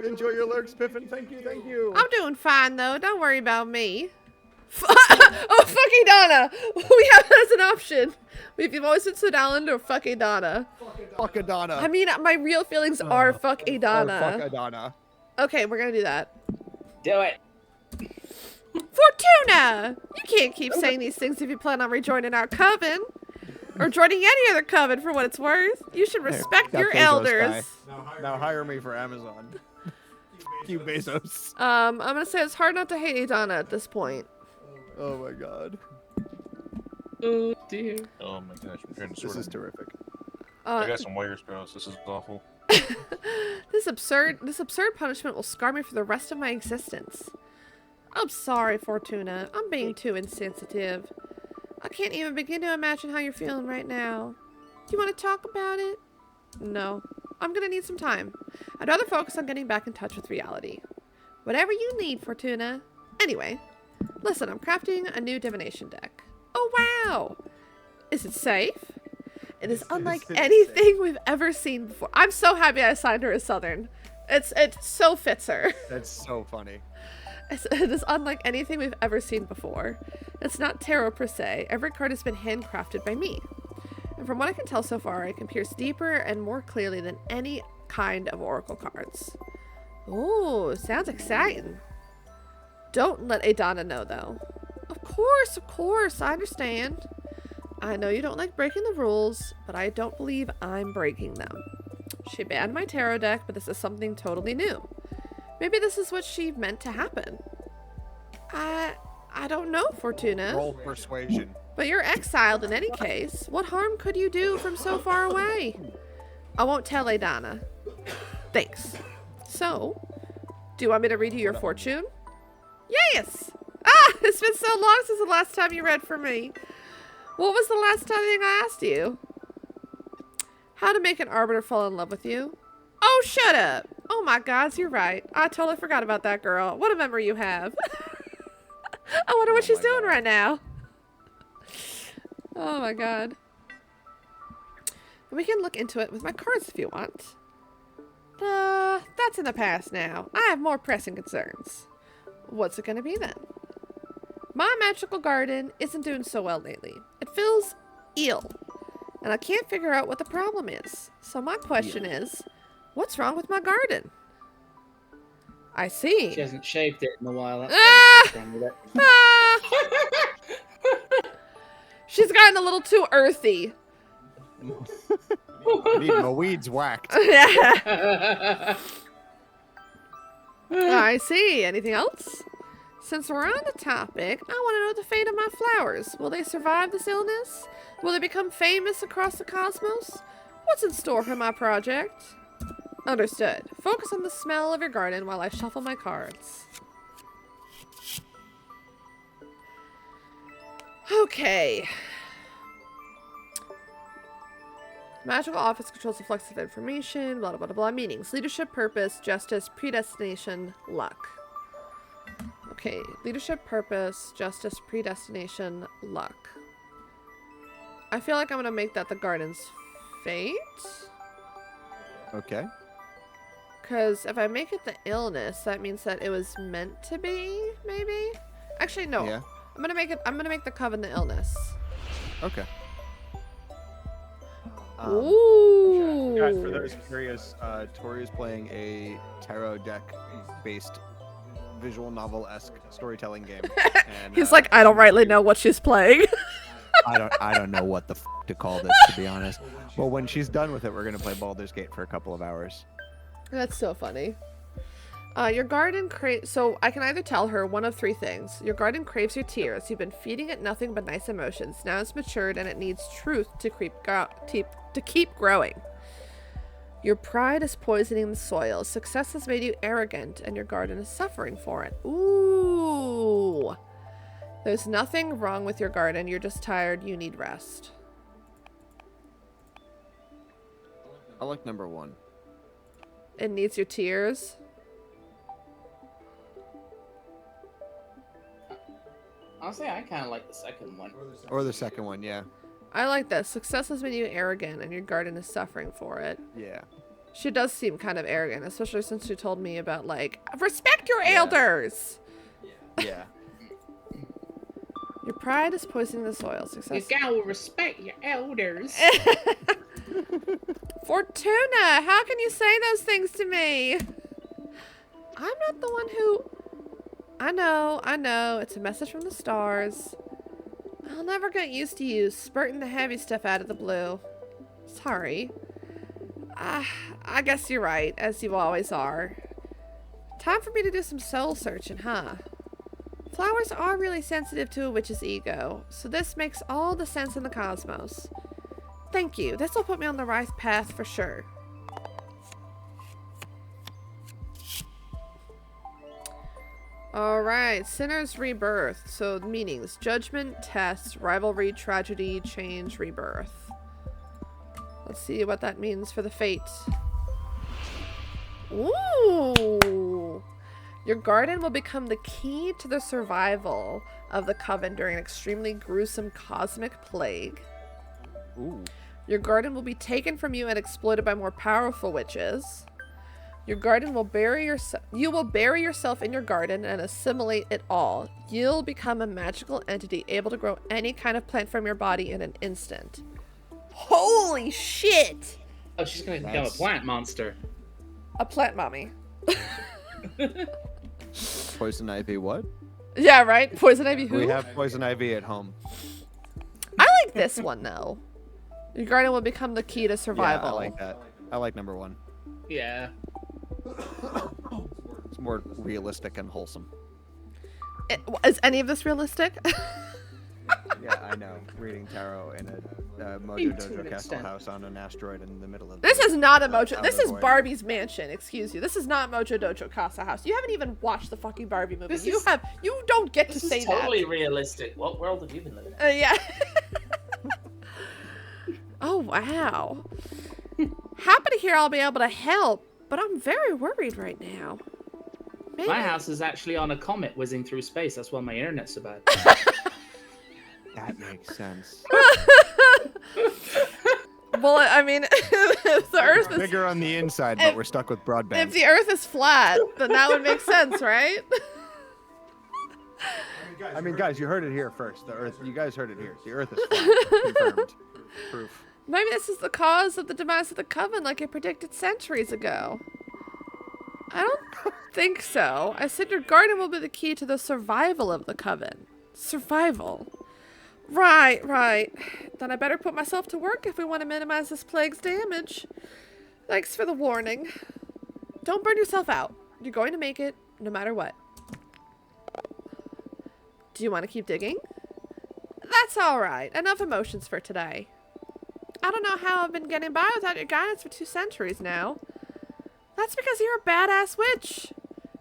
Enjoy your lurks, Piffin. Thank you. I'm doing fine, though. Don't worry about me. Oh, fucking Donna! We have that as an option. We've always been Sodalland or fuck Adana. Fuck Adana. I mean, my real feelings are fuck Adana. Fuck Adana. Okay, we're gonna do that. Do it. Fortuna! You can't keep saying these things if you plan on rejoining our coven. Or joining any other coven for what it's worth. You should respect your elders. Now hire me for Amazon. Fuck you, Bezos. I'm gonna say it's hard not to hate Adana at this point. Oh my god. Oh dear. Oh my gosh, I'm trying to sort This is terrific. I got some wires crossed. This is awful. This absurd punishment will scar me for the rest of my existence. I'm sorry, Fortuna. I'm being too insensitive. I can't even begin to imagine how you're feeling right now. Do you want to talk about it? No. I'm gonna need some time. I'd rather focus on getting back in touch with reality. Whatever you need, Fortuna. Anyway, listen, I'm crafting a new divination deck. Oh, wow! Is it safe? It is unlike anything we've ever seen before. I'm so happy I assigned her as Southern. It so fits her. That's so funny. It is unlike anything we've ever seen before. It's not tarot per se. Every card has been handcrafted by me. And from what I can tell so far, I can pierce deeper and more clearly than any kind of oracle cards. Ooh, sounds exciting. Don't let Adana know, though. Of course, I understand. I know you don't like breaking the rules, but I don't believe I'm breaking them. She banned my tarot deck, but this is something totally new. Maybe this is what she meant to happen. I don't know, Fortuna. Roll persuasion. But you're exiled in any case. What harm could you do from so far away? I won't tell Adana. Thanks. So, do you want me to read you your fortune? Yes! Ah, it's been so long since the last time you read for me. What was the last time I asked you? How to make an arbiter fall in love with you? Oh, shut up! Oh my gods, you're right. I totally forgot about that girl. What a memory you have. I wonder what she's doing right now. Oh my god. We can look into it with my cards if you want. That's in the past now. I have more pressing concerns. What's it gonna be then? My magical garden isn't doing so well lately. It feels ill. And I can't figure out what the problem is. So my question is, what's wrong with my garden? I see. She hasn't shaved it in a while. That's what's wrong with it. She's gotten a little too earthy. Need my weeds whacked. Yeah. I see. Anything else? Since we're on the topic, I want to know the fate of my flowers. Will they survive this illness? Will they become famous across the cosmos? What's in store for my project? Understood. Focus on the smell of your garden while I shuffle my cards. Okay. Magical office controls the flux of information, blah, blah, blah, blah. Meanings. Leadership, purpose, justice, predestination, luck. Okay. Leadership, purpose, justice, predestination, luck. I feel like I'm going to make that the garden's fate. Okay. Because if I make it the illness, that means that it was meant to be, maybe? Actually, no. Yeah. I'm going to make the coven the illness. Okay. Ooh. Guys, for those curious, Tori is playing a tarot deck-based visual novel-esque storytelling game. And, He's like, I don't rightly know what she's playing. I don't know what the f to call this, to be honest. Well, when she's done with it, we're gonna play Baldur's Gate for a couple of hours. That's so funny. Your garden so I can either tell her one of three things. Your garden craves your tears. You've been feeding it nothing but nice emotions. Now it's matured and it needs truth to keep growing. Your pride is poisoning the soil. Success has made you arrogant and your garden is suffering for it. Ooh. There's nothing wrong with your garden. You're just tired. You need rest. I like number one. It needs your tears. Honestly, I kind of like the second one. Or the second one, yeah. I like this. Success has made you arrogant and your garden is suffering for it. Yeah. She does seem kind of arrogant, especially since she told me about, like, respect your elders! Yeah. Your pride is poisoning the soil. Success. You gotta respect your elders. Fortuna, how can you say those things to me? I'm not the one who... I know. It's a message from the stars. I'll never get used to you spurting the heavy stuff out of the blue. Sorry. I guess you're right, as you always are. Time for me to do some soul searching, huh? Flowers are really sensitive to a witch's ego, so this makes all the sense in the cosmos. Thank you. This will put me on the right path for sure. Alright, Sinner's Rebirth. So, meanings. Judgment, test, rivalry, tragedy, change, rebirth. Let's see what that means for the fate. Ooh! Your garden will become the key to the survival of the coven during an extremely gruesome cosmic plague. Ooh. Your garden will be taken from you and exploited by more powerful witches. Your garden will you will bury yourself in your garden and assimilate it all. You'll become a magical entity able to grow any kind of plant from your body in an instant. Holy shit! Oh, she's gonna become a plant monster. A plant mommy. Poison ivy what? Yeah, right? Poison ivy who? We have poison ivy at home. I like this one, though. Your garden will become the key to survival. Yeah, I like that. I like number one. Yeah. It's more realistic and wholesome. Is any of this realistic? Yeah, I know. Reading tarot in a Mojo Dojo Castle house on an asteroid in the middle of. This is not a Mojo. This is Barbie's mansion. Excuse you. This is not Mojo Dojo Casa house. You haven't even watched the fucking Barbie movie. You don't get to say that. This is totally realistic. What world have you been living in? Yeah. Oh wow. Happy to hear I'll be able to help, but I'm very worried right now. Maybe. My house is actually on a comet whizzing through space. That's why my internet's so bad. That makes sense. Well, I mean, if the Earth is bigger on the inside, but we're stuck with broadband. If the Earth is flat, then that would make sense, right? I mean, guys, you heard it here first. The Earth. You guys heard it here. The Earth is flat. Confirmed. Proof. Maybe this is the cause of the demise of the coven like it predicted centuries ago. I don't think so. I said your garden will be the key to the survival of the coven. Survival. Right, right. Then I better put myself to work if we want to minimize this plague's damage. Thanks for the warning. Don't burn yourself out. You're going to make it no matter what. Do you want to keep digging? That's alright. Enough emotions for today. I don't know how I've been getting by without your guidance for 2 centuries now. That's because you're a badass witch.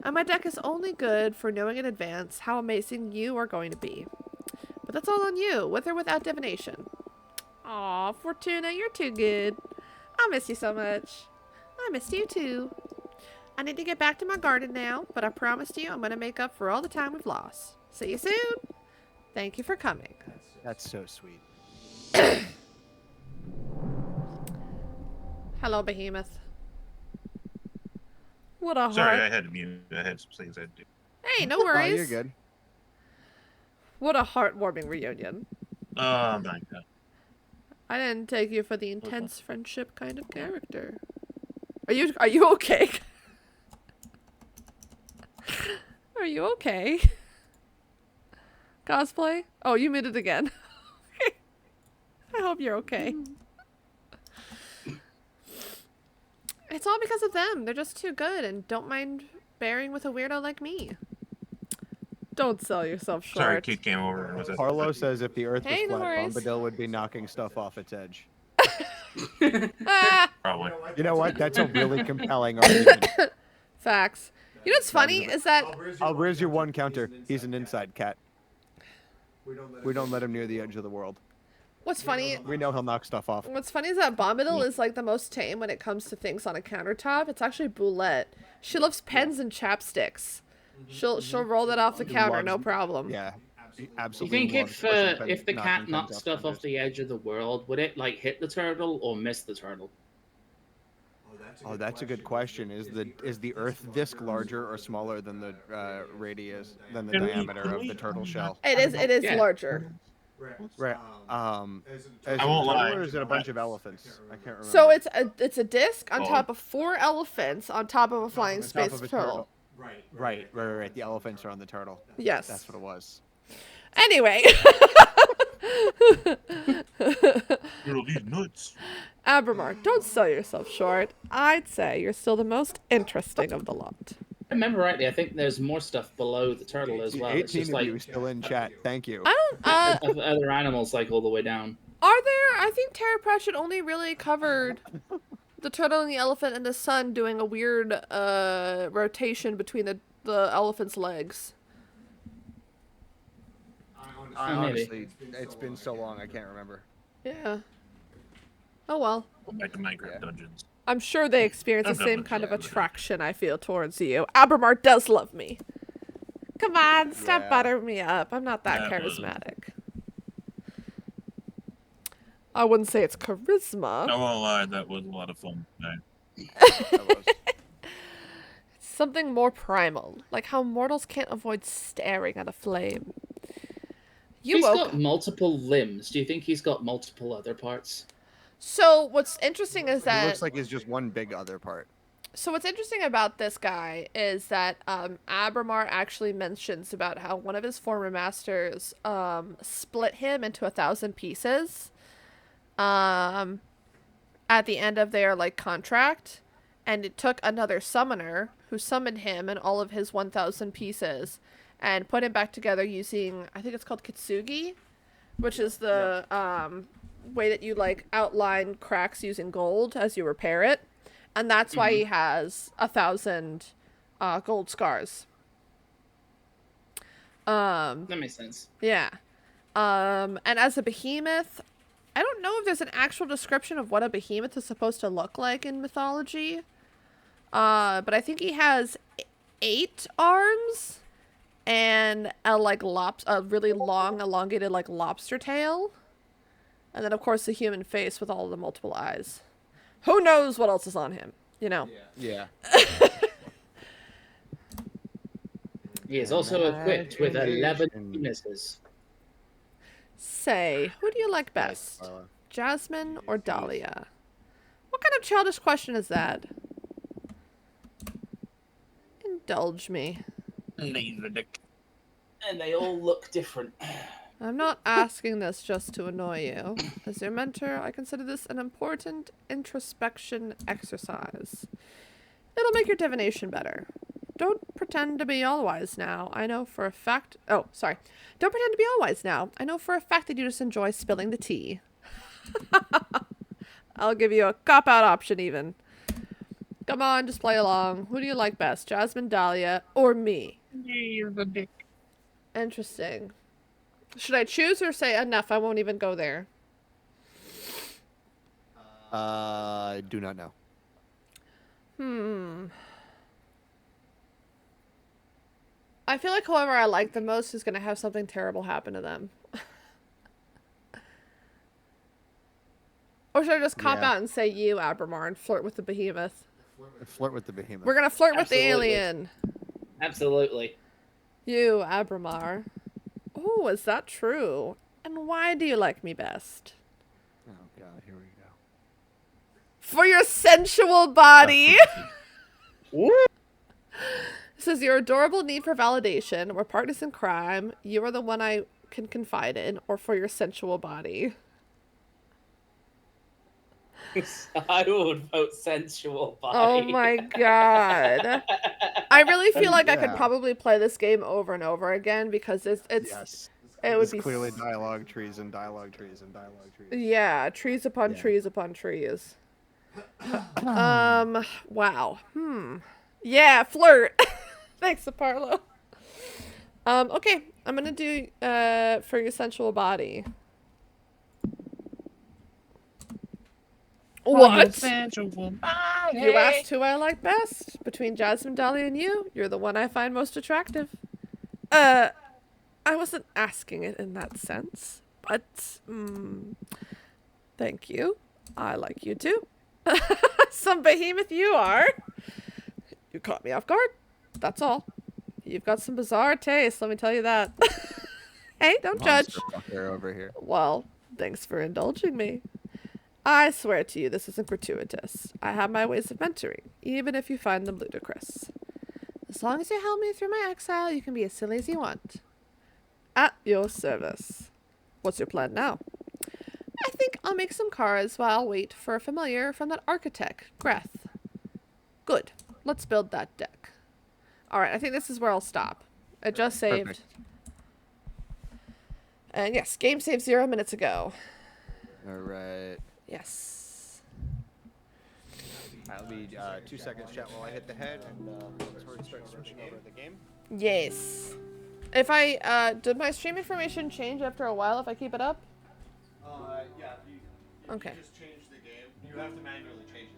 And my deck is only good for knowing in advance how amazing you are going to be. But that's all on you, with or without divination. Aw, Fortuna, you're too good. I miss you so much. I missed you too. I need to get back to my garden now, but I promised you I'm going to make up for all the time we've lost. See you soon. Thank you for coming. That's so sweet. Hello, Behemoth. What a Sorry, heart. I had to mute. I had some things I had to do. Hey, no worries. Oh, you're good. What a heartwarming reunion. Oh my god. I didn't take you for the intense friendship kind of character. Are you okay? Are you okay? Cosplay? Oh, you muted again. I hope you're okay. It's all because of them. They're just too good and don't mind bearing with a weirdo like me. Don't sell yourself short. Sorry, Keith came over and was. Carlo says if the Earth was Hey, no flat, worries. Bombadil would be knocking stuff off its edge. Probably. You know what? That's a really compelling argument. Facts. You know what's funny is that Where's your one counter? He's an inside cat. We don't let him near the edge of the world. what's funny We know he'll knock stuff off. What's funny is that Bombadil is like the most tame when it comes to things on a countertop. It's actually Boulette. She loves pens and chapsticks. She'll roll that off the counter, no problem. Yeah, Do you absolutely. think loves if the knocking cat things knocked off stuff counters. off the edge of the world, would it like hit the turtle or miss the turtle? Oh, that's a good question. Is the Earth disc larger or smaller than the radius than the diameter of the turtle shell? It is Yeah. larger. Right. I won't lie. Or is it a bunch of elephants? I can't remember. So it's a disc on Oh. top of 4 elephants on top of a flying On top space of a turtle. Right. The elephants are on the turtle. Yes. That's what it was. Anyway. Girl, these nuts. Abramar, don't sell yourself short. I'd say you're still the most interesting of the lot. If I remember rightly, I think there's more stuff below the turtle as well. It's 18 just of like you still in chat. Thank you. I don't other animals like all the way down. Are there? I think Terra Pratchett only really covered the turtle and the elephant and the sun doing a weird rotation between the elephant's legs. Honestly, it's been so long I can't remember. Yeah. Oh well. Go back to Minecraft dungeons. I'm sure they experience the I'm same done kind of with that. attraction I feel towards you. Abramar does love me. Come on, stop Yeah. buttering me up. I'm not that Yeah, but- charismatic. I wouldn't say it's charisma. I won't lie, that was a lot of fun tonight. It's something more primal, like how mortals can't avoid staring at a flame. He's got multiple limbs. Do you think he's got multiple other parts? So what's interesting is It that looks like it's just one big other part. So what's interesting about this guy is that Abramar actually mentions about how one of his former masters split him into 1,000 pieces at the end of their contract, and it took another summoner who summoned him and all of his 1,000 pieces and put him back together using, I think it's called Kitsugi, which is the way that you outline cracks using gold as you repair it. And that's why he has 1,000 gold scars. That makes sense. Yeah. And as a behemoth, I don't know if there's an actual description of what a behemoth is supposed to look like in mythology. But I think he has 8 arms and a really long, elongated lobster tail. And then of course the human face with all the multiple eyes. Who knows what else is on him, you know? Yeah. He is also equipped with 11 penises. Say, who do you like best? Jasmine or Dahlia? What kind of childish question is that? Indulge me. Neither dick. And they all look different. I'm not asking this just to annoy you. As your mentor, I consider this an important introspection exercise. It'll make your divination better. Don't pretend to be all wise now. I know for a fact... Oh, sorry. Don't pretend to be all wise now. I know for a fact that you just enjoy spilling the tea. I'll give you a cop-out option even. Come on, just play along. Who do you like best? Jasmine, Dahlia, or me? You're the dick. Interesting. Should I choose or say enough? I won't even go there. I do not know. I feel like whoever I like the most is going to have something terrible happen to them. Or should I just cop out and say you, Abramar, and flirt with the behemoth? Flirt with the behemoth. We're going to flirt with the Absolutely. alien. Absolutely. You, Abramar. Oh, is that true? And why do you like me best? Oh god, here we go. For your sensual body. This is your adorable need for validation. We're partners in crime. You are the one I can confide in, or for your sensual body. I would vote sensual body. Oh my god. I really feel like I could probably play this game over and over again because it's Yes. it would It's be clearly dialogue trees and dialogue trees and dialogue trees. yeah, trees upon trees upon trees. Wow. Yeah, flirt. Thanks, Aparlo. Okay, I'm gonna do for your sensual body. What? You asked who I like best. Between Jasmine, Dahlia, and you, you're the one I find most attractive. I wasn't asking it in that sense, but, thank you. I like you too. Some behemoth you are. You caught me off guard. That's all. You've got some bizarre taste, let me tell you that. Hey, don't judge. Over here. Well, thanks for indulging me. I swear to you, this isn't gratuitous. I have my ways of mentoring, even if you find them ludicrous. As long as you help me through my exile, you can be as silly as you want. At your service. What's your plan now? I think I'll make some cards while I'll wait for a familiar from that architect, Greth. Good. Let's build that deck. Alright, I think this is where I'll stop. I just saved. Perfect. And yes, game saved 0 minutes ago. Alright. Yes. I'll be 2 seconds, chat, while I hit the head, and we'll start switching over the game. Yes. If I, did my stream information change after a while if I keep it up? Yeah. Okay. You just change the game. You have to manually change